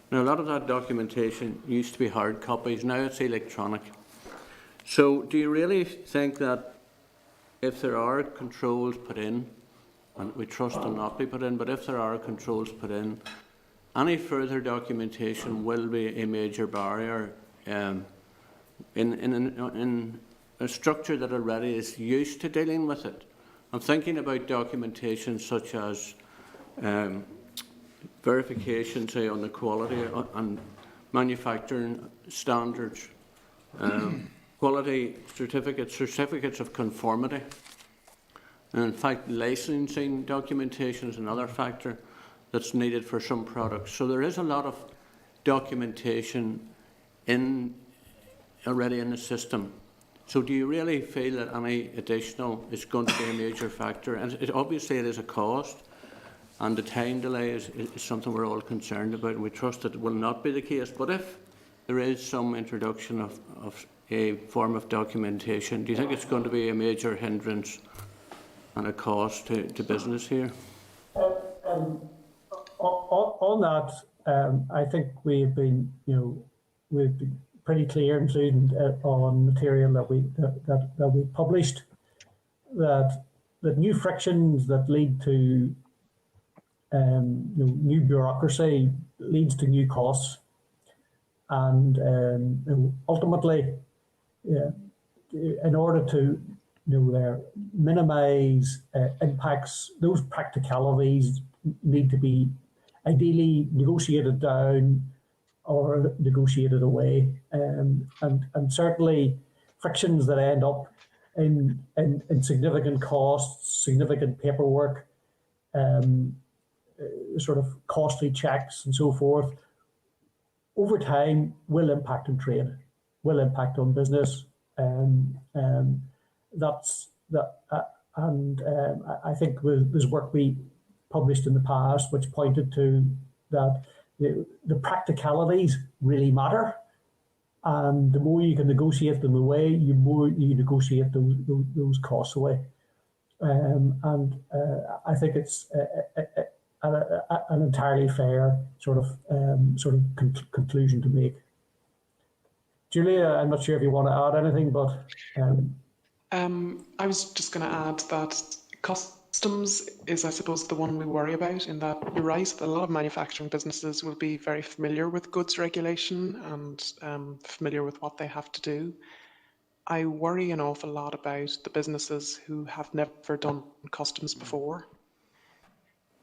Now, a lot of that documentation used to be hard copies, now it's electronic. So do you really think that if there are controls put in, and we trust them not be put in, but if there are controls put in, any further documentation will be a major barrier in a structure that already is used to dealing with it? I'm thinking about documentation such as verification, say, on the quality and manufacturing standards, quality certificates of conformity. And in fact, licensing documentation is another factor that's needed for some products. So there is a lot of documentation already in the system. So do you really feel that any additional is going to be a major factor? And obviously it is a cost, and the time delay is something we're all concerned about, and we trust that it will not be the case. But if there is some introduction of a form of documentation, do you think it's going to be a major hindrance and a cost to business here? On that, I think we've been pretty clear, including on material that we published, that new frictions that lead to new bureaucracy leads to new costs, and ultimately, in order to minimise impacts, those practicalities need to be ideally negotiated down or negotiated away, and certainly frictions that end up in significant costs, significant paperwork, sort of costly checks and so forth, over time will impact on trade, will impact on business. I think there's work we published in the past which pointed to that the practicalities really matter, and the more you can negotiate them away, the more you negotiate those costs away. And I think it's an entirely fair sort of conclusion to make. Julia, I'm not sure if you want to add anything, but I was just going to add that costs Customs is, I suppose, the one we worry about, in that you're right, that a lot of manufacturing businesses will be very familiar with goods regulation and familiar with what they have to do. I worry an awful lot about the businesses who have never done customs before.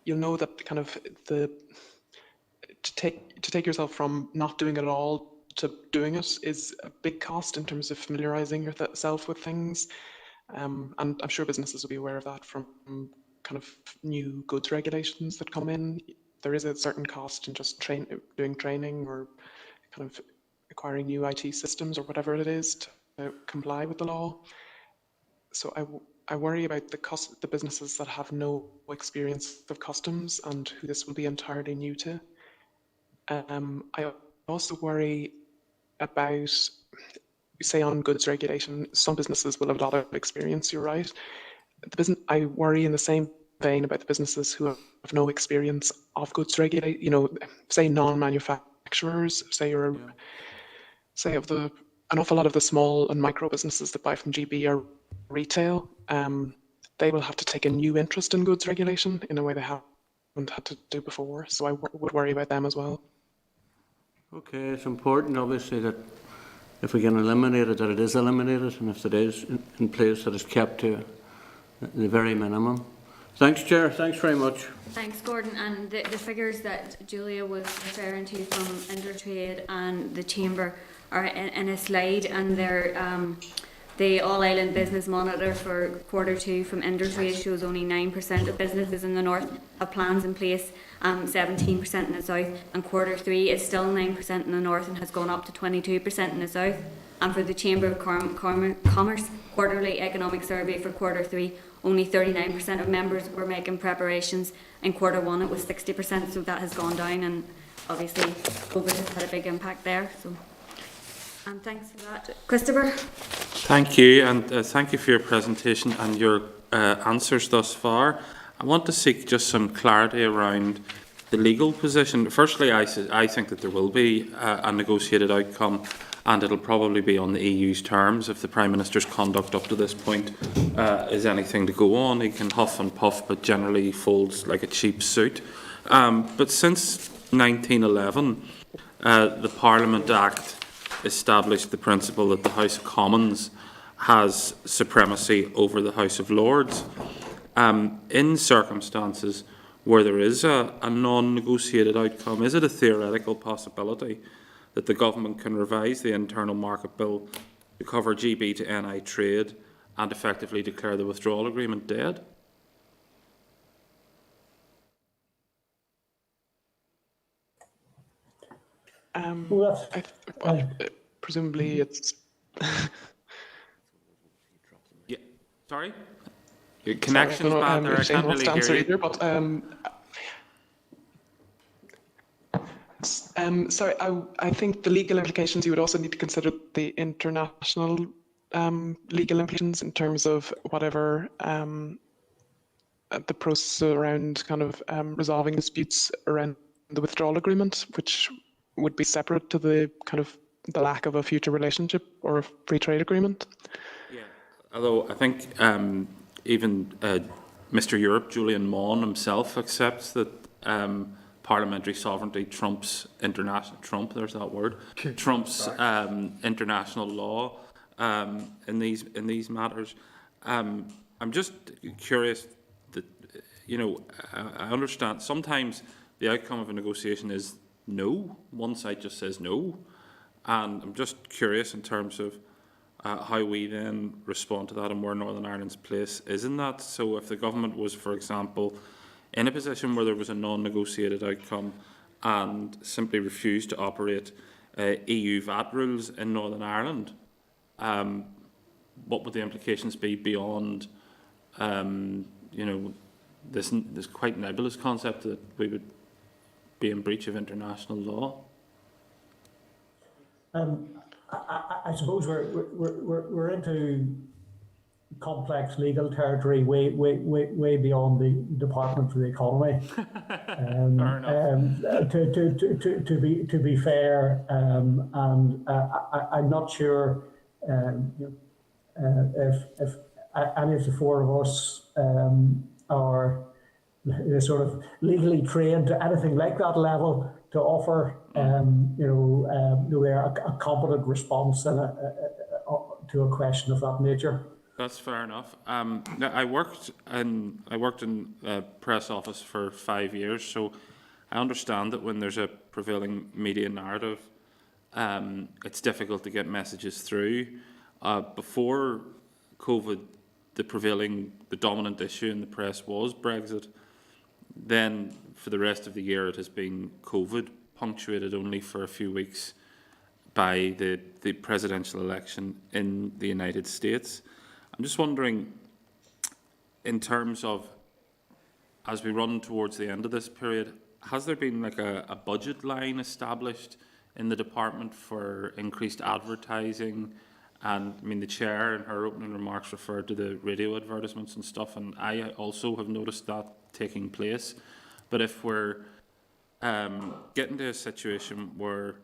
You'll know that kind of to take yourself from not doing it at all to doing it is a big cost in terms of familiarizing yourself with things. And I'm sure businesses will be aware of that from kind of new goods regulations that come in. There is a certain cost in just doing training or kind of acquiring new IT systems or whatever it is to comply with the law. So I worry about the businesses that have no experience of customs and who this will be entirely new to. I also worry about, say, on goods regulation, some businesses will have a lot of experience, you're right. I worry in the same vein about the businesses who have no experience of goods regulate, say non-manufacturers, say an awful lot of the small and micro businesses that buy from GB are retail. They will have to take a new interest in goods regulation in a way they haven't had to do before. So I would worry about them as well. Okay, it's important, obviously, that if we can eliminate it, that it is eliminated, and if it is in place, that it's kept to the very minimum. Thanks, Chair. Thanks very much. Thanks, Gordon. And the figures that Julia was referring to from Intertrade and the Chamber are in a slide, and they're the All-Island Business Monitor for Q2 from Intertrade shows only 9% of businesses in the north have plans in place, 17% in the south, and Q3 is still 9% in the north and has gone up to 22% in the south. And for the Chamber of Commerce quarterly economic survey for Q3, only 39% of members were making preparations. In Q1 it was 60%, so that has gone down, and obviously COVID has had a big impact there. So, thanks for that. Christopher? Thank you, and thank you for your presentation and your answers thus far. I want to seek just some clarity around the legal position. Firstly, I think that there will be a negotiated outcome, and it'll probably be on the EU's terms. If the Prime Minister's conduct up to this point is anything to go on, he can huff and puff, but generally he folds like a cheap suit. But since 1911, the Parliament Act established the principle that the House of Commons has supremacy over the House of Lords. In circumstances where there is a non-negotiated outcome, is it a theoretical possibility that the government can revise the Internal Market Bill to cover GB to NI trade and effectively declare the withdrawal agreement dead? Presumably it's... Yeah, sorry? Your connection's bad there, I can't really hear you. Either, but, sorry, I think the legal implications, you would also need to consider the international legal implications in terms of whatever the process around kind of resolving disputes around the withdrawal agreement, which would be separate to the kind of the lack of a future relationship or a free trade agreement. Yeah, although I think even Mr. Europe, Julian Maughan himself, accepts that parliamentary sovereignty trumps international international law in these matters. I'm just curious that I understand sometimes the outcome of a negotiation is no. One side just says no, and I'm just curious in terms of how we then respond to that and where Northern Ireland's place is in that. So if the government was, for example, in a position where there was a non-negotiated outcome and simply refused to operate EU VAT rules in Northern Ireland, what would the implications be beyond, this quite nebulous concept that we would be in breach of international law? I suppose we're into complex legal territory, way beyond the Department for the Economy. To be fair, and I'm not sure if any of the four of us or sort of legally trained to anything like that level to offer, a competent response to a question of that nature. That's fair enough. I worked in a press office for 5 years, so I understand that when there's a prevailing media narrative, it's difficult to get messages through. Before COVID, the dominant issue in the press was Brexit. Then, for the rest of the year, it has been COVID, punctuated only for a few weeks by the presidential election in the United States. I'm just wondering, in terms of, as we run towards the end of this period, has there been like a budget line established in the department for increased advertising? And I mean, the chair in her opening remarks referred to the radio advertisements and stuff, and I also have noticed that taking place. But if we're getting to a situation where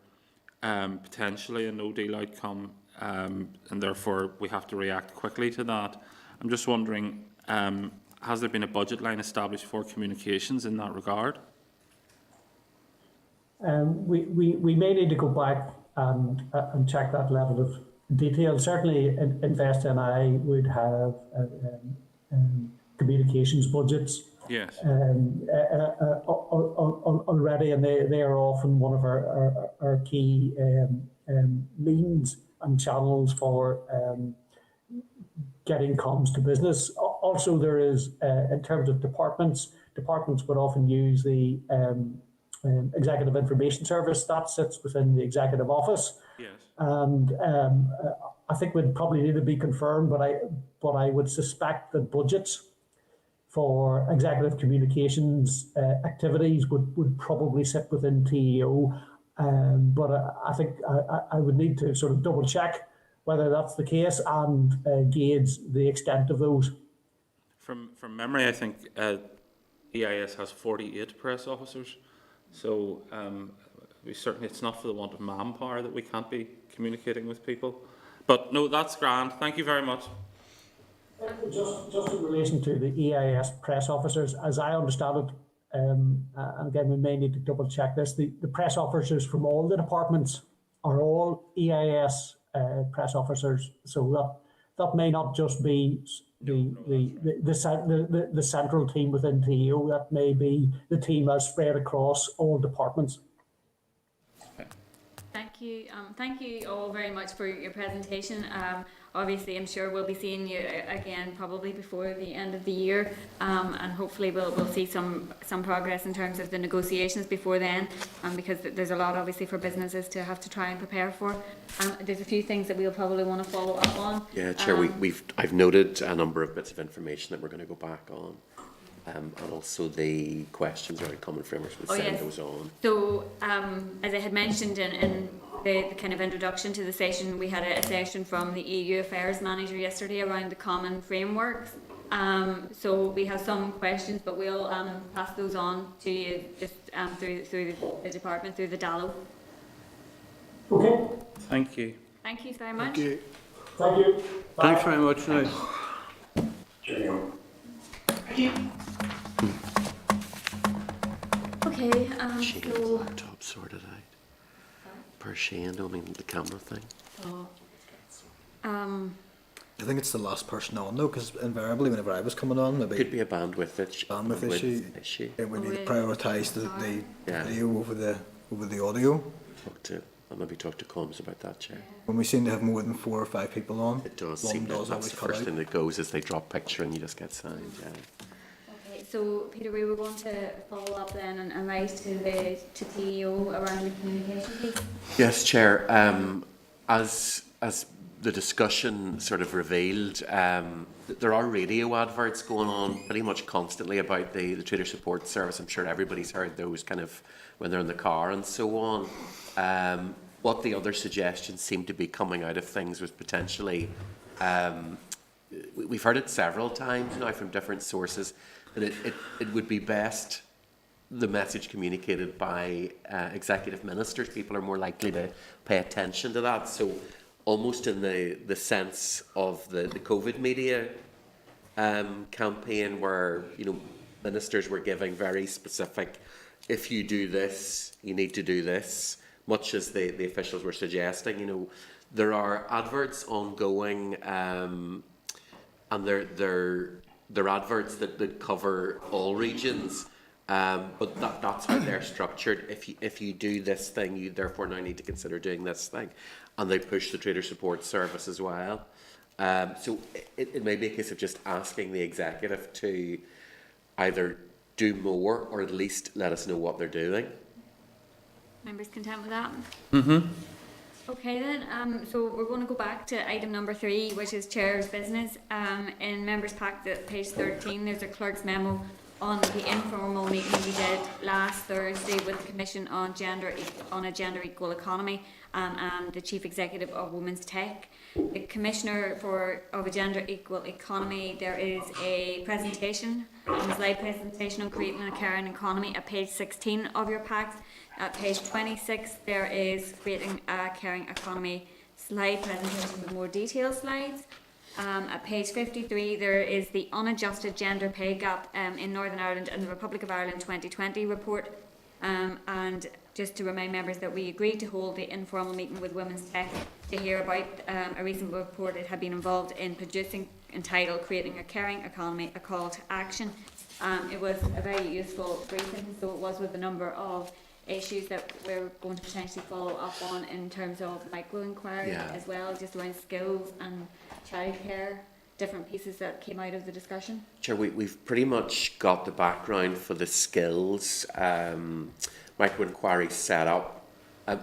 potentially a no deal outcome, and therefore we have to react quickly to that, I'm just wondering, has there been a budget line established for communications in that regard? We may need to go back and check that level of detail. Certainly, Invest NI would have communications budgets. Yes. Already, and they are often one of our key means and channels for getting comms to business. Also, there is, in terms of departments would often use the Executive Information Service that sits within the Executive Office. Yes. And I think would probably need to be confirmed, but I would suspect that budgets for executive communications activities would probably sit within TEO. But I think I would need to sort of double check whether that's the case and gauge the extent of those. From memory, I think EIS has 48 press officers. So it's not for the want of manpower that we can't be communicating with people. But no, that's grand. Thank you very much. Just in relation to the EIS press officers, as I understand it, and again, we may need to double check this, the press officers from all the departments are all EIS press officers. So that may not just be the central team within TEO, that may be the team as spread across all departments. Thank you all very much for your presentation. Obviously, I'm sure we'll be seeing you again probably before the end of the year, and hopefully we'll see some progress in terms of the negotiations before then, because there's a lot obviously for businesses to have to try and prepare for. There's a few things that we'll probably want to follow up on. Yeah, Chair, I've noted a number of bits of information that we're going to go back on. And also the questions or outcome frameworks, we'll send those on. So, as I had mentioned in the kind of introduction to the session, we had a session from the EU Affairs Manager yesterday around the common frameworks. So we have some questions, but we'll pass those on to you just through the department, through the DALO. Okay. Thank you. Thank you very much. Thank you. Thank you. Thanks very much. Cheerio. Thank you. Okay, Shane's so... laptop sorted out. Per Shane, I mean the camera thing. I think it's the last person on though, because invariably whenever I was coming on, maybe could be a bandwidth issue. And we need to prioritise the video over the audio. I'll maybe talk to comms about that, Chair. When we seem to have more than 4 or 5 people on, it does seem that that's the first thing that goes is they drop picture and you just get signed. Yeah. Okay, so Peter, we were going to follow up then and rise to TEO around the communication piece. Yes, Chair. As the discussion sort of revealed, there are radio adverts going on pretty much constantly about the Trader Support Service. I'm sure everybody's heard those kind of when they're in the car and so on. What the other suggestions seem to be coming out of things was potentially, we've heard it several times now from different sources, that it would be best the message communicated by executive ministers. People are more likely to pay attention to that. So almost in the sense of the COVID media campaign where, ministers were giving very specific, if you do this, you need to do this, much as the officials were suggesting. There are adverts ongoing, and they're adverts that cover all regions, but that's how they're structured. If you do this thing, you therefore now need to consider doing this thing, and they push the Trader Support Service as well. So it may be a case of just asking the executive to either do more or at least let us know what they're doing. Members content with that? Mm-hmm. Okay then, so we're going to go back to item number 3, which is Chair's business. In Members' Pack at page 13, there's a clerk's memo on the informal meeting we did last Thursday with the Commission on a Gender Equal Economy and the Chief Executive of Women's Tech. The Commissioner of a Gender Equal Economy, there is a presentation, a slide presentation on creating a caring economy at page 16 of your packs. At page 26, there is creating a caring economy slide presentation with more detailed slides. At page 53, there is the unadjusted gender pay gap in Northern Ireland and the Republic of Ireland 2020 report. And just to remind members that we agreed to hold the informal meeting with Women's Tech to hear about a recent report it had been involved in producing, entitled Creating a Caring Economy, a Call to Action. It was a very useful briefing, so it was with a number of issues that we're going to potentially follow up on in terms of micro-inquiry as well, just around skills and childcare, different pieces that came out of the discussion. Chair, we've pretty much got the background for the skills micro-inquiry set up.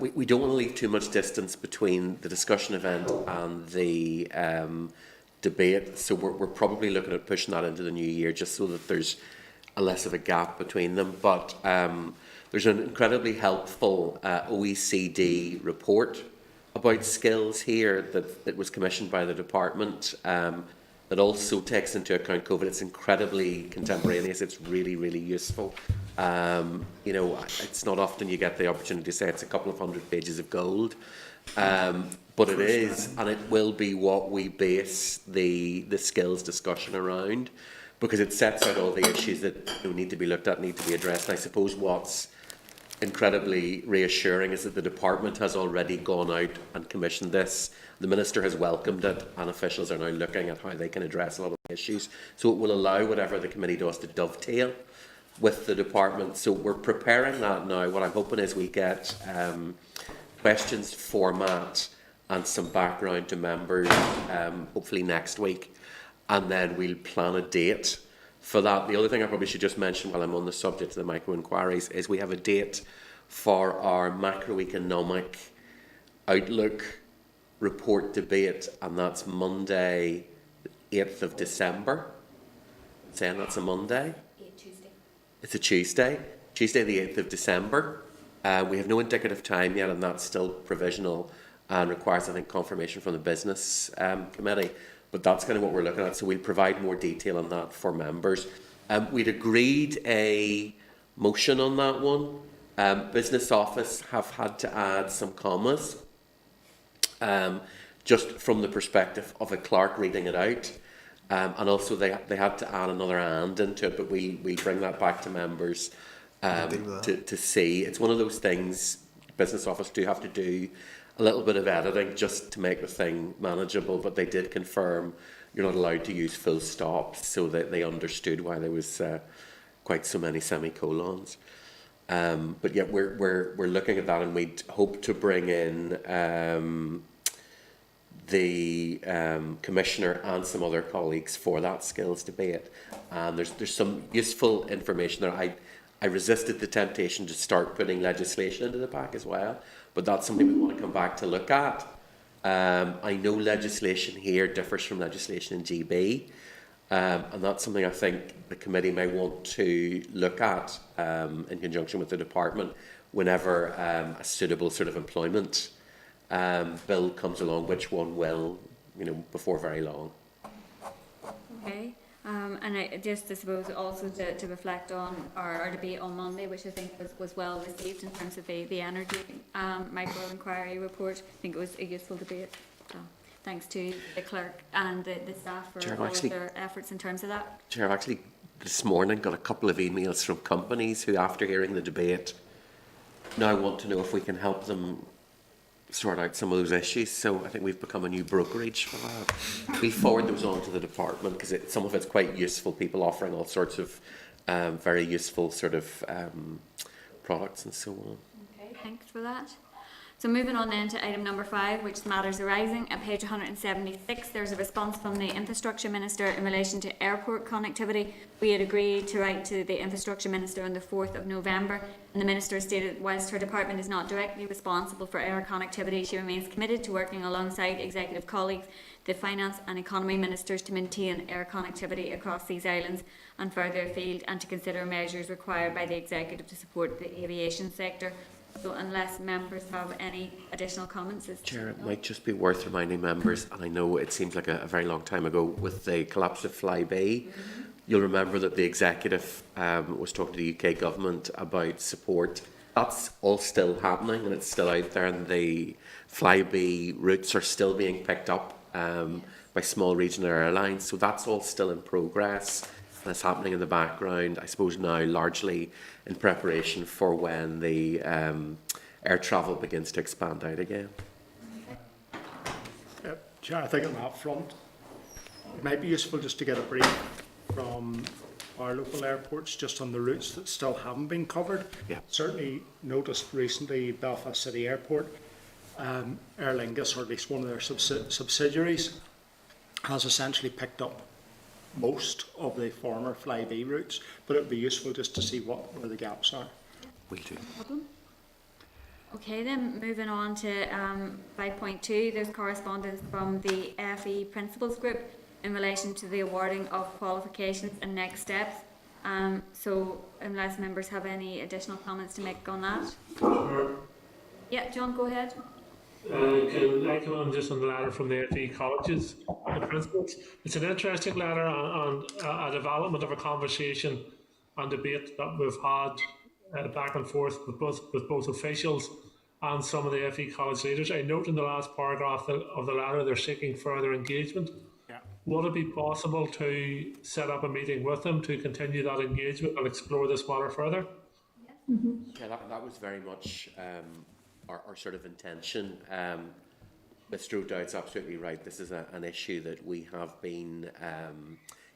We don't want to leave too much distance between the discussion event and the debate, so we're probably looking at pushing that into the new year just so that there's a less of a gap between them. But there's an incredibly helpful OECD report about skills here that was commissioned by the department that also takes into account COVID. It's incredibly contemporaneous. It's really, really useful. It's not often you get the opportunity to say it's a couple of 100 pages of gold, but it is, and it will be what we base the skills discussion around, because it sets out all the issues that need to be looked at, need to be addressed. And I suppose what's incredibly reassuring is that the department has already gone out and commissioned this. The Minister has welcomed it, and officials are now looking at how they can address a lot of the issues. So it will allow whatever the committee does to dovetail with the department. So we're preparing that now. What I'm hoping is we get questions format and some background to members, hopefully next week, and then we'll plan a date for that. The other thing I probably should just mention while I'm on the subject of the micro-inquiries is we have a date for our macroeconomic outlook report debate, and that's Monday, 8th of December. I'm saying that's a Monday? Tuesday. It's a Tuesday, the 8th of December. We have no indicative time yet, and that's still provisional and requires, I think, confirmation from the Business Committee. But that's kind of what we're looking at, so we'll provide more detail on that for members. We'd agreed a motion on that one. Business Office have had to add some commas, just from the perspective of a clerk reading it out. And also they had to add another "and" into it, but we bring that back to members to see. It's one of those things Business Office do have to do a little bit of editing just to make the thing manageable, but they did confirm you're not allowed to use full stops, so that they understood why there was quite so many semicolons. But yeah, we're looking at that, and we'd hope to bring in the Commissioner and some other colleagues for that skills debate. And there's some useful information there. I resisted the temptation to start putting legislation into the pack as well, but that's something we want to come back to look at. I know legislation here differs from legislation in GB, and that's something I think the committee may want to look at in conjunction with the department whenever a suitable sort of employment bill comes along, which one will, before very long. Okay. And I suppose also to reflect on our debate on Monday, which I think was well received in terms of the energy micro-inquiry report. I think it was a useful debate. So thanks to the clerk and the staff for Chair, all of their efforts in terms of that. Chair, I've actually this morning got a couple of emails from companies who, after hearing the debate, now want to know if we can help them sort out some of those issues. So I think we've become a new brokerage for that. We forward those on to the department because some of it's quite useful. People offering all sorts of very useful sort of products and so on. Okay, thanks for that. So moving on then to item number 5, which is matters arising. At page 176, there's a response from the Infrastructure Minister in relation to airport connectivity. We had agreed to write to the Infrastructure Minister on the 4th of November, and the Minister stated whilst her department is not directly responsible for air connectivity, she remains committed to working alongside executive colleagues, the Finance and Economy Ministers, to maintain air connectivity across these islands and further afield, and to consider measures required by the Executive to support the aviation sector. So unless members have any additional comments... Chair, it might just be worth reminding members, and I know it seems like a very long time ago, with the collapse of Flybe, you'll remember that the Executive was talking to the UK Government about support. That's all still happening and it's still out there, and the Flybe routes are still being picked up by small regional airlines, so that's all still in progress. That's happening in the background, I suppose now largely in preparation for when the air travel begins to expand out again. Chair, I think on that front, it might be useful just to get a brief from our local airports just on the routes that still haven't been covered. Yeah. Certainly noticed recently Belfast City Airport, Aer Lingus, or at least one of their subsidiaries, has essentially picked up most of the former Flybe routes, but it would be useful just to see where the gaps are. Will do. Okay, then moving on to 5.2, there's correspondence from the FE Principals Group in relation to the awarding of qualifications and next steps. So unless members have any additional comments to make on that. Yeah, John, go ahead. Can I come on just on the letter from the FE colleges and principals? It's an interesting letter and a development of a conversation and debate that we've had back and forth with both officials and some of the FE college leaders. I note in the last paragraph of the letter they're seeking further engagement. Yeah. Would it be possible to set up a meeting with them to continue that engagement and explore this matter further? Yeah, that was very much our sort of intention. Mr. O'Dowd's absolutely right. This is an issue that we have been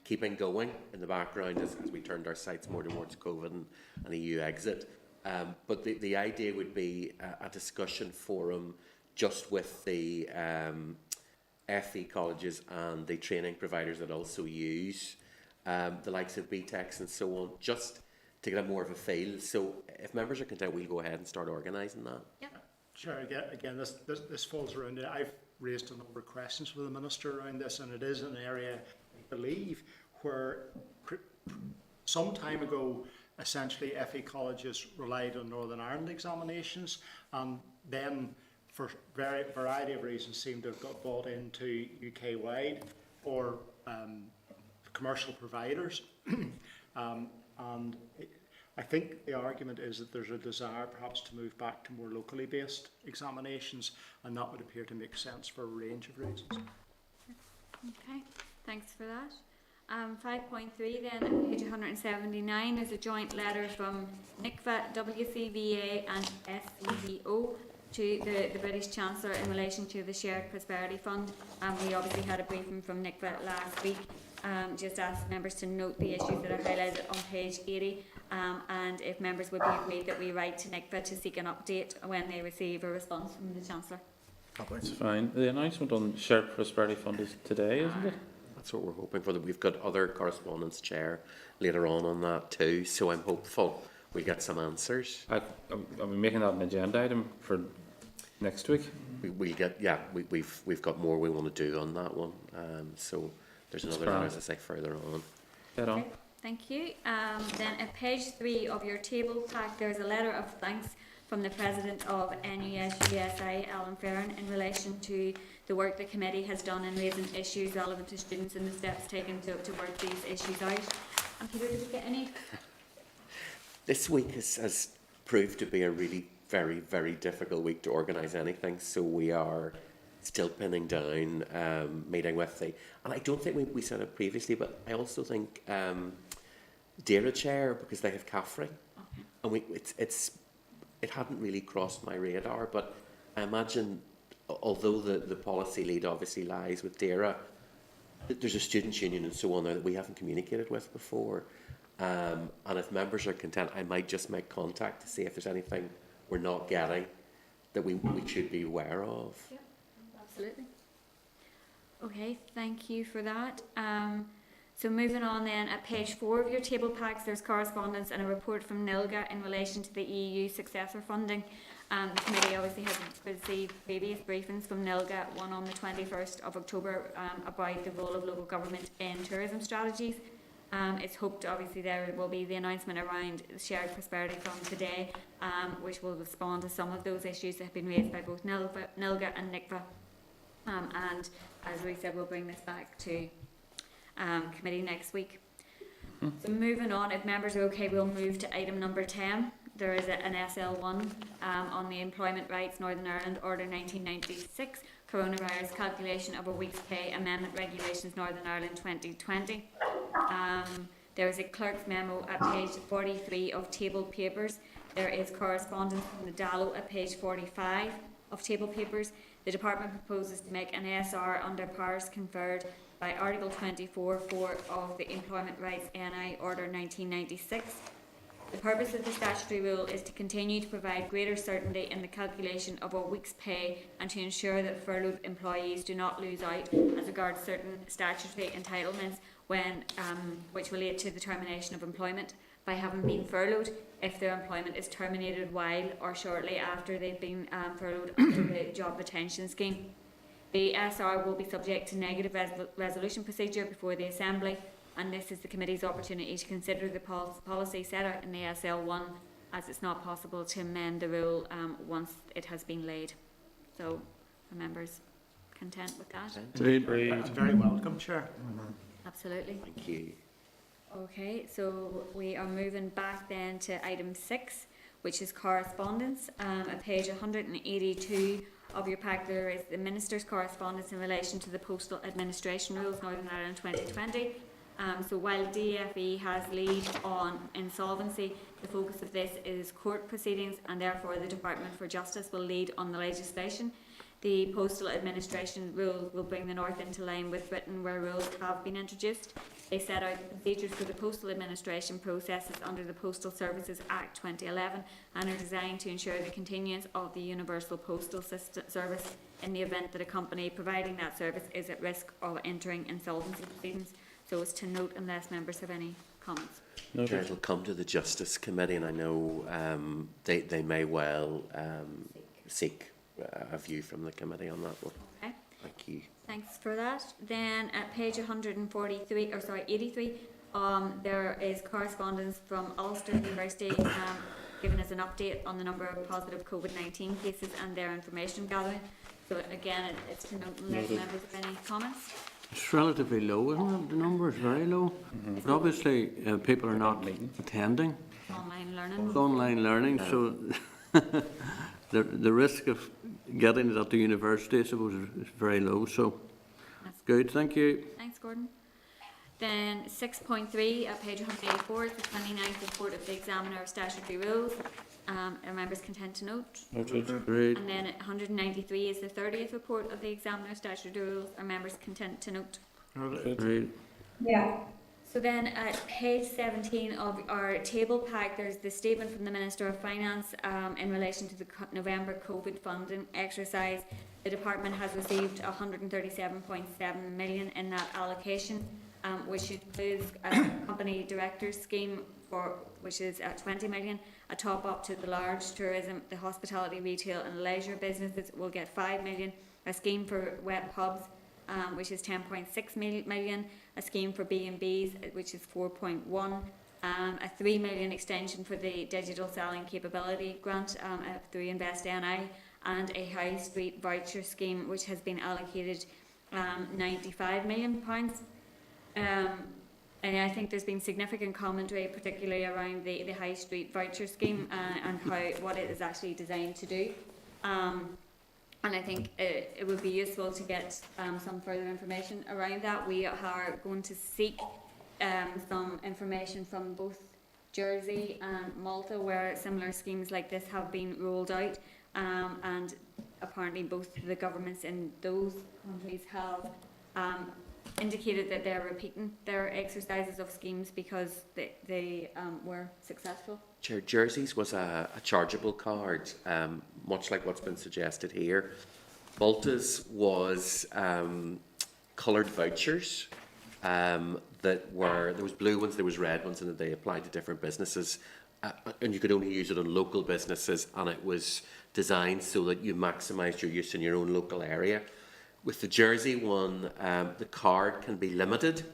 keeping going in the background as we turned our sights more towards COVID and EU exit. But the idea would be a discussion forum just with the FE colleges and the training providers that also use the likes of BTECs and so on, just to get a more of a feel. So if members are content, we'll go ahead and start organising that. Yep. Sure, again, this falls around it. I've raised a number of questions with the Minister around this, and it is an area, I believe, where some time ago, essentially FE colleges relied on Northern Ireland examinations, and then for a variety of reasons seem to have got bought into UK-wide or commercial providers. And I think the argument is that there's a desire perhaps to move back to more locally based examinations, and that would appear to make sense for a range of reasons. Okay, thanks for that. 5.3 then, at page 179, is a joint letter from NICVA, WCVA and SCVO to the British Chancellor in relation to the Shared Prosperity Fund. We obviously had a briefing from NICVA last week. Just ask members to note the issues that are highlighted on page 80, and if members would be agreed that we write to NICVA to seek an update when they receive a response from the Chancellor. That's fine. The announcement on Shared Prosperity Fund is today, isn't it? That's what we're hoping for. That we've got other correspondence chair later on that too, so I'm hopeful we get some answers. Are we making that an agenda item for next week? We've got more we want to do on that one. So there's another letter, as I say, further on. Get on. Okay, thank you. Then at page 3 of your table pack, there's a letter of thanks from the President of NUS-USI, Alan Farron, in relation to the work the committee has done in raising issues relevant to students and the steps taken to work these issues out. And Peter, did you get any? This week has proved to be a really very, very difficult week to organise anything, so we are still pinning down, meeting with the, and I don't think we said it previously, but I also think Dara Chair, because they have Caffrey, and it hadn't really crossed my radar, but I imagine, although the policy lead obviously lies with Dara, there's a students' union and so on there that we haven't communicated with before. And if members are content, I might just make contact to see if there's anything we're not getting that we should be aware of. Yeah, absolutely. Okay, thank you for that. So moving on then, at page 4 of your table packs, there's correspondence and a report from NILGA in relation to the EU successor funding. The committee obviously has received previous briefings from NILGA, one on the 21st of October, about the role of local government in tourism strategies. It's hoped obviously there will be the announcement around the shared prosperity fund today, which will respond to some of those issues that have been raised by both NILGA and NICFA. And as we said, we'll bring this back to committee next week. So moving on, if members are okay, we'll move to item number 10. There is an SL1 on the Employment Rights Northern Ireland Order 1996, Coronavirus Calculation of a Week's Pay Amendment Regulations Northern Ireland 2020. There is a clerk's memo at page 43 of table papers. There is correspondence from the DALO at page 45 of table papers. The department proposes to make an ASR under powers conferred by Article 24(4) of the Employment Rights NI Order 1996. The purpose of the statutory rule is to continue to provide greater certainty in the calculation of a week's pay and to ensure that furloughed employees do not lose out as regards certain statutory entitlements when which relate to the termination of employment by having been furloughed if their employment is terminated while or shortly after they've been furloughed under the job retention scheme. The SR will be subject to negative resolution procedure before the Assembly, and this is the committee's opportunity to consider the policy set out in the SL1, as it's not possible to amend the rule once it has been laid. So, are members content with that? That's very welcome, Chair. Absolutely. Thank you. Okay, so we are moving back then to item 6, which is correspondence. At page 182 of your pack, there is the Minister's correspondence in relation to the Postal Administration Rules Northern Ireland 2020. So while DFE has lead on insolvency, the focus of this is court proceedings, and therefore the Department for Justice will lead on the legislation. The Postal Administration rules will bring the North into line with Britain, where rules have been introduced. They set out procedures for the postal administration processes under the Postal Services Act 2011 and are designed to ensure the continuance of the universal postal service in the event that a company providing that service is at risk of entering insolvency proceedings. So as to note, unless members have any comments. Chair, it'll come to the Justice Committee, and I know they may well seek a view from the committee on that one. Okay. Thank you. Thanks for that. Then at page 83, there is correspondence from Ulster University giving us an update on the number of positive COVID-19 cases and their information gathering. So again, it's to note unless members have any comments. It's relatively low, isn't it? The number is very low. But obviously, people are not attending. Online learning. It's online learning, so the risk of getting it at the university, I suppose, is very low. So, that's good. Thank you. Thanks, Gordon. Then 6.3 at page 184 is the 29th report of the Examiner of Statutory Rules. Are members content to note? Great. And then at 193 is the 30th report of the Examiner of Statutory Rules. Are members content to note? Great. Yeah. So then at page 17 of our table pack, there's the statement from the Minister of Finance in relation to the November COVID funding exercise. The department has received 137.7 million in that allocation, which includes a company directors scheme which is at 20 million, a top up to the large tourism, the hospitality, retail and leisure businesses will get 5 million, a scheme for web hubs which is 10.6 million, a scheme for B&Bs which is 4.1, a 3 million extension for the digital selling capability grant through Invest NI, and a high street voucher scheme which has been allocated £95 million. And I think there's been significant commentary, particularly around the high street voucher scheme and what it is actually designed to do. And I think it would be useful to get some further information around that. We are going to seek some information from both Jersey and Malta, where similar schemes like this have been rolled out, and apparently both the governments in those countries have indicated that they're repeating their exercises of schemes because they were successful. Chair, Jersey's was a chargeable card, much like what's been suggested here. Malta's was coloured vouchers that were, there was blue ones, there was red ones, and they applied to different businesses. And you could only use it on local businesses, and it was designed so that you maximised your use in your own local area. With the Jersey one, the card can be limited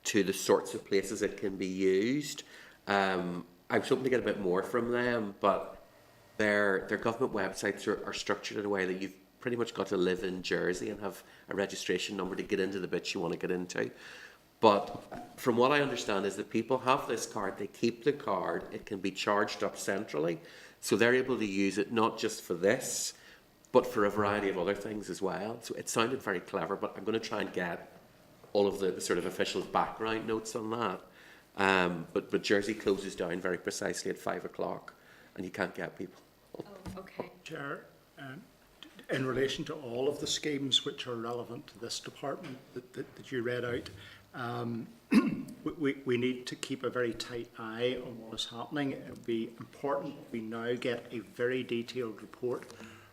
to the sorts of places it can be used. I was hoping to get a bit more from them, but their government websites are structured in a way that you've pretty much got to live in Jersey and have a registration number to get into the bits you want to get into. But from what I understand is that people have this card, they keep the card, it can be charged up centrally, so they're able to use it not just for this, but for a variety of other things as well. So it sounded very clever, but I'm going to try and get all of the sort of official background notes on that. But Jersey closes down very precisely at 5 o'clock, and you can't get people. Oh, okay. Chair, in relation to all of the schemes which are relevant to this department that you read out, we need to keep a very tight eye on what is happening. It would be important that we now get a very detailed report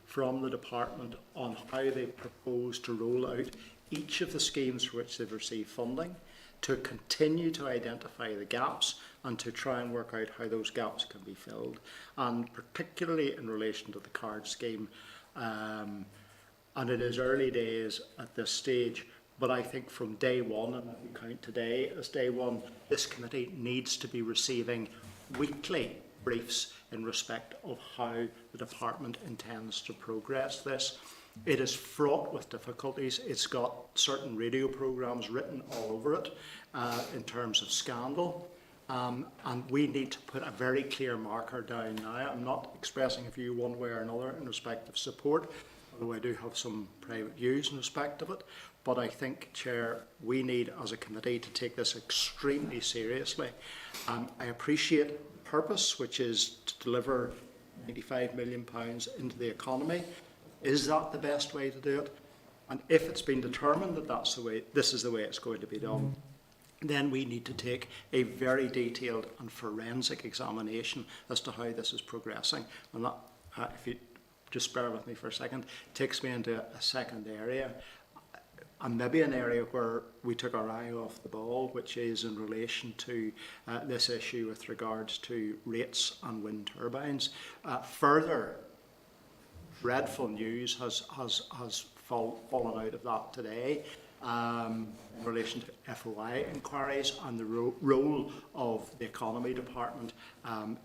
from the department on how they propose to roll out each of the schemes for which they've received funding, to continue to identify the gaps and to try and work out how those gaps can be filled. And particularly in relation to the card scheme, and it is early days at this stage, but I think from day one, and if we count today as day one, this committee needs to be receiving weekly briefs in respect of how the department intends to progress this. It is fraught with difficulties. It's got certain radio programmes written all over it in terms of scandal. And we need to put a very clear marker down now. I'm not expressing a view one way or another in respect of support, although I do have some private views in respect of it. But I think, Chair, we need as a committee to take this extremely seriously. I appreciate the purpose, which is to deliver £95 million into the economy. Is that the best way to do it? And if it's been determined that that's the way, this is the way it's going to be done, then we need to take a very detailed and forensic examination as to how this is progressing. And that, if you just bear with me for a second, takes me into a second area, and maybe an area where we took our eye off the ball, which is in relation to this issue with regards to rates and wind turbines. Further dreadful news has fallen out of that today in relation to FOI inquiries and the role of the Economy Department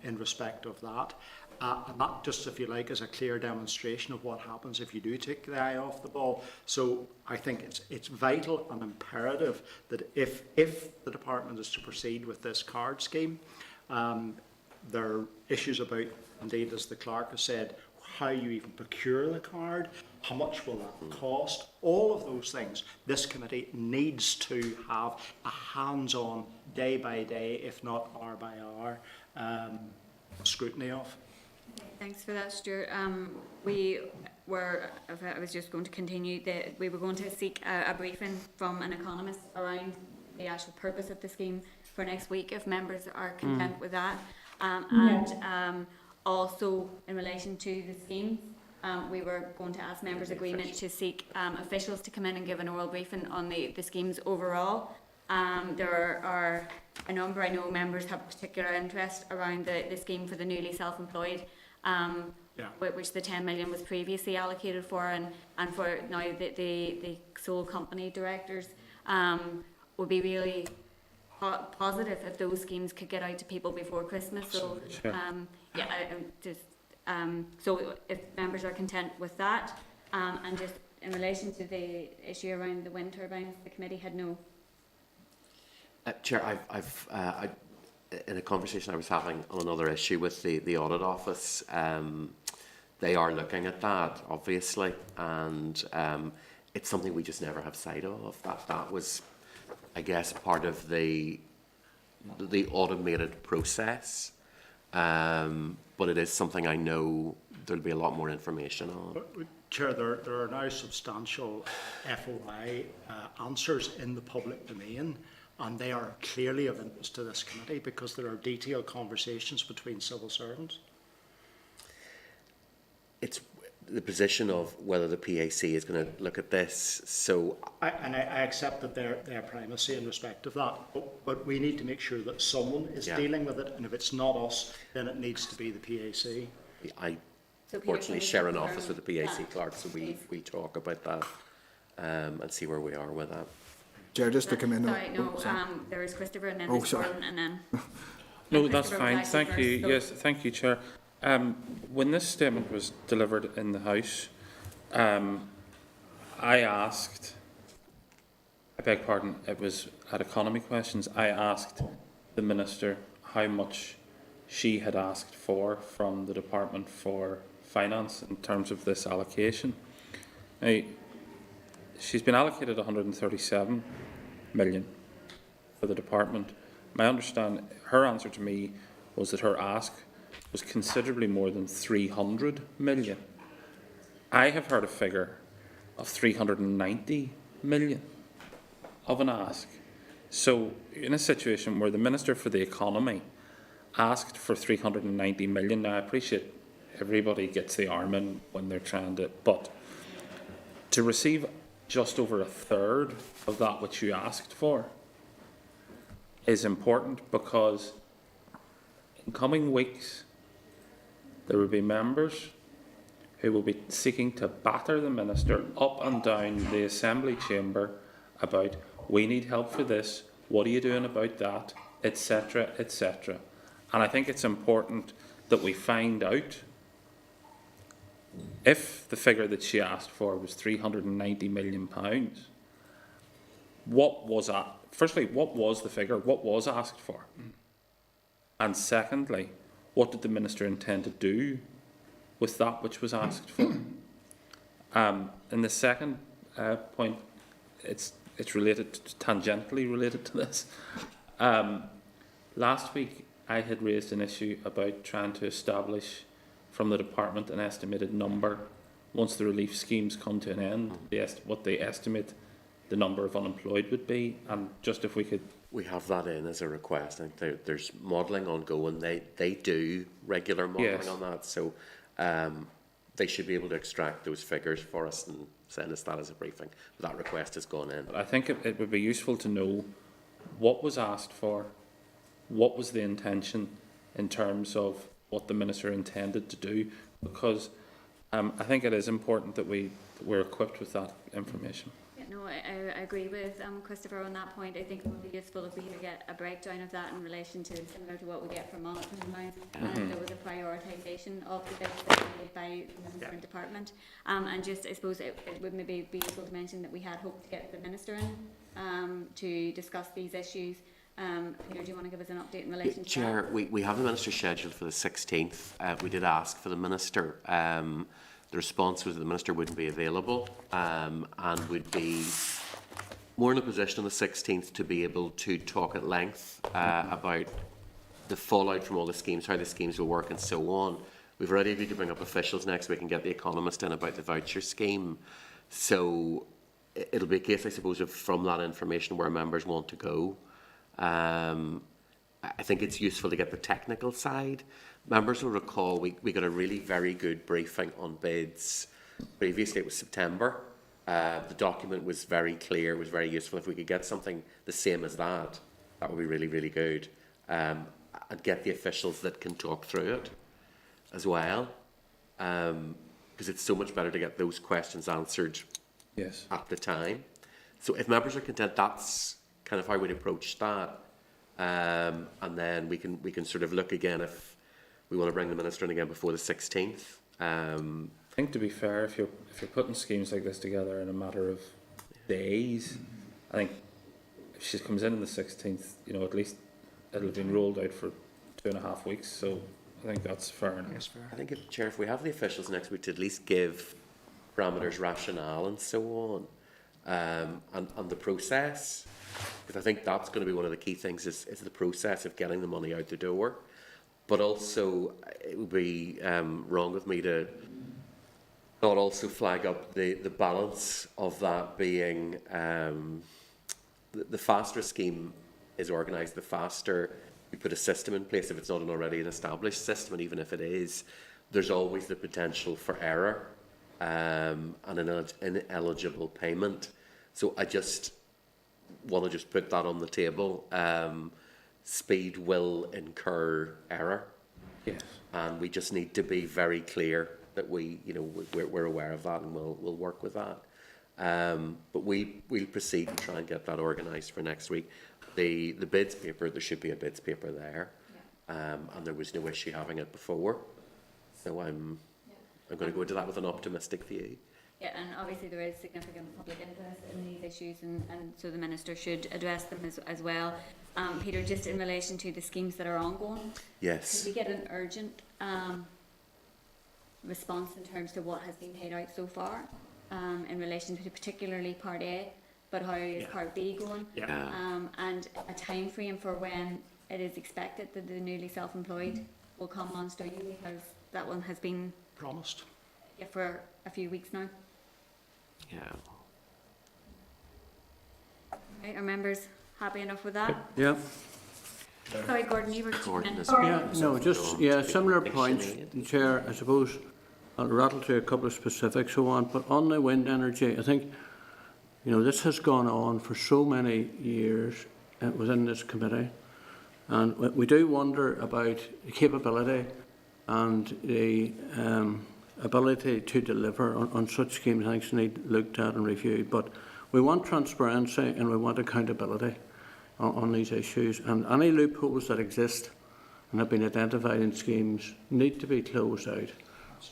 in respect of that. And that, just if you like, is a clear demonstration of what happens if you do take the eye off the ball. So I think it's vital and imperative that if the department is to proceed with this card scheme, there are issues about, indeed, as the clerk has said, how you even procure the card, how much will that cost, all of those things this committee needs to have a hands-on, day by day, if not hour by hour, scrutiny of. Thanks for that, Stuart. We were, I was just going to continue, we were going to seek a briefing from an economist around the actual purpose of the scheme for next week, if members are content with that. Also, in relation to the scheme, we were going to ask members' agreement to seek officials to come in and give an oral briefing on the schemes overall. There are a number, I know members have particular interest around the scheme for the newly self-employed, which the 10 million was previously allocated for, and for now the sole company directors would be really positive if those schemes could get out to people before Christmas. So, so if members are content with that, and just in relation to the issue around the wind turbines, the committee had no. Chair, I've in a conversation I was having on another issue with the audit office, they are looking at that, obviously, and it's something we just never have sight of. That was, I guess, part of the automated process, but it is something I know there'll be a lot more information on. Chair, there are now substantial FOI answers in the public domain, and they are clearly of interest to this committee because there are detailed conversations between civil servants. It's the position of whether the PAC is going to look at this. So, I accept that their primacy in respect of that, but we need to make sure that someone is dealing with it, and if it's not us, then it needs to be the PAC. I fortunately share an office with the PAC clerk, so we talk about that and see where we are with that. Chair, just to come in. Sorry, no, there is Christopher and then there's Gordon and then... No, that's fine. Thank you. Yes, thank you, Chair. When this statement was delivered in the House, I asked, I beg pardon, it was at Economy Questions, I asked the Minister how much she had asked for from the Department for Finance in terms of this allocation. Now, she's been allocated 137 million for the department. My understanding, her answer to me was that her ask was considerably more than 300 million. I have heard a figure of 390 million of an ask. So in a situation where the Minister for the Economy asked for 390 million, now I appreciate everybody gets the arm in when they're trying to, but to receive just over a third of that which you asked for is important, because in coming weeks there will be members who will be seeking to batter the Minister up and down the Assembly chamber about, we need help for this, what are you doing about that, etc., etc. And I think it's important that we find out if the figure that she asked for was £390 million. What was that? Firstly, what was the figure? What was asked for? And secondly, what did the Minister intend to do with that which was asked for? And the second point, it's related, tangentially related to this. Last week, I had raised an issue about trying to establish from the department an estimated number once the relief schemes come to an end, what they estimate the number of unemployed would be, and just if we could... We have that in as a request. I think there's modelling ongoing. They do regular modelling on that, so they should be able to extract those figures for us and send us that as a briefing. But that request has gone in. I think it would be useful to know what was asked for, what was the intention in terms of what the Minister intended to do, because I think it is important that we're equipped with that information. No, I agree with Christopher on that point. I think it would be useful if we could get a breakdown of that in relation to similar to what we get from monitoring lines. There was a prioritisation of the bits that were made by the different department. And just, I suppose, it would maybe be useful to mention that we had hoped to get the Minister in to discuss these issues. Peter, do you want to give us an update in relation to Chair, that? we have the Minister scheduled for the 16th. We did ask for the Minister. The response was that the Minister wouldn't be available and would be more in a position on the 16th to be able to talk at length about the fallout from all the schemes, how the schemes will work and so on. We've already agreed to bring up officials next week and get the Economist in about the voucher scheme. So it'll be a case, I suppose, of from that information where members want to go. I think it's useful to get the technical side. Members will recall we got a really very good briefing on bids. Previously it was September. The document was very clear, was very useful. If we could get something the same as that, that would be really, really good. And get the officials that can talk through it as well. Because it's so much better to get those questions answered at the time. So if members are content, that's kind of how we'd approach that. And then we can sort of look again if we want to bring the Minister in again before the 16th. I think, to be fair, if you're putting schemes like this together in a matter of days, I think if she comes in on the 16th, at least it'll have been rolled out for 2.5 weeks. So I think that's fair enough. I think, Chair, if we have the officials next week to at least give parameters, rationale and so on, and the process, because I think that's going to be one of the key things is the process of getting the money out the door. But also, it would be wrong of me to not also flag up the balance of that being the faster a scheme is organised, the faster we put a system in place, if it's not already an established system, and even if it is, there's always the potential for error and an ineligible payment. So I just want to just put that on the table. Speed will incur error. Yes. And we just need to be very clear that we're aware of that, and we'll work with that. But we'll proceed and try and get that organised for next week. The bids paper, there should be a bids paper there, and there was no issue having it before. So I'm going to go into that with an optimistic view. Yeah, and obviously there is significant public interest in these issues, and so the Minister should address them as well. Peter, just in relation to the schemes that are ongoing, yes, could we get an urgent response in terms to what has been paid out so far, in relation to particularly Part A, but how is Part B going? And a time frame for when it is expected that the newly self-employed will come on stream, because that one has been promised for a few weeks now. Yeah. Right, are members happy enough with that? Yeah. Sorry, Gordon, you were similar points, Chair. I suppose I'll rattle through a couple of specifics so on, but on the wind energy, I think, this has gone on for so many years within this committee, and we do wonder about the capability and the ability to deliver on such schemes. Things need looked at and reviewed, but we want transparency and we want accountability on these issues, and any loopholes that exist and have been identified in schemes need to be closed out.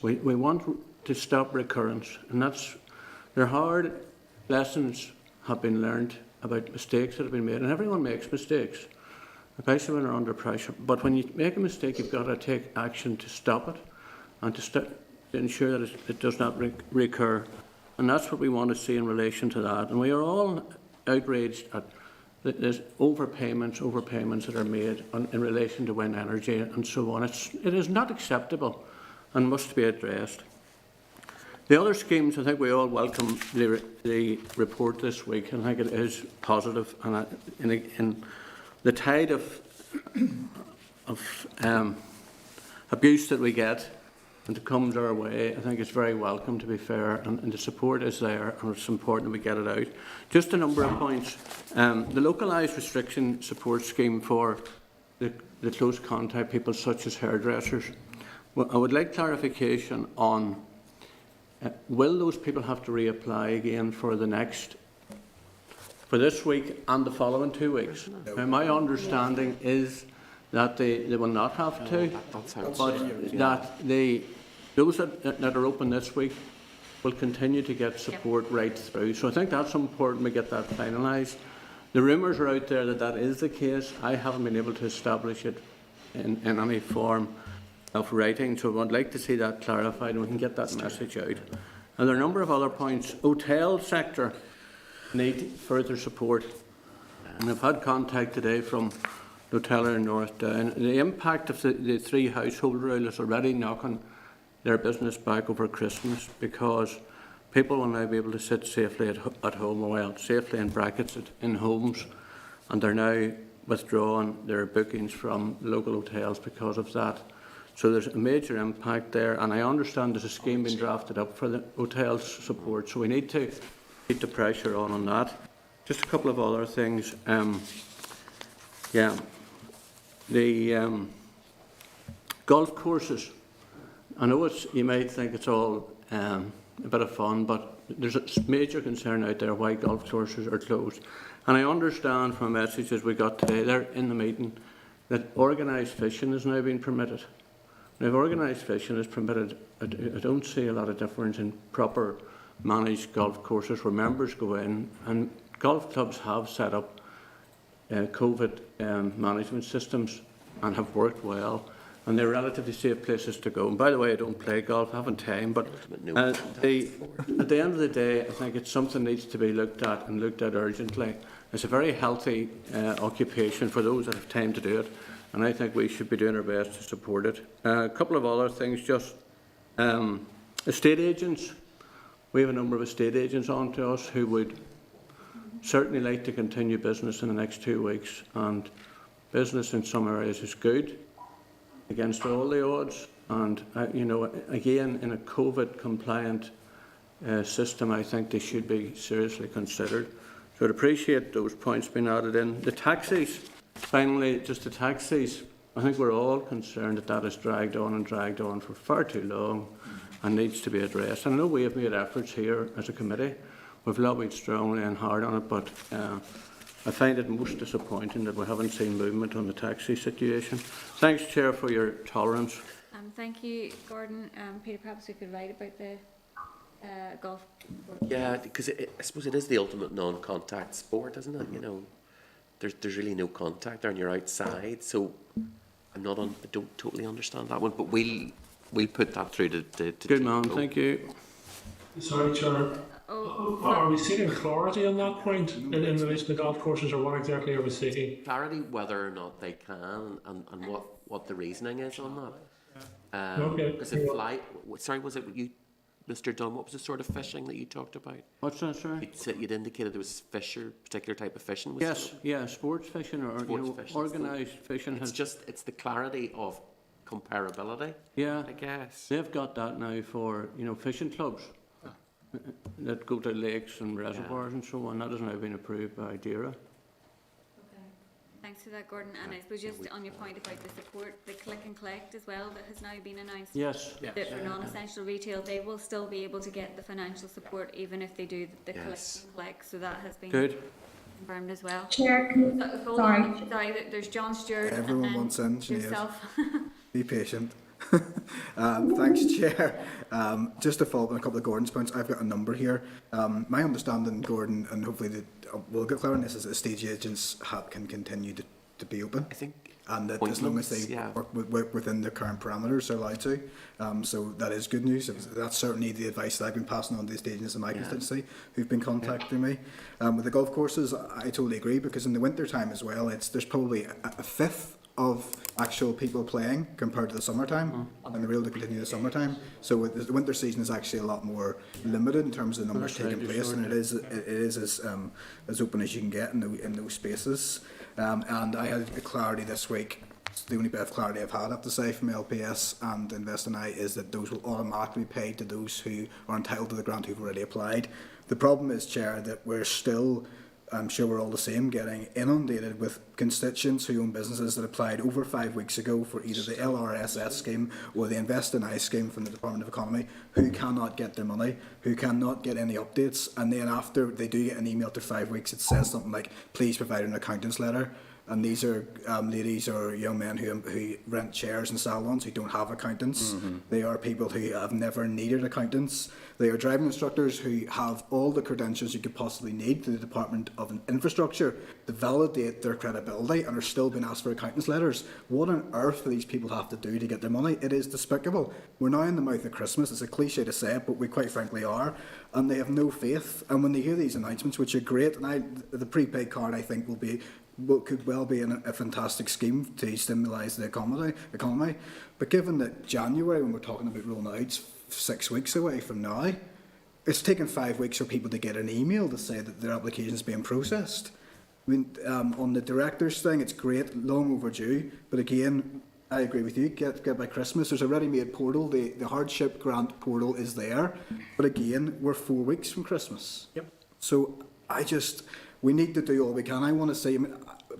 We want to stop recurrence, and there are hard lessons have been learned about mistakes that have been made, and everyone makes mistakes, especially when they're under pressure. But when you make a mistake, you've got to take action to stop it and to ensure that it does not recur. And that's what we want to see in relation to that. And we are all outraged at there's overpayments that are made in relation to wind energy and so on. It is not acceptable and must be addressed. The other schemes, I think we all welcome the report this week, and I think it is positive. And in the tide of abuse that we get and it comes our way, I think it's very welcome, to be fair, and the support is there, and it's important that we get it out. Just a number of points. The localised restriction support scheme for the close contact people such as hairdressers. Well, I would like clarification on will those people have to reapply again for this week and the following 2 weeks? Now, my understanding is that they will not have to, but that those that are open this week will continue to get support right through. So I think that's important we get that finalised. The rumours are out there that that is the case. I haven't been able to establish it in any form of writing, so I'd like to see that clarified and we can get that message out. And there are a number of other points. Hotel sector need further support, and I've had contact today from the hoteler in North Down. The impact of the 3 household rule is already knocking their business back over Christmas, because people will now be able to sit safely at home, well, safely in brackets in homes, and they're now withdrawing their bookings from local hotels because of that. So there's a major impact there, and I understand there's a scheme being drafted up for the hotels support, so we need to keep the pressure on that. Just a couple of other things. The golf courses. I know you might think it's all a bit of fun, but there's a major concern out there why golf courses are closed. And I understand from messages we got today there in the meeting that organised fishing is now being permitted. Now, if organised fishing is permitted, I don't see a lot of difference in proper managed golf courses where members go in, and golf clubs have set up COVID management systems and have worked well. and they're relatively safe places to go. And by the way, I don't play golf, I haven't time, but at the end of the day, I think it's something that needs to be looked at and looked at urgently. It's a very healthy occupation for those that have time to do it, and I think we should be doing our best to support it. A couple of other things, just estate agents. We have a number of estate agents on to us who would certainly like to continue business in the next 2 weeks, and business in some areas is good against all the odds, and you know, again, in a COVID compliant system, I think they should be seriously considered. So I'd appreciate those points being added in. The taxis, finally, just the taxis, I think we're all concerned that that has dragged on for far too long and needs to be addressed. And I know we have made efforts here as a committee. We've lobbied strongly and hard on it, but I find it most disappointing that we haven't seen movement on the taxi situation. Thanks, Chair, for your tolerance. Thank you, Gordon. Peter, perhaps we could write about the golf. Yeah, because I suppose it is the ultimate non-contact sport, isn't it? You know, there's really no contact there, and you're outside. So I don't totally understand that one, but we'll put that through to Good man, thank you. Sorry, Chair. Are we seeking clarity on that point in relation to golf courses, or what exactly are we seeking? Clarity whether or not they can, and what the reasoning is on that. Okay. Is it sorry, was it you, Mr. Dunn? What was the sort of fishing that you talked about? What's that, sorry? You'd indicated there was particular type of fishing. Yes, yeah, sports fishing or fishing. organised fishing. It's the clarity of comparability. Yeah, I guess they've got that now for fishing clubs that go to lakes and reservoirs and so on. That has now been approved by DERA. Okay. Thanks for that, Gordon. And I suppose just on your point about the support, the click and collect as well that has now been announced. Yes. That for non-essential retail, they will still be able to get the financial support even if they do the click and collect. So that has been confirmed as well. Chair, sorry, there's John Stewart. Everyone wants in, yourself. Be patient. Thanks, Chair. Just to follow up on a couple of Gordon's points, I've got a number here. My understanding, Gordon, and hopefully we'll get clear on this, is that estate agents can continue to be open. I think. And that as long as they work within the current parameters, they're allowed to. So that is good news. That's certainly the advice that I've been passing on to the estate agents in my constituency who've been contacting me. With the golf courses, I totally agree, because in the winter time as well, there's probably a fifth of actual people playing compared to the summertime, and they're able to continue the summertime. So the winter season is actually a lot more limited in terms of the numbers taking place, and it is as open as you can get in those spaces. And I had the clarity this week. The only bit of clarity I've had, I have to say, from LPS and Invest in I is that those will automatically be paid to those who are entitled to the grant who've already applied. The problem is, Chair, that we're still, I'm sure we're all the same, getting inundated with constituents who own businesses that applied over 5 weeks ago for either the LRSS scheme or the Invest in I scheme from the Department of Economy, who cannot get their money, who cannot get any updates, and then after they do get an email after 5 weeks, it says something like, please provide an accountant's letter. And these are ladies or young men who rent chairs in salons who don't have accountants. They are people who have never needed accountants. They are driving instructors who have all the credentials you could possibly need through the Department of Infrastructure to validate their credibility, and are still being asked for accountants' letters. What on earth do these people have to do to get their money? It is despicable. We're now in the mouth of Christmas. It's a cliche to say it, but we quite frankly are. And they have no faith. And when they hear these announcements, which are great, and the prepaid card, I think, could well be a fantastic scheme to stimulise the economy. But given that January, when we're talking about rolling out, it's 6 weeks away from now, it's taken 5 weeks for people to get an email to say that their application is being processed. I mean, on the director's thing, it's great, long overdue. But again, I agree with you, get by Christmas. There's a ready-made portal, the hardship grant portal is there. But again, we're 4 weeks from Christmas. Yep. So we need to do all we can. I want to say,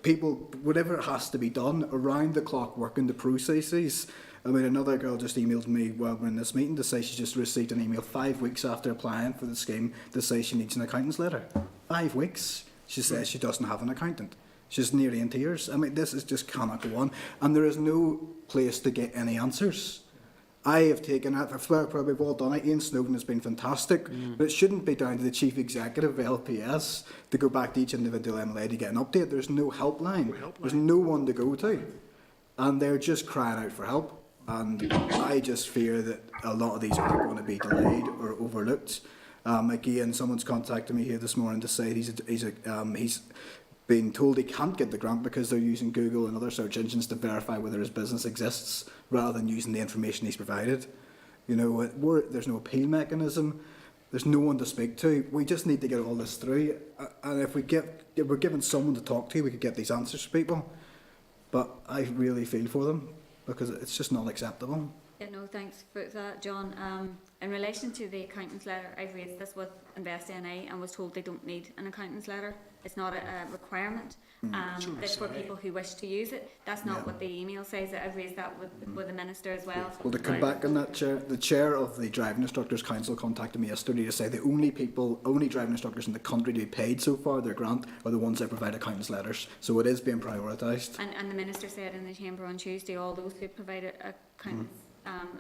people, whatever it has to be done, around the clock working the processes. I mean, another girl just emailed me while we're in this meeting to say she just received an email 5 weeks after applying for the scheme to say she needs an accountant's letter. 5 weeks. She says she doesn't have an accountant. She's nearly in tears. I mean, this is just cannot go on. And there is no place to get any answers. I have taken that, probably we've all done it. Ian Snowden has been fantastic, but it shouldn't be down to the Chief Executive of LPS to go back to each individual MLA to get an update. There's no helpline. There's no one to go to. and they're just crying out for help. And I just fear that a lot of these are going to be delayed or overlooked. Again, someone's contacted me here this morning to say he's been told he can't get the grant because they're using Google and other search engines to verify whether his business exists rather than using the information he's provided. You know, there's no appeal mechanism. There's no one to speak to. We just need to get all this through. And if we're given someone to talk to, we could get these answers for people. But I really feel for them because it's just not acceptable. Yeah, no, thanks for that, John. In relation to the accountant's letter, I've raised this with InvestNA and was told they don't need an accountant's letter. It's not a requirement. It's for people who wish to use it. That's not what the email says. I've raised that with the Minister as well. Well, to come back on that, Chair, the Chair of the Driving Instructors Council contacted me yesterday to say the only driving instructors in the country to be paid so far their grant are the ones that provide accountant's letters. So it is being prioritised. And the Minister said in the Chamber on Tuesday all those who provided accountant's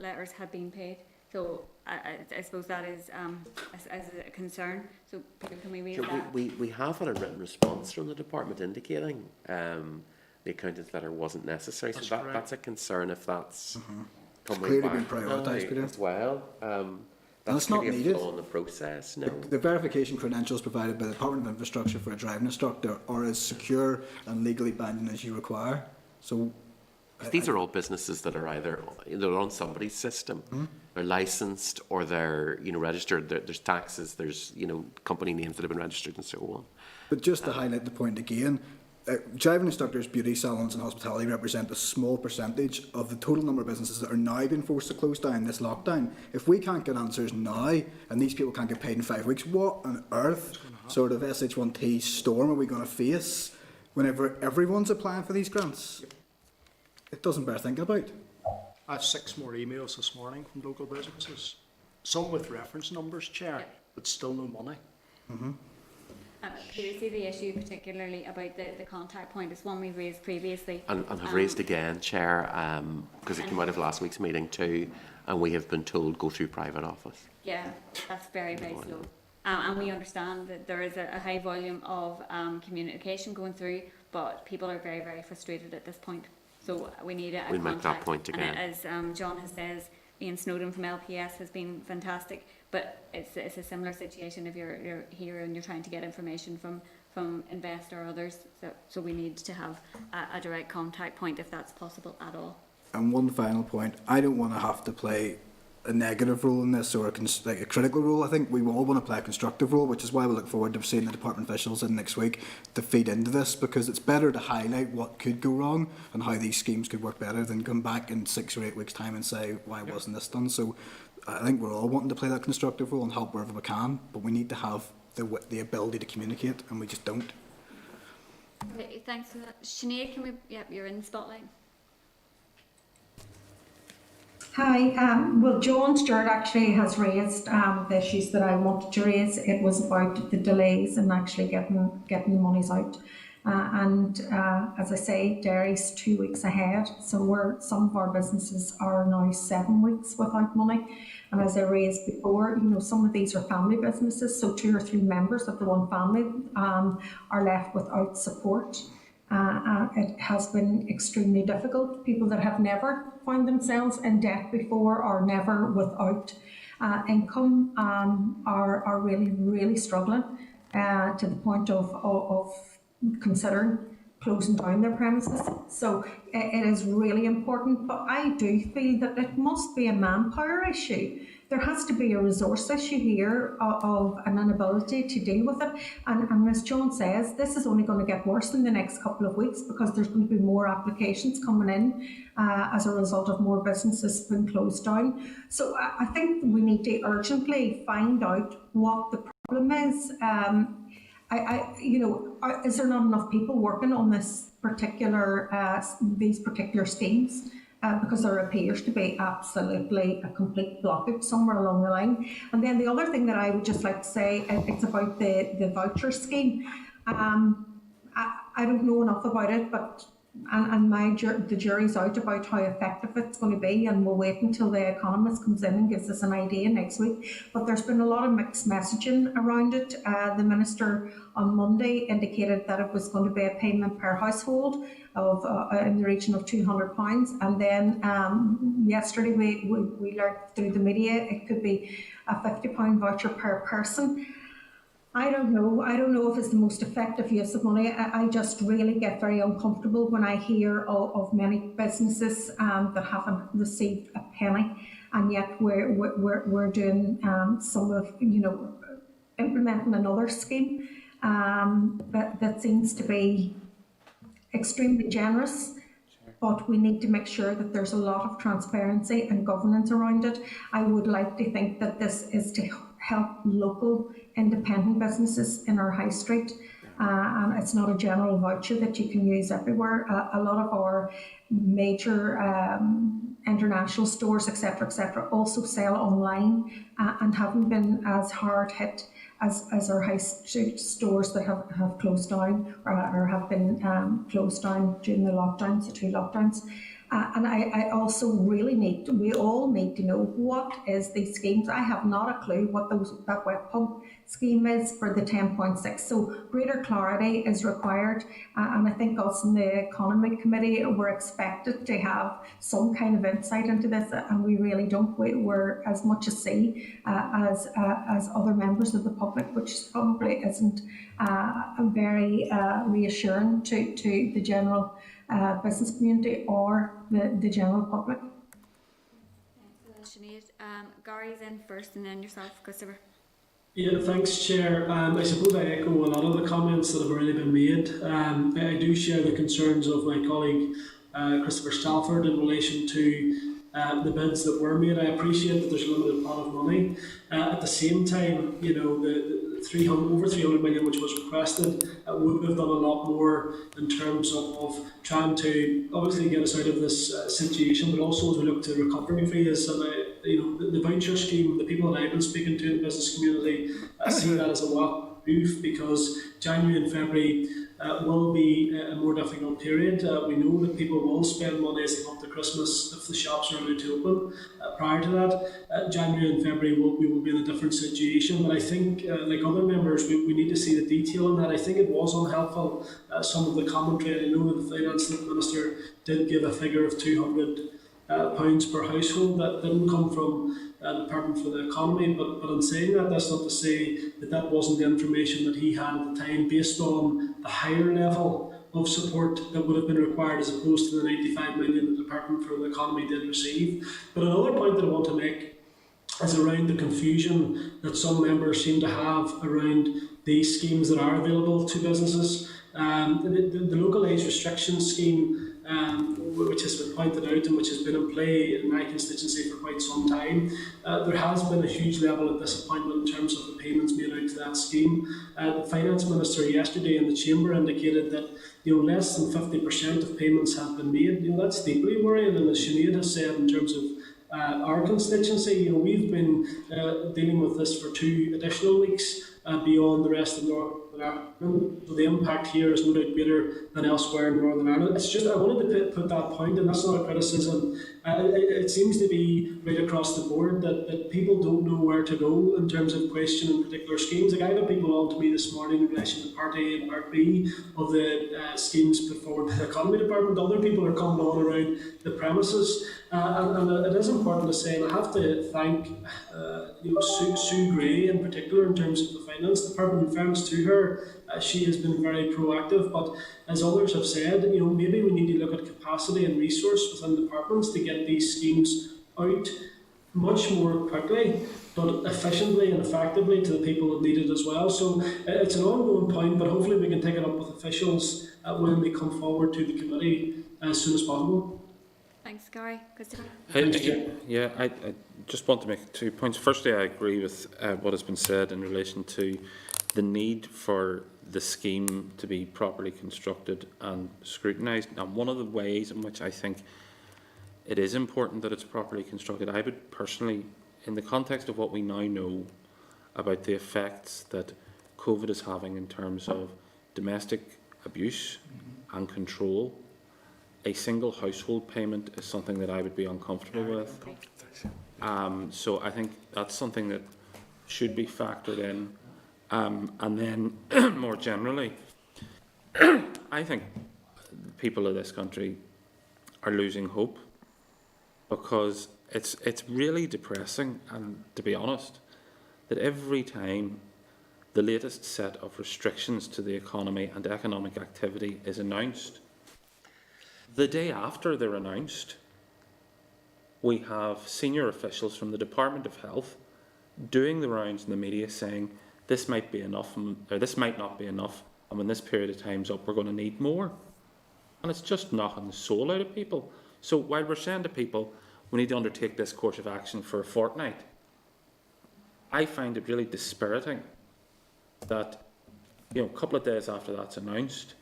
letters have been paid. So I suppose that is as a concern. So Peter, can we read that? We have had a written response from the department indicating the accountant's letter wasn't necessary. So that's a concern if that's coming back prioritised as well. That's it's not needed. A flaw in the process. No. The verification credentials provided by the Department of Infrastructure for a driving instructor are as secure and legally binding as you require. So. These are all businesses that are either they're on somebody's system, they're licensed, or they're registered. There's taxes, there's company names that have been registered, and so on. But just to highlight the point again, driving instructors, beauty salons, and hospitality represent a small percentage of the total number of businesses that are now being forced to close down this lockdown. If we can't get answers now, and these people can't get paid in 5 weeks, what on earth sort of SH1T storm are we going to face whenever everyone's applying for these grants? It doesn't bear thinking about. I have 6 more emails this morning from local businesses, some with reference numbers, Chair, but still no money. Do you see the issue particularly about the contact point? It's one we've raised previously. And have raised again, Chair, because it came out of last week's meeting too, and we have been told go through private office. Yeah, that's very, very slow. And we understand that there is a high volume of communication going through, but people are very, very frustrated at this point. So we need a we'll contact. Make that point again. And as John has said, Ian Snowden from LPS has been fantastic, but it's a similar situation if you're here and you're trying to get information from Invest or others. So we need to have a direct contact point if that's possible at all. And one final point, I don't want to have to play a negative role in this or a critical role. I think we all want to play a constructive role, which is why we look forward to seeing the department officials in next week to feed into this, because it's better to highlight what could go wrong and how these schemes could work better than come back in 6 or 8 weeks' time and say, why wasn't this done? So I think we're all wanting to play that constructive role and help wherever we can, but we need to have the ability to communicate, and we just don't. Okay, thanks for that. Sinead, can we? Yep, you're in the spotlight. Hi, well, John Stewart actually has raised the issues that I wanted to raise. It was about the delays in actually getting the monies out. As I say, dairy's 2 weeks ahead, so some of our businesses are now 7 weeks without money. And as I raised before, some of these are family businesses, so 2 or 3 members of the one family are left without support. It has been extremely difficult. People that have never found themselves in debt before or never without income are really, really struggling to the point of considering closing down their premises. So it is really important, but I do feel that it must be a manpower issue. There has to be a resource issue here of an inability to deal with it. And as John says, this is only going to get worse in the next couple of weeks because there's going to be more applications coming in as a result of more businesses being closed down. So I think we need to urgently find out what the problem is. Is there not enough people working on this these particular schemes? Because there appears to be absolutely a complete blockage somewhere along the line. And then the other thing that I would just like to say, it's about the voucher scheme. I don't know enough about it, but the jury's out about how effective it's going to be, and we'll wait until the Economist comes in and gives us an idea next week. But there's been a lot of mixed messaging around it. The Minister on Monday indicated that it was going to be a payment per household of in the region of £200, and then yesterday we learned through the media it could be a £50 voucher per person. I don't know if it's the most effective use of money. I just really get very uncomfortable when I hear of many businesses that haven't received a penny, and yet we're doing some of, implementing another scheme that seems to be extremely generous. But we need to make sure that there's a lot of transparency and governance around it. I would like to think that this is to help local independent businesses in our high street, and it's not a general voucher that you can use everywhere. A lot of our major international stores, etc., also sell online and haven't been as hard hit as our high street stores that have closed down or have been closed down during the lockdowns, the 2 lockdowns. And I also really we all need to know what is these schemes. I have not a clue what that wet pump scheme is for the 10.6. So greater clarity is required. And I think us in the Economic Committee were expected to have some kind of insight into this, and we really don't. We're as much a see as other members of the public, which probably isn't very reassuring to the general business community or the general public. Thanks for that, Sinead. Gary's in first, and then yourself, Christopher. Yeah, thanks, Chair. I suppose I echo a lot of the comments that have already been made. I do share the concerns of my colleague Christopher Stalford in relation to the bids that were made. I appreciate that there's a limited pot of money. At the same time, the over 300 million which was requested would have done a lot more in terms of trying to obviously get us out of this situation, but also as we look to the recovery phase. And the voucher scheme, the people that I've been speaking to in the business community see that as a welcome move, because January and February will be a more difficult period. We know that people will spend money as they come to Christmas if the shops are allowed to open. Prior to that, January and February we will be in a different situation. But I think, like other members, we need to see the detail in that. I think it was unhelpful, some of the commentary. I know that the Finance Minister did give a figure of £200 per household. That didn't come from the Department for the Economy, but in saying that, that's not to say that wasn't the information that he had at the time, based on the higher level of support that would have been required as opposed to the 95 million the Department for the Economy did receive. But another point that I want to make is around the confusion that some members seem to have around these schemes that are available to businesses. The local age restriction scheme, which has been pointed out and which has been in play in my constituency for quite some time, there has been a huge level of disappointment in terms of the payments made out to that scheme. The Finance Minister yesterday in the Chamber indicated that less than 50% of payments have been made. That's deeply worrying, and as Sinead has said, in terms of our constituency, we've been dealing with this for 2 additional weeks beyond the rest of Northern Ireland. So the impact here is no doubt greater than elsewhere in Northern Ireland. It's just, I wanted to put that point, and that's not a criticism. It seems to be right across the board that people don't know where to go in terms of questioning particular schemes. Like, I had people on to me this morning in relation to Part A and Part B of the schemes put forward by the Economy Department. Other people are coming on around the premises. And it is important to say, and I have to thank Sue Gray in particular in terms of the Finance Department. In fairness to her, she has been very proactive, but as others have said, maybe we need to look at capacity and resource within departments to get these schemes out much more quickly, but efficiently and effectively to the people that need it as well. So it's an ongoing point, but hopefully we can take it up with officials when they come forward to the committee as soon as possible. Thanks, Gary. Christopher? I just want to make 2 points. Firstly, I agree with what has been said in relation to the need for the scheme to be properly constructed and scrutinised. And one of the ways in which I think it is important that it's properly constructed, I would personally, in the context of what we now know about the effects that COVID is having in terms of domestic abuse and control, a single household payment is something that I would be uncomfortable with. So I think that's something that should be factored in. And then more generally, I think people of this country are losing hope, because it's really depressing, and to be honest, that every time the latest set of restrictions to the economy and economic activity is announced, the day after they're announced, we have senior officials from the Department of Health doing the rounds in the media saying this might be enough, or this might not be enough, and when this period of time's up, we're going to need more. And it's just knocking the soul out of people. So while we're saying to people, we need to undertake this course of action for a fortnight, I find it really dispiriting that, a couple of days after that's announced,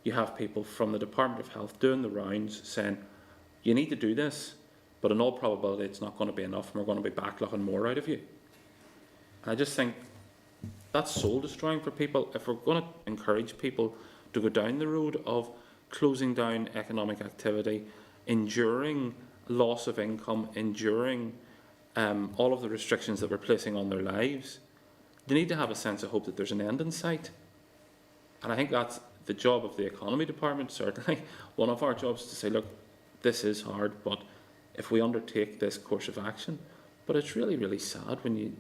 you have people from the Department of Health doing the rounds saying, you need to do this, but in all probability it's not going to be enough, and we're going to be backlocking more out of you. And I just think that's soul destroying for people. If we're going to encourage people to go down the road of closing down economic activity, enduring loss of income, enduring all of the restrictions that we're placing on their lives, they need to have a sense of hope that there's an end in sight. And I think that's the job of the Economy Department, certainly. One of our jobs is to say, look, this is hard, but if we undertake this course of action, but it's really, really sad when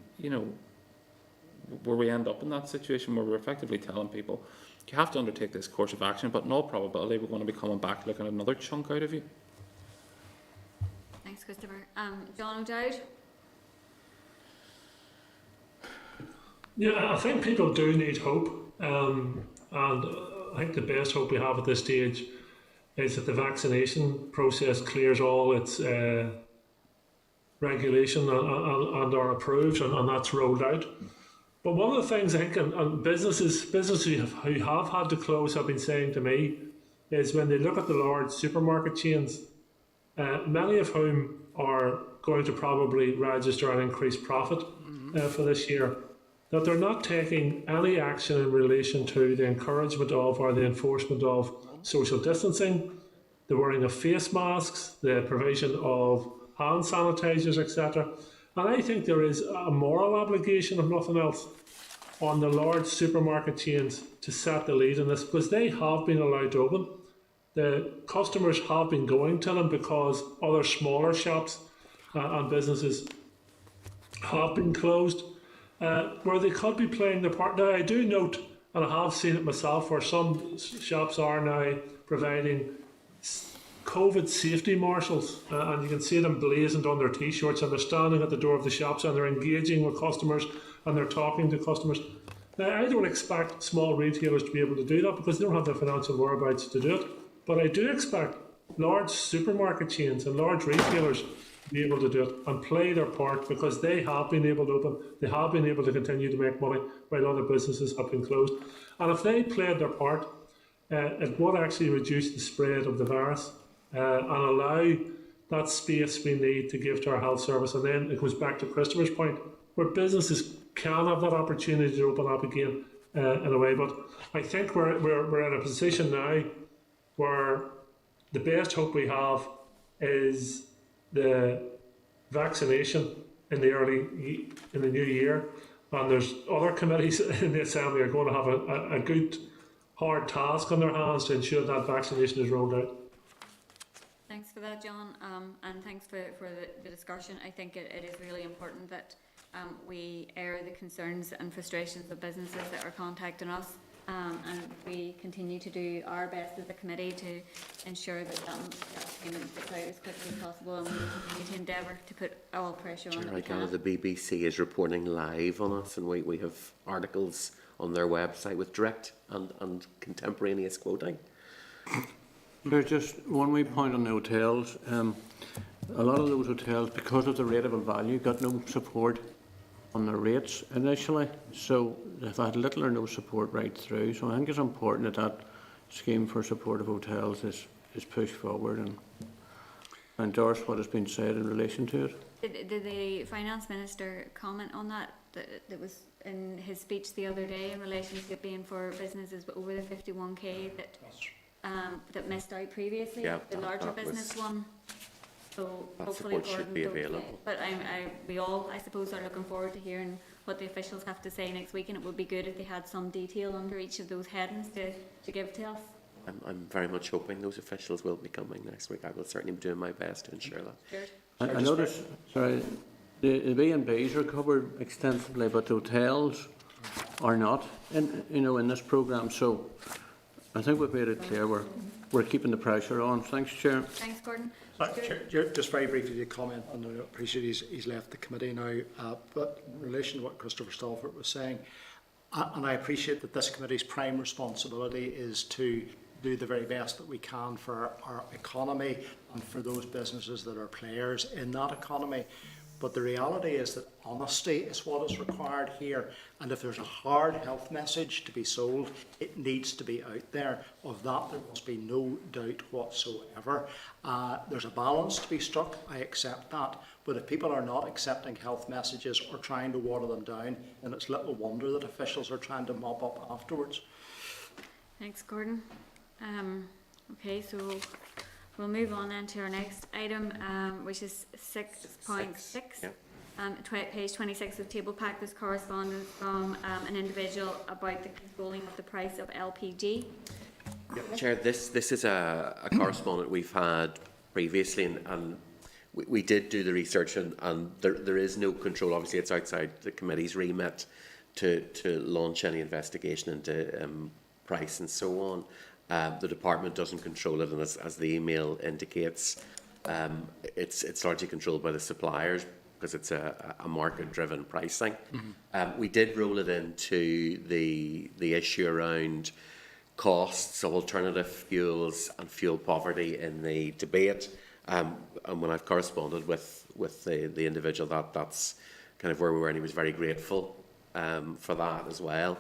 where we end up in that situation where we're effectively telling people, you have to undertake this course of action, but in all probability we're going to be coming back looking at another chunk out of you. Thanks, Christopher. John O'Dowd? Yeah, I think people do need hope, and I think the best hope we have at this stage is that the vaccination process clears all its regulation and are approved, and that's rolled out. But one of the things I think, and businesses who have had to close have been saying to me, is when they look at the large supermarket chains, many of whom are going to probably register an increased profit for this year, that they're not taking any action in relation to the encouragement of or the enforcement of social distancing, the wearing of face masks, the provision of hand sanitizers, etc. And I think there is a moral obligation, if nothing else, on the large supermarket chains to set the lead in this, because they have been allowed to open. The customers have been going to them because other smaller shops and businesses have been closed, where they could be playing their part. Now, I do note, and I have seen it myself, where some shops are now providing COVID safety marshals, and you can see them blazoned on their t-shirts, and they're standing at the door of the shops and they're engaging with customers and they're talking to customers. Now, I don't expect small retailers to be able to do that because they don't have the financial whereabouts to do it, but I do expect large supermarket chains and large retailers to be able to do it and play their part, because they have been able to open, they have been able to continue to make money while other businesses have been closed. And if they played their part, it would actually reduce the spread of the virus and allow that space we need to give to our health service. And then it goes back to Christopher's point, where businesses can have that opportunity to open up again in a way. But I think we're in a position now where the best hope we have is the vaccination in the new year, and there's other committees in the Assembly are going to have a good hard task on their hands to ensure that vaccination is rolled out. Thanks for that, John, and thanks for the discussion. I think it is really important that we air the concerns and frustrations of businesses that are contacting us, and we continue to do our best as a committee to ensure that payment gets out as quickly as possible, and we continue to endeavour to put all pressure on that we can. The BBC is reporting live on us, and we have articles on their website with direct and contemporaneous quoting. There's just one wee point on the hotels. A lot of those hotels, because of the rateable value, got no support on their rates initially, so they've had little or no support right through. So I think it's important that scheme for support of hotels is pushed forward, and endorse what has been said in relation to it. Did the Finance Minister comment on that? That was in his speech the other day in relation to it being for businesses over the 51k. that missed out previously, Yeah, the larger that was- business one. So That hopefully support should Gordon be don't say- available. But we all, I suppose, are looking forward to hearing what the officials have to say next week, and it would be good if they had some detail under each of those headings to give to us. I'm very much hoping those officials will be coming next week. I will certainly be doing my best to ensure that. Good. I noticed, sorry, the B&Bs are covered extensively, but the hotels are not in this programme. So I think we've made it clear we're keeping the pressure on. Thanks, Chair. Thanks, Gordon. Just very briefly to comment, and I appreciate he's left the committee now, but in relation to what Christopher Stalford was saying, and I appreciate that this committee's prime responsibility is to do the very best that we can for our economy and for those businesses that are players in that economy. But the reality is that honesty is what is required here. And if there's a hard health message to be sold, it needs to be out there. Of that, there must be no doubt whatsoever. There's a balance to be struck. I accept that. But if people are not accepting health messages or trying to water them down, then it's little wonder that officials are trying to mop up afterwards. Thanks, Gordon. Okay, so we'll move on then to our next item, which is 6.6. Yep. Page 26 of table pack. This correspondence from an individual about the controlling of the price of LPG. Yep. Chair, this is a correspondent we've had previously, and we did do the research, and there is no control. Obviously, it's outside the committee's remit to launch any investigation into price and so on. The department doesn't control it, and as the email indicates, it's largely controlled by the suppliers because it's a market-driven pricing. Mm-hmm. We did roll it into the issue around costs of alternative fuels and fuel poverty in the debate. And when I've corresponded with the individual, that's kind of where we were, and he was very grateful for that as well.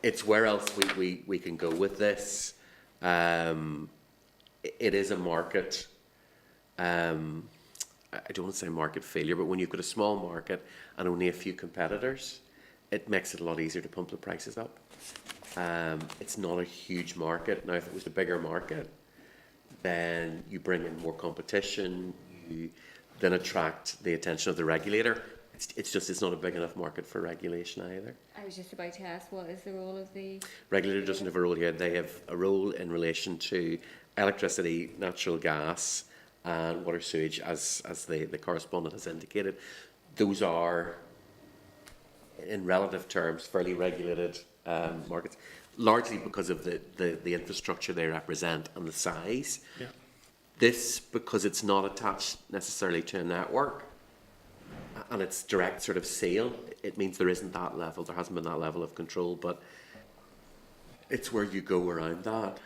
It's where else we can go with this. It is a market, I don't want to say market failure, but when you've got a small market and only a few competitors, it makes it a lot easier to pump the prices up. It's not a huge market. Now, if it was a bigger market, then you bring in more competition, you then attract the attention of the regulator. It's not a big enough market for regulation either. I was just about to ask, what is the role of the regulator? Doesn't have a role here. They have a role in relation to electricity, natural gas, and water sewage, as the correspondent has indicated. Those are, in relative terms, fairly regulated markets, largely because of the infrastructure they represent and the size. Yeah. This, because it's not attached necessarily to a network, and it's direct sort of sale, it means there isn't that level, there hasn't been that level of control, but it's where you go around that.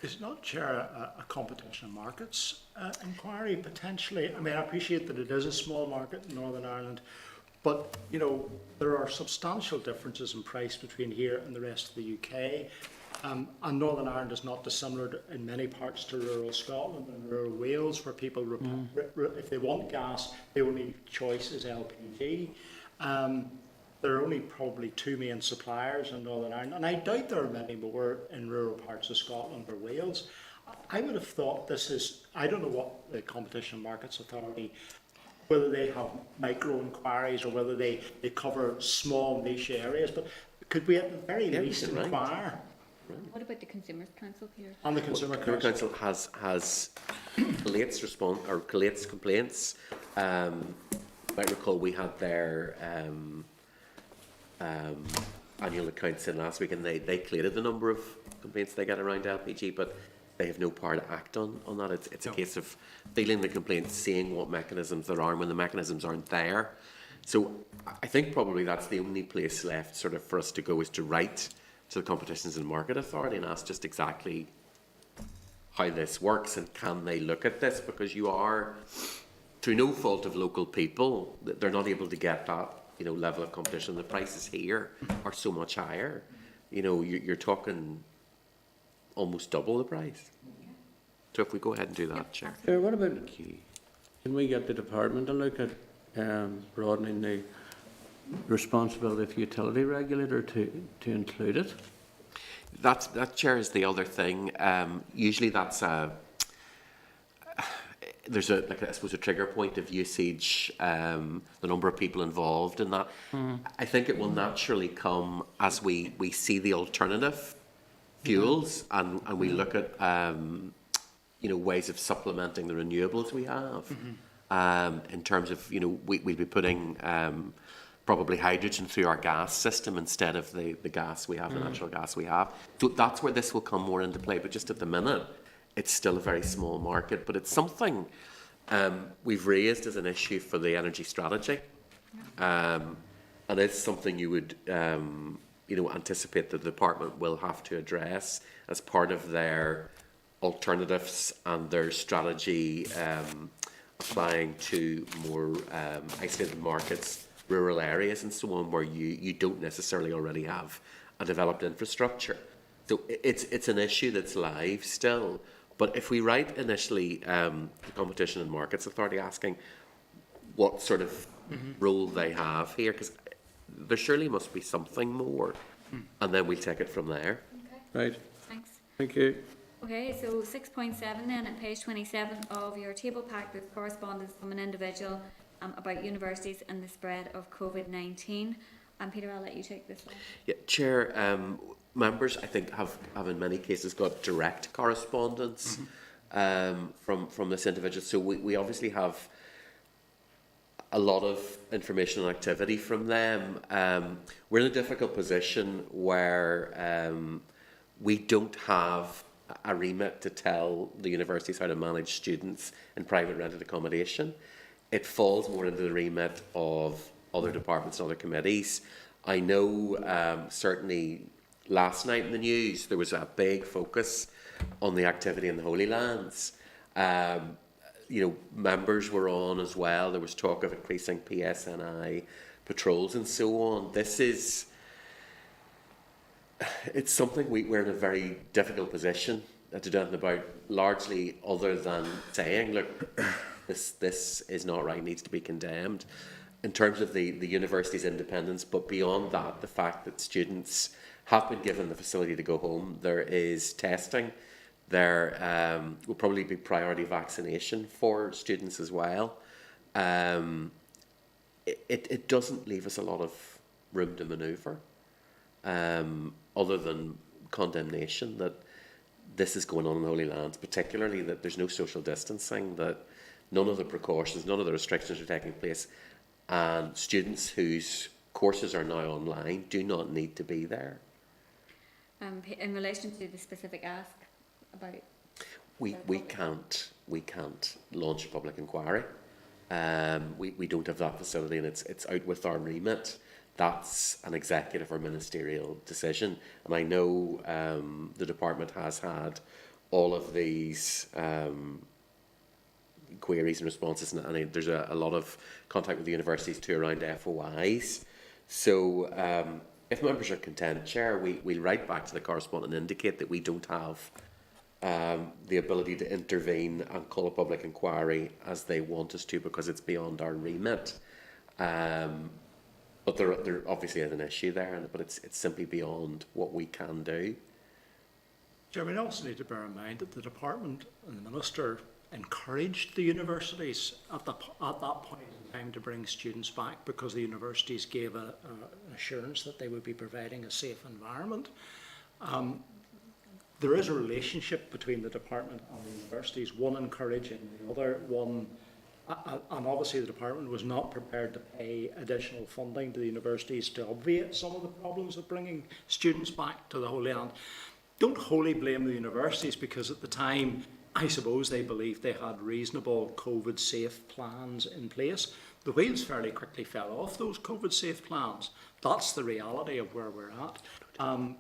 Is not, Chair, a competition of markets inquiry potentially? I mean, I appreciate that it is a small market in Northern Ireland, but, there are substantial differences in price between here and the rest of the UK. And Northern Ireland is not dissimilar in many parts to rural Scotland and rural Wales, where people, if they want gas, the only choice is LPG. There are only probably two main suppliers in Northern Ireland, and I doubt there are many more in rural parts of Scotland or Wales. I would have thought this is, I don't know what the Competition and Markets Authority, whether they have micro inquiries or whether they cover small niche areas, but could we at the very least inquire? What about the Consumers Council here? And the Consumer Council has collates complaints. You might recall we had their annual accounts in last week, and they collated the number of complaints they get around LPG, but they have no power to act on that. It's a case of dealing the complaints, seeing what mechanisms there are, and when the mechanisms aren't there. So I think probably that's the only place left sort of for us to go, is to write to the Competitions and Market Authority and ask just exactly how this works and can they look at this, because you are, through no fault of local people, they're not able to get that level of competition. The prices here are so much higher. You're talking almost double the price. So if we go ahead and do that, Chair. What about, can we get the department to look at broadening the responsibility of utility regulator to include it? that, Chair, is the other thing. Usually that's there's I suppose a trigger point of usage, the number of people involved in that. I think it will naturally come as we see the alternative fuels and we look at ways of supplementing the renewables we have. In terms of we'll be putting probably hydrogen through our gas system instead of the gas we have, the natural gas we have. So that's where this will come more into play. But just at the minute, it's still a very small market. But it's something we've raised as an issue for the energy strategy, and it's something you would anticipate the department will have to address as part of their alternatives and their strategy, applying to more isolated markets, rural areas and so on, where you don't necessarily already have a developed infrastructure. So it's an issue that's live still. But if we write initially the Competition and Markets Authority asking what sort of role they have here, because there surely must be something more, and then we'll take it from there. Okay. Right. Thanks. Thank you. Okay, so 6.7 then, at page 27 of your table pack, there's correspondence from an individual about universities and the spread of COVID-19. Peter, I'll let you take this one. Yeah, Chair, members, I think, have in many cases got direct correspondence from this individual. So we obviously have a lot of information and activity from them. We're in a difficult position where we don't have a remit to tell the universities how to manage students in private rented accommodation. It falls more into the remit of other departments and other committees. I know certainly last night in the news there was a big focus on the activity in the Holy Lands. Members were on as well. There was talk of increasing PSNI patrols and so on. It's something we're in a very difficult position to do anything about, largely other than saying, look, this is not right, needs to be condemned. In terms of the university's independence, but beyond that, the fact that students have been given the facility to go home, there is testing, there will probably be priority vaccination for students as well. It doesn't leave us a lot of room to manoeuvre, other than condemnation that this is going on in the Holy Lands, particularly that there's no social distancing, that none of the precautions, none of the restrictions are taking place, and students whose courses are now online do not need to be there. In relation to the specific ask about... We can't launch a public inquiry. We don't have that facility, and it's out with our remit. That's an executive or ministerial decision. And I know the department has had all of these queries and responses, and there's a lot of contact with the universities too around FOIs. So if members are content, Chair, we'll write back to the correspondent and indicate that we don't have the ability to intervene and call a public inquiry as they want us to, because it's beyond our remit. But there obviously is an issue there, but it's simply beyond what we can do. Chair, we also need to bear in mind that the department and the minister encouraged the universities at that point in time to bring students back, because the universities gave an assurance that they would be providing a safe environment. There is a relationship between the department and the universities, one encouraging the other, and obviously the department was not prepared to pay additional funding to the universities to obviate some of the problems of bringing students back to the Holy Land. Don't wholly blame the universities, because at the time, I suppose they believed they had reasonable COVID-safe plans in place. The wheels fairly quickly fell off those COVID-safe plans. That's the reality of where we're at.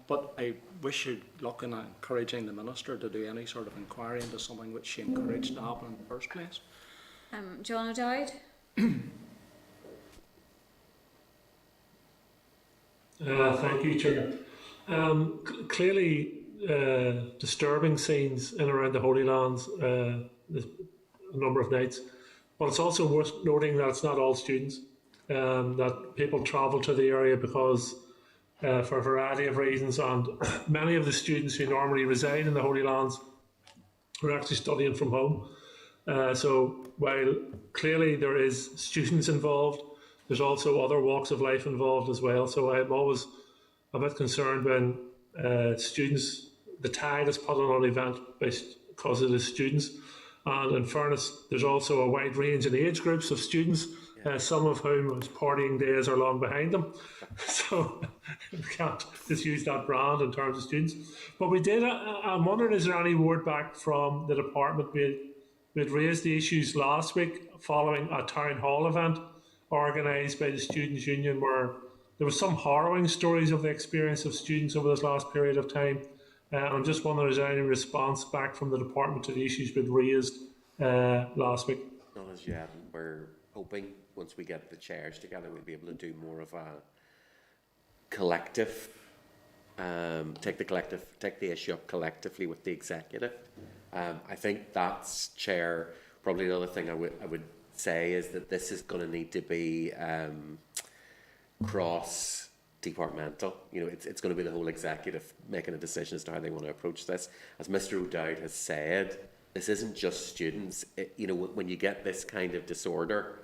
But I wish you luck in encouraging the minister to do any sort of inquiry into something which she encouraged to happen in the first place. John O'Dowd? Thank you, Chair. Clearly, disturbing scenes in and around the Holy Lands a number of nights. But it's also worth noting that it's not all students, that people travel to the area because for a variety of reasons, and many of the students who normally reside in the Holy Lands are actually studying from home. So while clearly there is students involved, there's also other walks of life involved as well. So I'm always a bit concerned when students, the tag is put on an event because it is students. And in fairness, there's also a wide range in age groups of students, some of whom partying days are long behind them. So we can't just use that brand in terms of students. But we did, I'm wondering, is there any word back from the department? We had raised the issues last week following a town hall event organised by the Students' Union, where there were some harrowing stories of the experience of students over this last period of time. I'm just wondering, is there any response back from the department to the issues we'd raised last week? Not as yet. We're hoping once we get the chairs together, we'll be able to do more of a collective, take the issue up collectively with the executive. I think that's, Chair, probably the other thing I would say is that this is going to need to be cross-departmental. You know, it's going to be the whole executive making a decision as to how they want to approach this. As Mr. O'Dowd has said, this isn't just students. You know, when you get this kind of disorder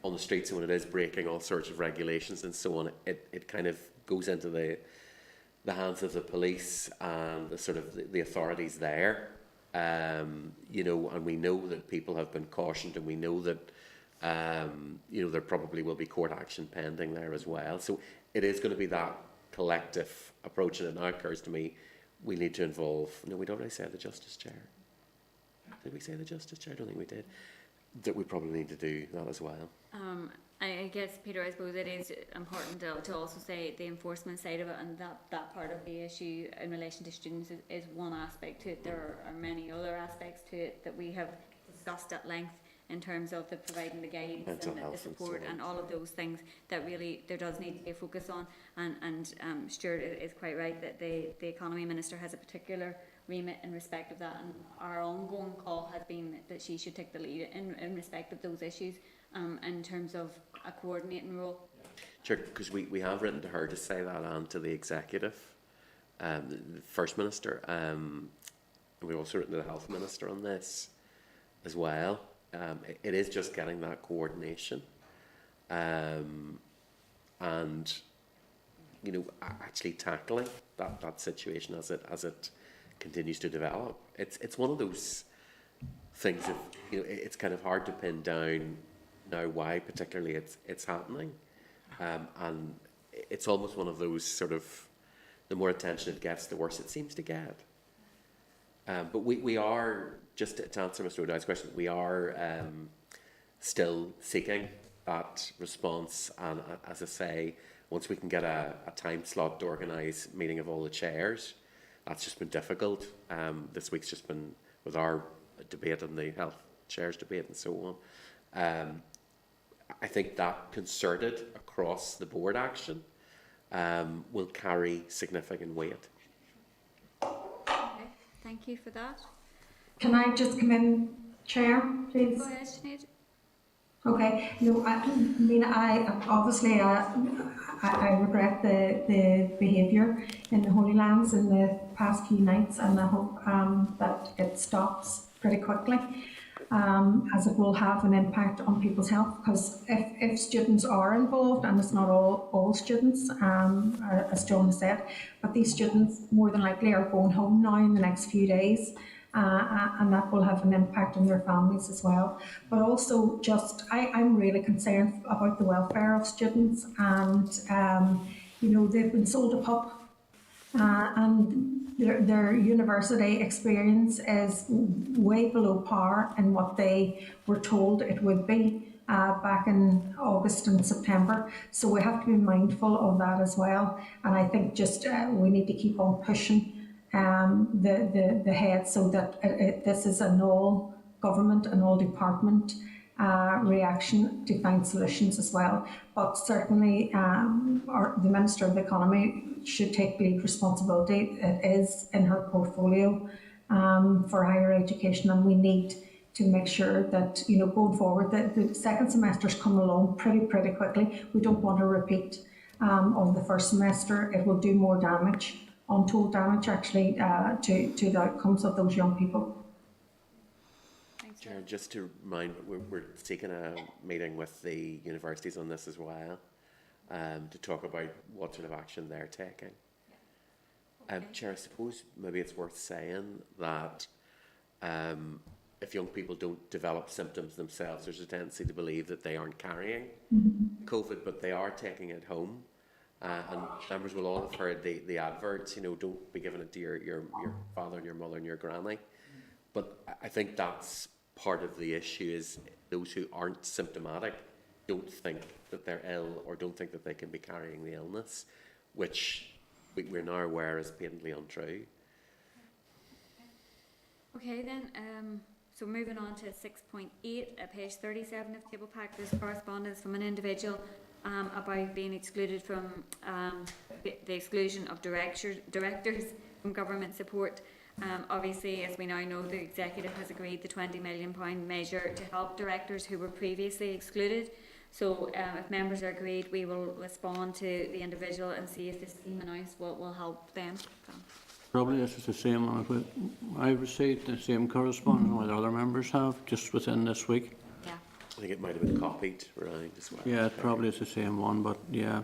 on the streets and when it is breaking all sorts of regulations and so on, it kind of goes into the hands of the police and the sort of the authorities there. You know, and we know that people have been cautioned, and we know that you know, there probably will be court action pending there as well. So it is going to be that collective approach, and it now occurs to me we need to involve. No, we don't really say the Justice Chair. Did we say the Justice Chair? I don't think we did. That we probably need to do that as well. I guess, Peter, I suppose it is important to also say the enforcement side of it, and that part of the issue in relation to students is one aspect to it. There are many other aspects to it that we have discussed at length in terms of the providing the guidance and the support and all of those things that really there does need to be a focus on. And Stuart is quite right that the Economy Minister has a particular remit in respect of that, and our ongoing call has been that she should take the lead in respect of those issues in terms of a coordinating role. Sure, because we have written to her to say that, and to the executive, the First Minister, and we've also written to the Health Minister on this as well. It is just getting that coordination, and you know, actually tackling that situation as it continues to develop. It's one of those things of, you know, it's kind of hard to pin down now why particularly it's happening, and it's almost one of those sort of, the more attention it gets, the worse it seems to get. But we are, just to answer Mr. O'Dowd's question, we are still seeking that response, and as I say, once we can get a time slot to organise a meeting of all the chairs, that's just been difficult. This week's just been with our debate and the health chairs debate and so on. I think that concerted across the board action will carry significant weight. Okay, thank you for that. Can I just come in, Chair, please? Go ahead, Sinead. Okay. No, I obviously I regret the behaviour in the Holy Lands in the past few nights, and I hope that it stops pretty quickly, as it will have an impact on people's health. Because if students are involved, and it's not all students, as John said, but these students more than likely are going home now in the next few days. And that will have an impact on their families as well. But also, I'm really concerned about the welfare of students, and you know, they've been sold a pup, and their university experience is way below par in what they were told it would be back in August and September. So we have to be mindful of that as well. And I think just we need to keep on pushing the head, so that this is an all government and all department reaction to find solutions as well. But certainly the Minister of the Economy should take lead responsibility. It is in her portfolio for higher education, and we need to make sure that, you know, going forward, the second semesters come along pretty quickly. We don't want to repeat of the first semester, it will do more damage, untold damage actually, to the outcomes of those young people. Chair, just to remind, we're taking a meeting with the universities on this as well, to talk about what sort of action they're taking. Chair, I suppose maybe it's worth saying that if young people don't develop symptoms themselves, there's a tendency to believe that they aren't carrying COVID, but they are taking it home. And members will all have heard the adverts, you know, don't be giving it to your father and your mother and your granny. But I think that's part of the issue, is those who aren't symptomatic don't think that they're ill or don't think that they can be carrying the illness, which we're now aware is patently untrue. Okay then, so moving on to 6.8 at page 37 of table pack, there's correspondence from an individual about being excluded from the exclusion of directors from government support. Obviously, as we now know, the executive has agreed the £20 million measure to help directors who were previously excluded. So if members are agreed, we will respond to the individual and see if the scheme announced will help them. So. Probably this is the same one. I received the same correspondence what other members have just within this week. Yeah. I think it might have been copied around as well. Yeah, it probably is the same one, but yeah.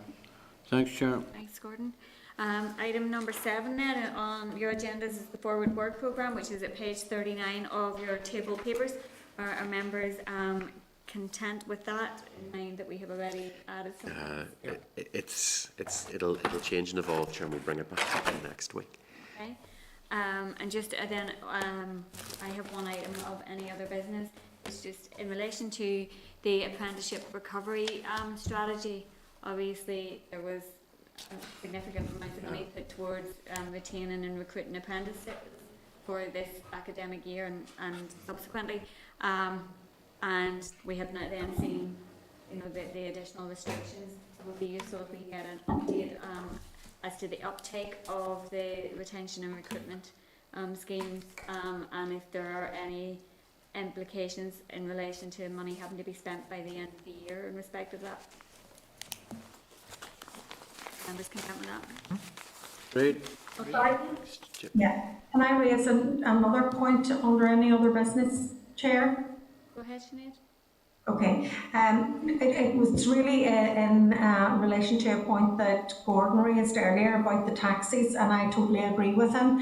Thanks, Chair. Thanks, Gordon. Item number 7 then on your agendas is the Forward Work Programme, which is at page 39 of your table papers. Are members content with that, in mind that we have already added something? It'll change and evolve, Chair, and we'll bring it back up next week. Okay. And just then I have one item of any other business. It's just in relation to the apprenticeship recovery strategy. Obviously, there was a significant amount of money put towards retaining and recruiting apprentices for this academic year and subsequently. And we have not then seen, you know, the additional restrictions. It would be useful if we can get an update as to the uptake of the retention and recruitment schemes, and if there are any implications in relation to money having to be spent by the end of the year in respect of that. Members content with that? Great. Okay. Yeah. Can I raise another point under any other business, Chair? Go ahead, Sinead. Okay. It was really in relation to a point that Gordon raised earlier about the taxis, and I totally agree with him.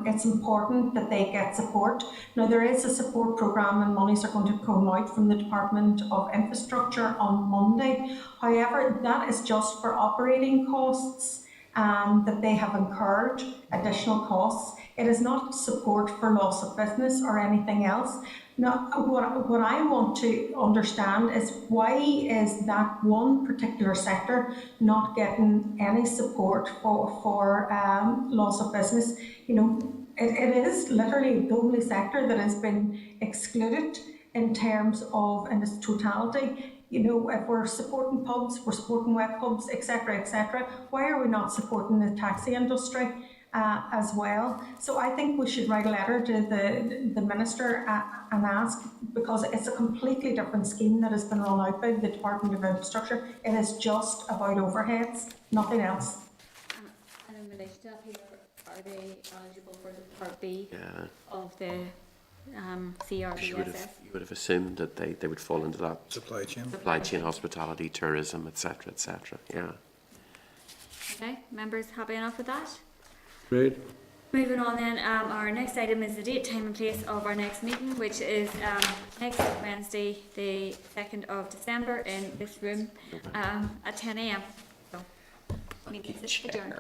It's important that they get support. Now, there is a support programme and monies are going to come out from the Department of Infrastructure on Monday. However, that is just for operating costs that they have incurred, additional costs. It is not support for loss of business or anything else. Now, what I want to understand is why is that one particular sector not getting any support for loss of business? You know, it is literally the only sector that has been excluded in terms of in its totality. You know, if we're supporting pubs, we're supporting wet pubs, etc., why are we not supporting the taxi industry as well? So I think we should write a letter to the Minister and ask, because it's a completely different scheme that has been run out by the Department of Infrastructure. It is just about overheads, nothing else. And in relation to that, Peter, are they eligible for the Part B of the CRBSS? You would have assumed that they would fall into that Supply chain, hospitality, tourism, etc., yeah. Okay, members happy enough with that? Great. Moving on then, our next item is the date, time and place of our next meeting, which is next Wednesday, the 2nd of December in this room at 10 a.m. So, meeting is adjourned.